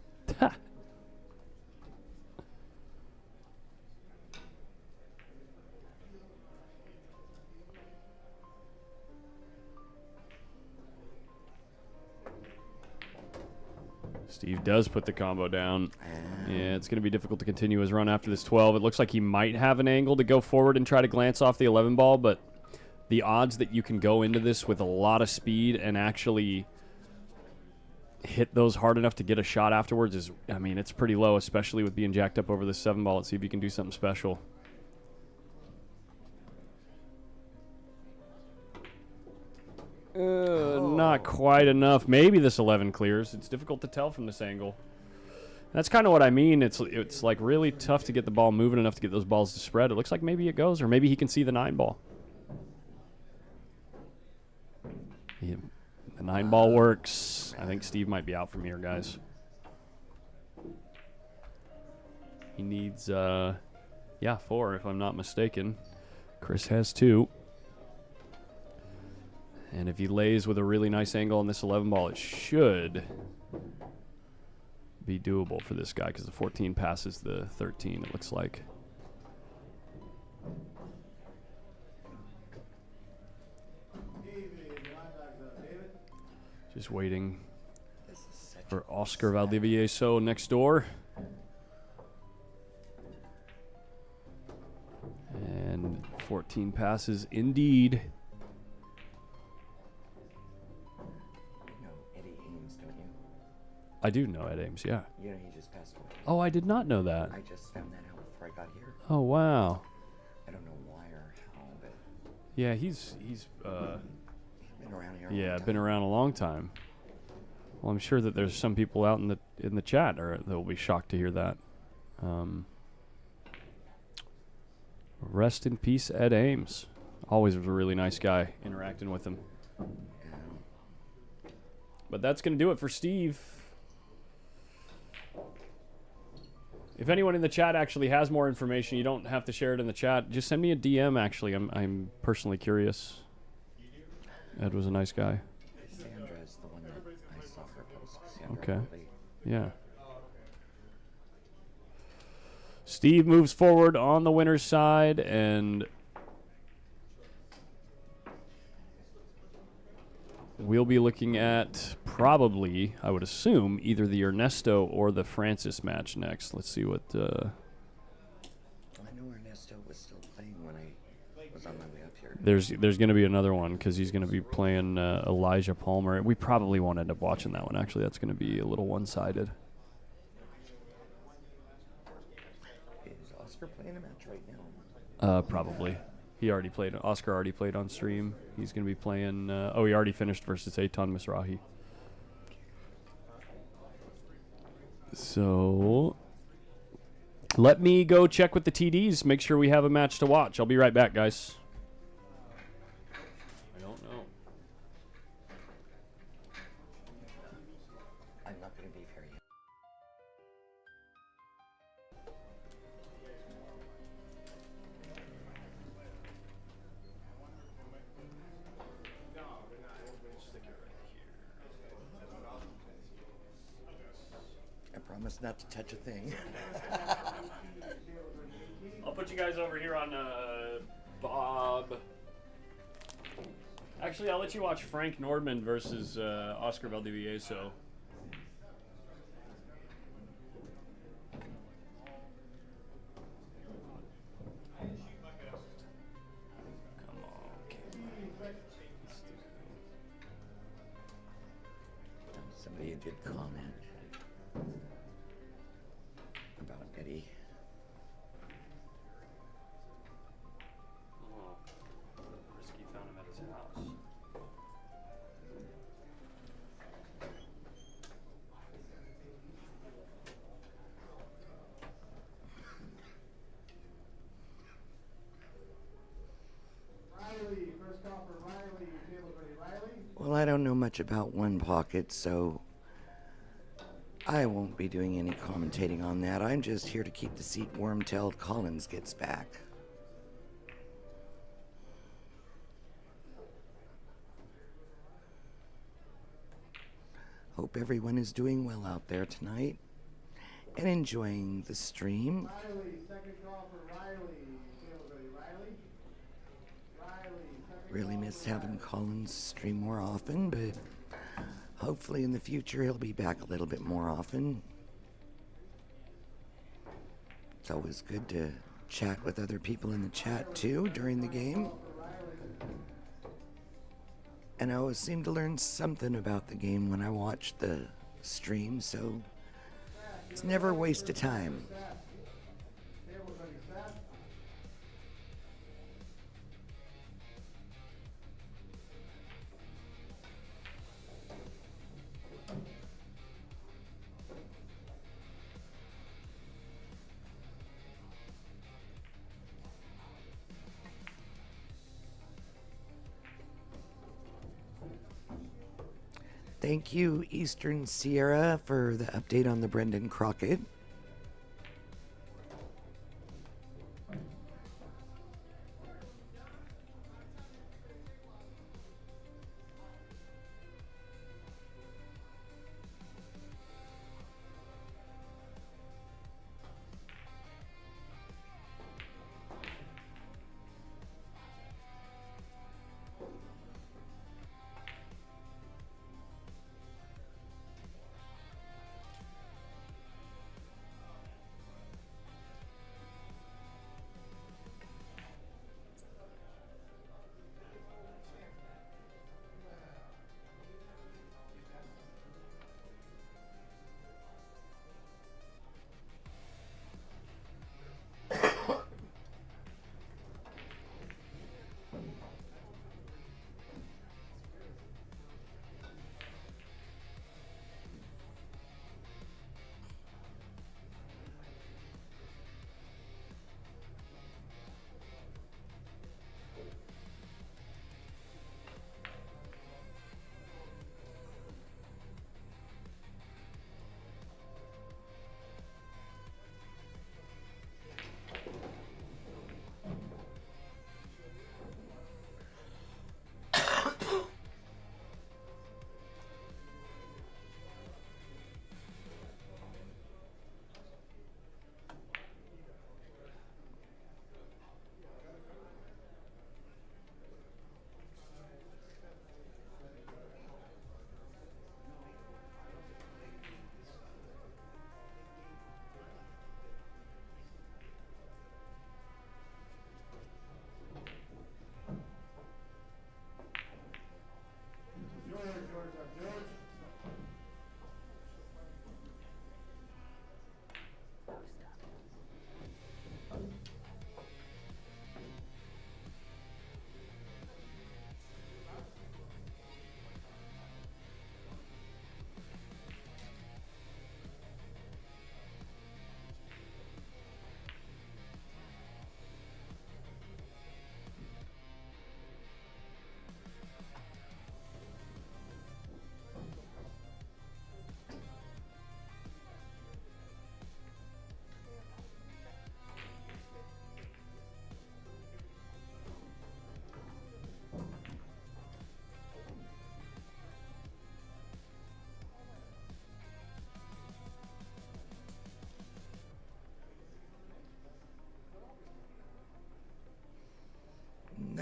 S1: Steve does put the combo down. Yeah, it's going to be difficult to continue his run after this 12. It looks like he might have an angle to go forward and try to glance off the 11 ball, but the odds that you can go into this with a lot of speed and actually hit those hard enough to get a shot afterwards is, I mean, it's pretty low, especially with being jacked up over the 7 ball. Let's see if you can do something special. Not quite enough. Maybe this 11 clears. It's difficult to tell from this angle. That's kind of what I mean. It's like really tough to get the ball moving enough to get those balls to spread. It looks like maybe it goes, or maybe he can see the 9 ball. Yeah, the 9 ball works. I think Steve might be out from here, guys. He needs, 4 if I'm not mistaken. Chris has 2. And if he lays with a really nice angle on this 11 ball, it should be doable for this guy because the 14 passes the 13, it looks like. Just waiting for Oscar Valdivieso next door. And 14 passes indeed. I do know Ed Ames, yeah.
S7: You know, he just passed away.
S1: Oh, I did not know that.
S7: I just found that out before I got here.
S1: Oh, wow.
S7: I don't know why or how, but
S1: Yeah, he's
S7: been around here.
S1: yeah, been around a long time. Well, I'm sure that there's some people out in the chat that will be shocked to hear that. Rest in peace, Ed Ames. Always was a really nice guy, interacting with him. But that's going to do it for Steve. If anyone in the chat actually has more information, you don't have to share it in the chat. Just send me a DM, actually. I'm personally curious. Ed was a nice guy.
S7: Sandra is the one that I saw her post. Sandra
S1: Okay.
S7: Hartley.
S1: Yeah. Steve moves forward on the winner's side, and we'll be looking at probably, I would assume, either the Ernesto or the Francis match next. Let's see what...
S7: I know Ernesto was still playing when I was on my way up here.
S1: There's going to be another one because he's going to be playing Elijah Palmer. We probably won't end up watching that one. Actually, that's going to be a little one-sided.
S7: Is Oscar playing a match right now?
S1: Probably. He already played. Oscar already played on stream. He's going to be playing. Oh, he already finished versus Eitan Mizrahi. So let me go check with the TDs. Make sure we have a match to watch. I'll be right back, guys. I don't know.
S7: I'm not going to be very. I promise not to touch a thing.
S1: I'll put you guys over here on Bob. Actually, I'll let you watch Frank Nordman versus Oscar Valdivieso. Come on.
S7: Somebody did comment about Eddie.
S1: Oh, Risky found him at his house.
S5: Riley, first call for Riley. Table ready, Riley.
S7: Well, I don't know much about One Pocket, so I won't be doing any commentating on that. I'm just here to keep the seat warm till Collins gets back. Hope everyone is doing well out there tonight and enjoying the stream.
S5: Riley, second call for Riley. Table ready, Riley. Riley, second
S7: Really
S5: call
S7: miss
S5: for
S7: having Collins stream more often, but hopefully in the future he'll be back a little bit more often. It's always good to chat with other people in the chat too during the game. And I always seem to learn something about the game when I watch the stream, so it's never a waste of time.
S5: Table ready, set.
S7: Thank you, Eastern Sierra, for the update on the Brendan Crockett.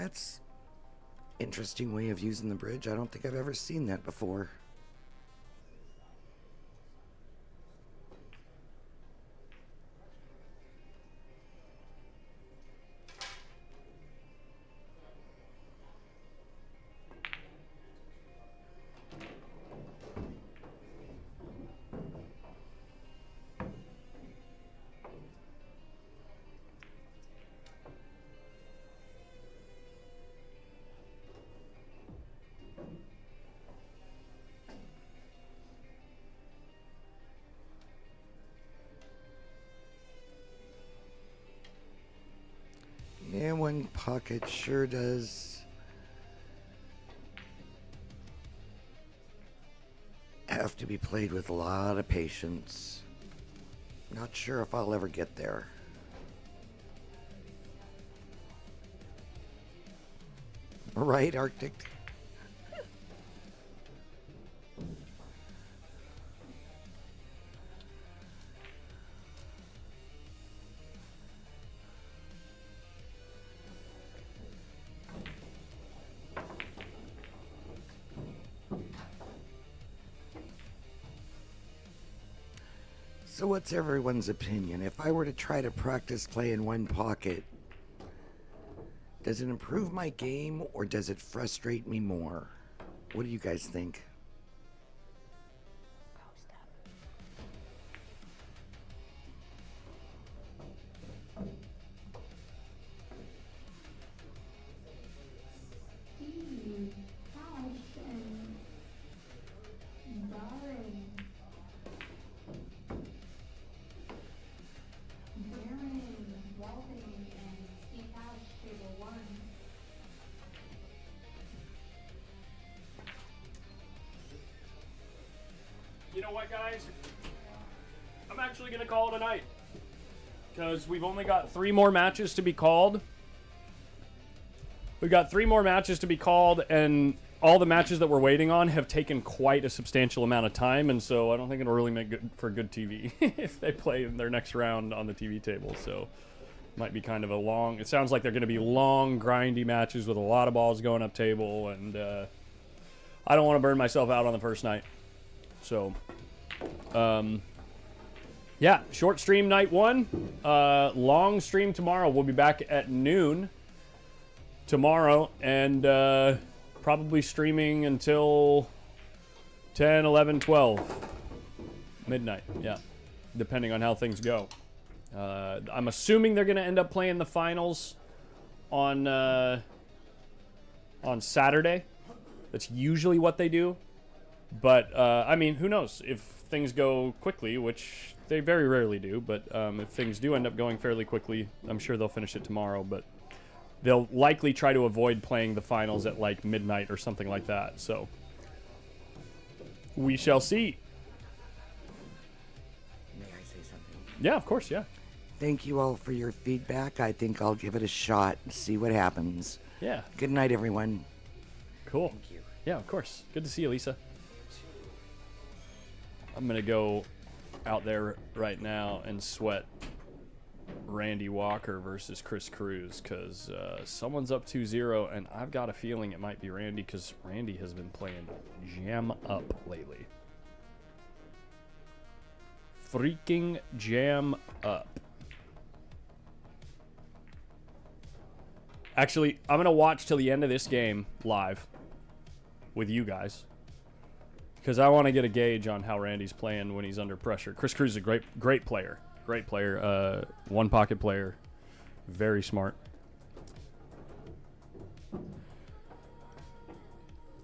S7: That's interesting way of using the bridge. I don't think I've ever seen that before. Yeah, one pocket sure does have to be played with a lot of patience. Not sure if I'll ever get there. Right, Arctic? So what's everyone's opinion? If I were to try to practice playing one pocket, does it improve my game or does it frustrate me more? What do you guys think?
S1: You know what, guys? I'm actually going to call it a night. Because we've only got 3 more matches to be called. We've got 3 more matches to be called, and all the matches that we're waiting on have taken quite a substantial amount of time, and so I don't think it'll really make good for good TV if they play in their next round on the TV table. So might be kind of a long... It sounds like they're going to be long, grindy matches with a lot of balls going up table, and I don't want to burn myself out on the first night. So, yeah, short stream night 1, long stream tomorrow. We'll be back at noon tomorrow, and probably streaming until 10, 11, 12 midnight. Yeah, depending on how things go. I'm assuming they're going to end up playing the finals on Saturday. That's usually what they do. But, I mean, who knows? If things go quickly, which they very rarely do, but if things do end up going fairly quickly, I'm sure they'll finish it tomorrow. But they'll likely try to avoid playing the finals at, like, midnight or something like that. So, we shall see.
S7: May I say something?
S1: Yeah, of course, yeah.
S7: Thank you all for your feedback. I think I'll give it a shot and see what happens.
S1: Yeah.
S7: Good night, everyone.
S1: Cool.
S7: Thank you.
S1: Yeah, of course. Good to see you, Lisa. I'm going to go out there right now and sweat Randy Walker versus Chris Cruz because someone's up 2-0, and I've got a feeling it might be Randy because Randy has been playing jam up lately. Freaking jam up. Actually, I'm going to watch till the end of this game live with you guys. Because I want to get a gauge on how Randy's playing when he's under pressure. Chris Cruz is a great player. Great player. One pocket player. Very smart.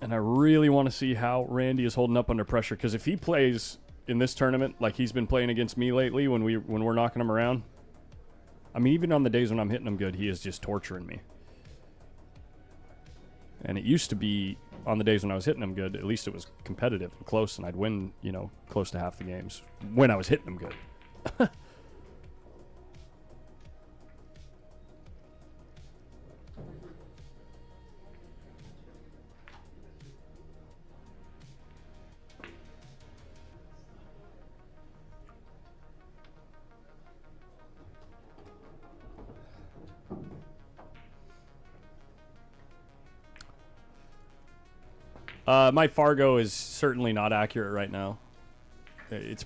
S1: And I really want to see how Randy is holding up under pressure. Because if he plays in this tournament like he's been playing against me lately when we're knocking him around. I mean, even on the days when I'm hitting him good, he is just torturing me. And it used to be on the days when I was hitting him good, at least it was competitive and close, and I'd win, you know, close to half the games when I was hitting him good. My Fargo is certainly not accurate right now.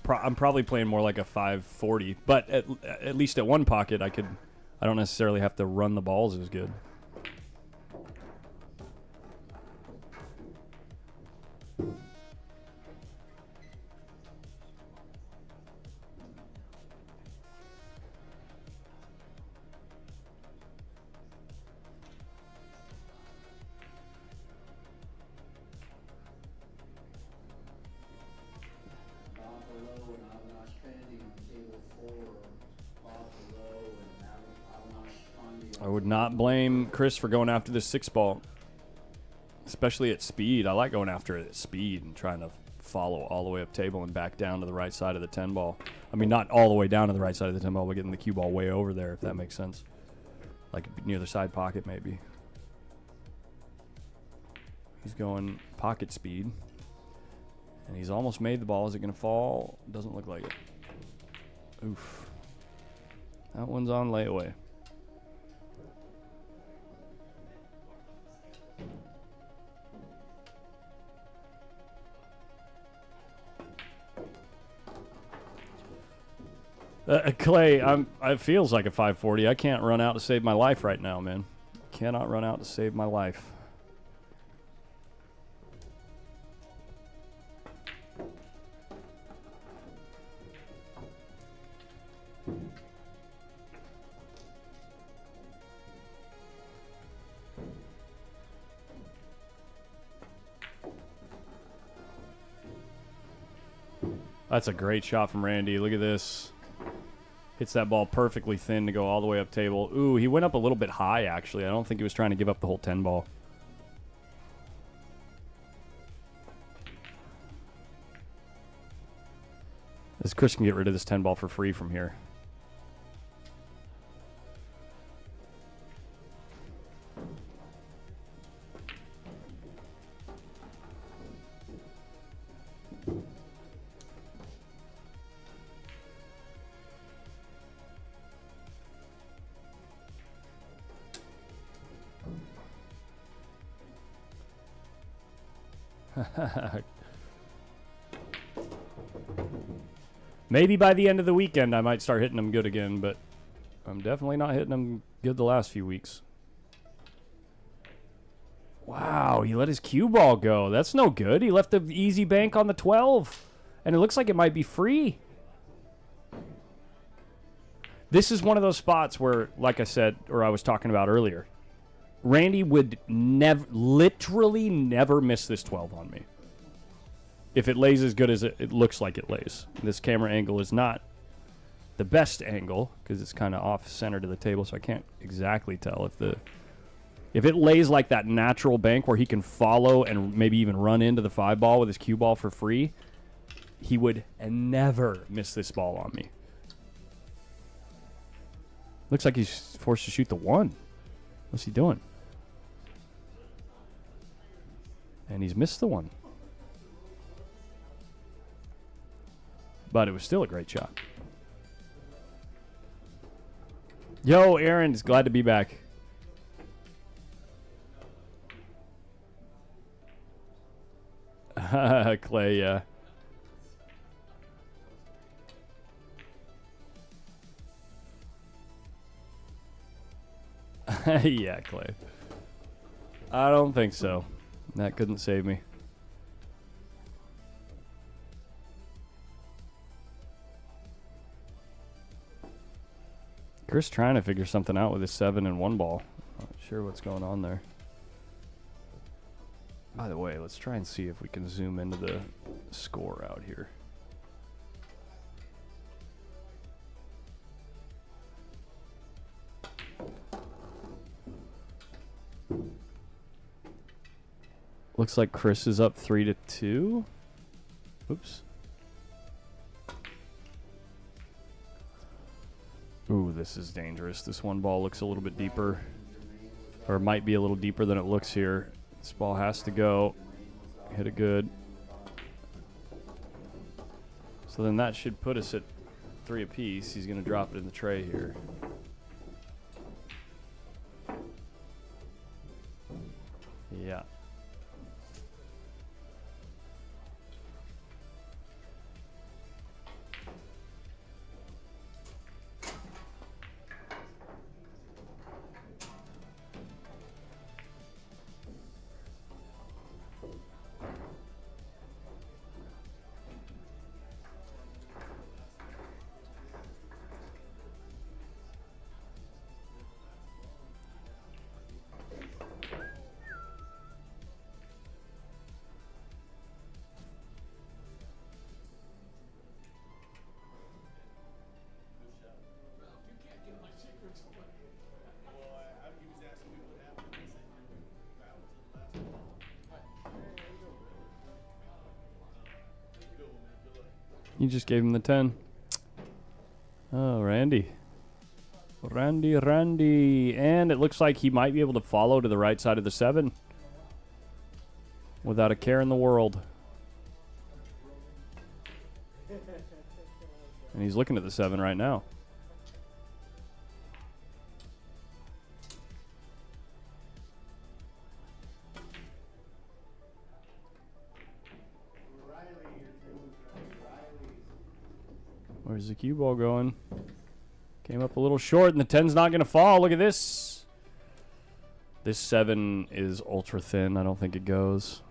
S1: I'm probably playing more like a 540, but at least at one pocket I don't necessarily have to run the balls as good. I would not blame Chris for going after this 6-ball, especially at speed. I like going after it at speed and trying to follow all the way up table and back down to the right side of the 10-ball. I mean, not all the way down to the right side of the 10-ball, but getting the cue ball way over there, if that makes sense. Like near the side pocket, maybe. He's going pocket speed. And he's almost made the ball. Is it going to fall? Doesn't look like it. Oof. That one's on layaway. Clay, it feels like a 540. I can't run out to save my life right now, man. Cannot run out to save my life. That's a great shot from Randy. Look at this. Hits that ball perfectly thin to go all the way up table. Ooh, he went up a little bit high, actually. I don't think he was trying to give up the whole 10 ball. This Chris can get rid of this 10 ball for free from here. Maybe by the end of the weekend I might start hitting them good again, but I'm definitely not hitting them good the last few weeks. Wow, he let his cue ball go. That's no good. He left the easy bank on the 12, and it looks like it might be free. This is one of those spots where, like I said, or I was talking about earlier, Randy would literally never miss this 12 on me. If it lays as good as it looks like it lays. This camera angle is not the best angle because it's kind of off center to the table, so I can't exactly tell if it lays like that natural bank where he can follow and maybe even run into the 5-ball with his cue ball for free. He would never miss this ball on me. Looks like he's forced to shoot the 1. What's he doing? And he's missed the 1. But it was still a great shot. Yo, Aaron, is glad to be back. Clay, yeah. Yeah, Clay. I don't think so. That couldn't save me. Chris trying to figure something out with his 7 and 1 ball. Not sure what's going on there. By the way, let's try and see if we can zoom into the score out here. Looks like Chris is up 3-2. Oops. Ooh, this is dangerous. This 1 ball looks a little bit deeper. Or might be a little deeper than it looks here. This ball has to go. Hit it good. So then that should put us at 3 apiece. He's going to drop it in the tray here. Yeah. You just gave him the 10. Oh, Randy. Randy. And it looks like he might be able to follow to the right side of the 7 without a care in the world. And he's looking at the 7 right now. Where's the cue ball going? Came up a little short, and the 10's not going to fall. Look at this. This 7 is ultra thin. I don't think it goes.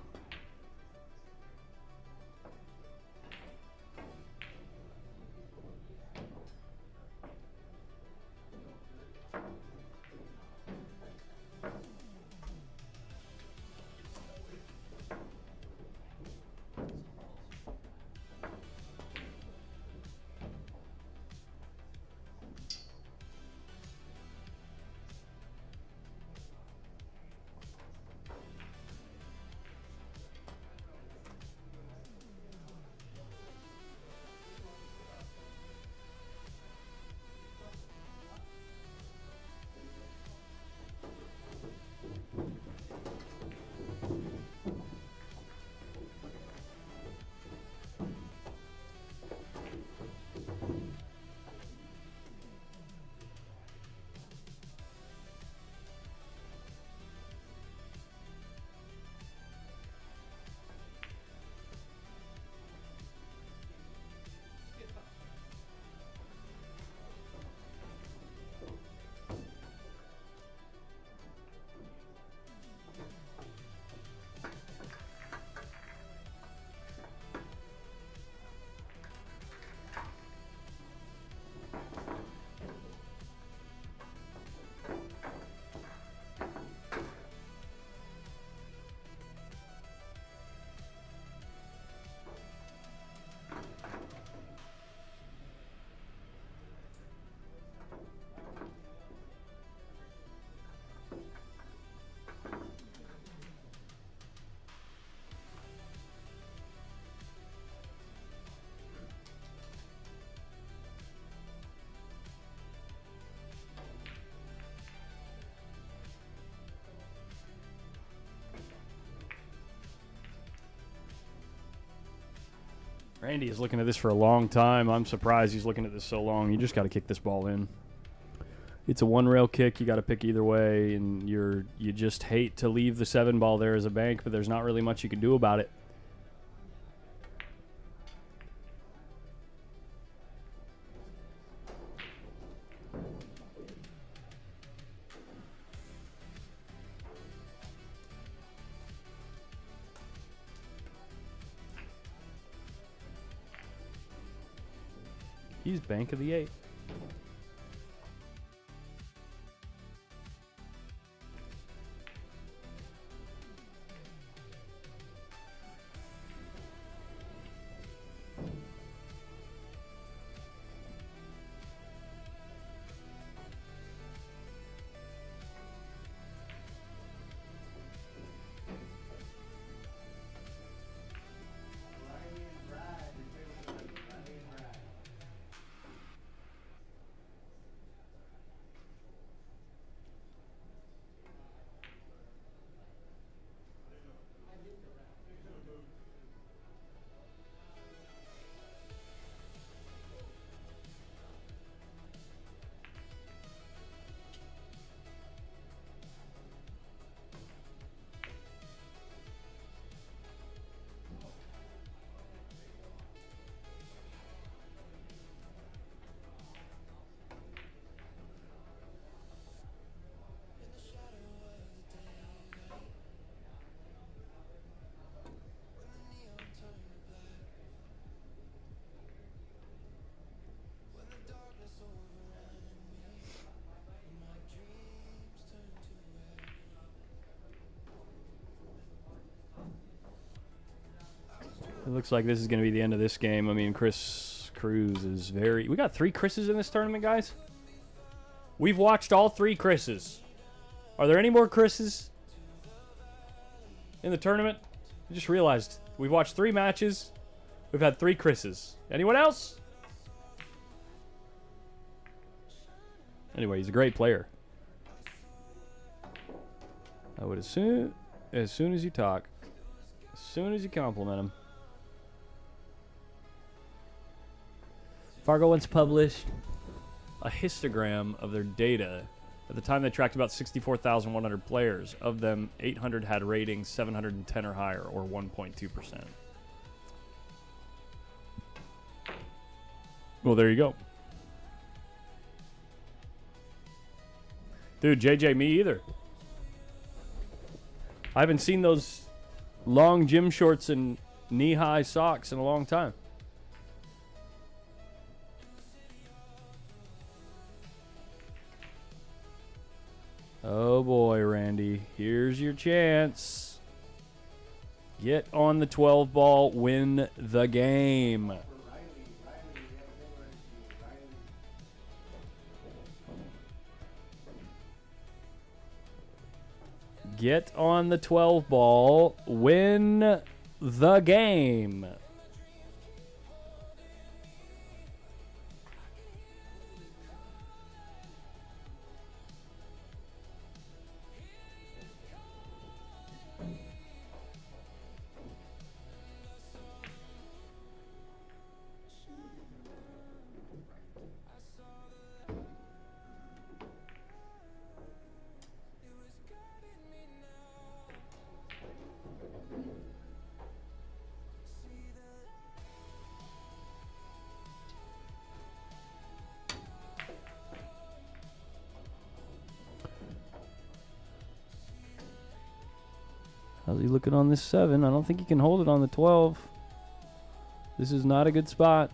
S1: Randy is looking at this for a long time. I'm surprised he's looking at this so long. You just got to kick this ball in. It's a one-rail kick. You got to pick either way, and you just hate to leave the 7 ball there as a bank, but there's not really much you can do about it. He's bank of the 8. It looks like this is going to be the end of this game. I mean, Chris Cruz is very... We got 3 Chris's in this tournament, guys. We've watched all 3 Chris's. Are there any more Chris's in the tournament? I just realized we've watched 3 matches. We've had 3 Chris's. Anyone else? Anyway, he's a great player. I would assume, as soon as you talk, as soon as you compliment him. Fargo once published a histogram of their data. At the time, they tracked about 64,100 players. Of them, 800 had ratings 710 or higher, or 1.2%. Well, there you go. Dude, JJ, me either. I haven't seen those long gym shorts and knee-high socks in a long time. Oh boy, Randy. Here's your chance. Get on the 12 ball, win the game. Get on the 12 ball, win the game. How's he looking on this 7? I don't think he can hold it on the 12. This is not a good spot.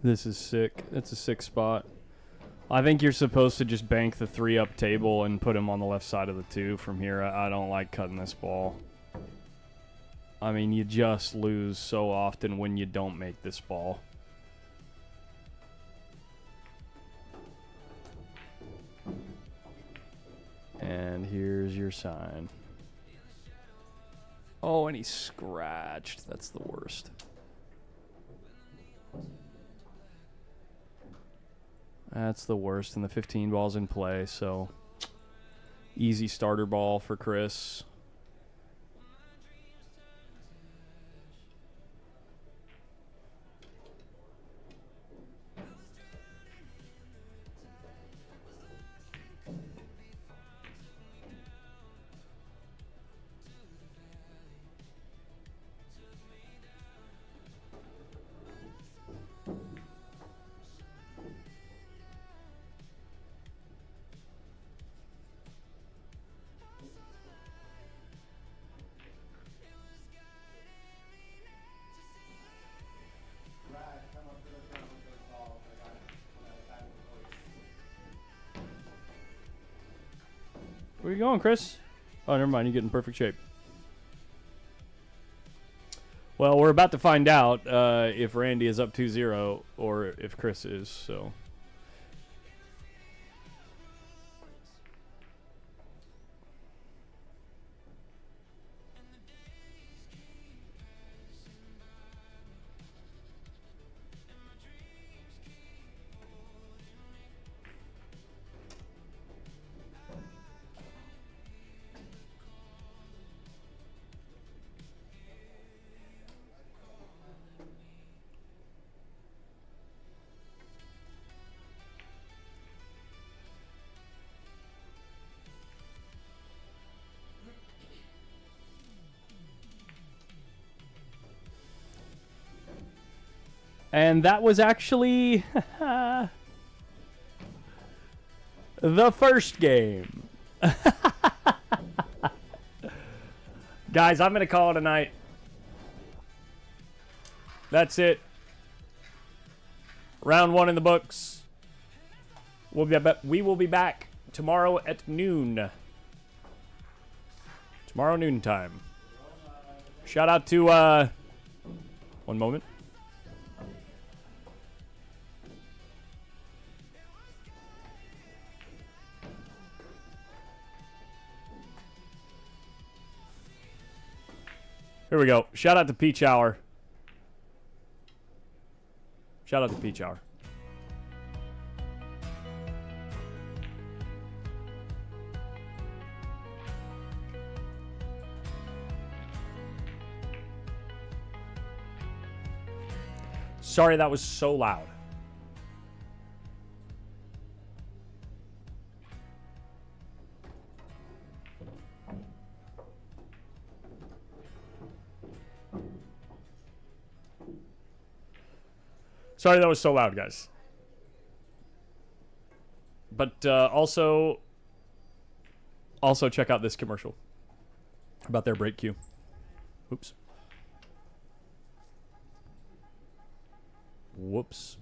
S1: This is sick. That's a sick spot. I think you're supposed to just bank the 3 up table and put him on the left side of the 2 from here. I don't like cutting this ball. I mean, you just lose so often when you don't make this ball. And here's your sign. Oh, and he scratched. That's the worst. That's the worst, and the 15 ball's in play, so easy starter ball for Chris. Where you going, Chris? Oh, never mind. You get in perfect shape. Well, we're about to find out if Randy is up 2-0 or if Chris is, so... And that was actually the first game. Guys, I'm going to call it a night. That's it. Round 1 in the books. We will be back tomorrow at noon. Tomorrow noontime. Shout out to, one moment. Here we go. Shout out to Peach Hour. Shout out to Peach Hour. Sorry that was so loud. Sorry that was so loud, guys. But also check out this commercial about their break queue. Oops. Whoops.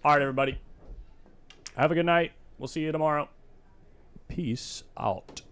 S1: All right, everybody. Have a good night. We'll see you tomorrow. Peace out.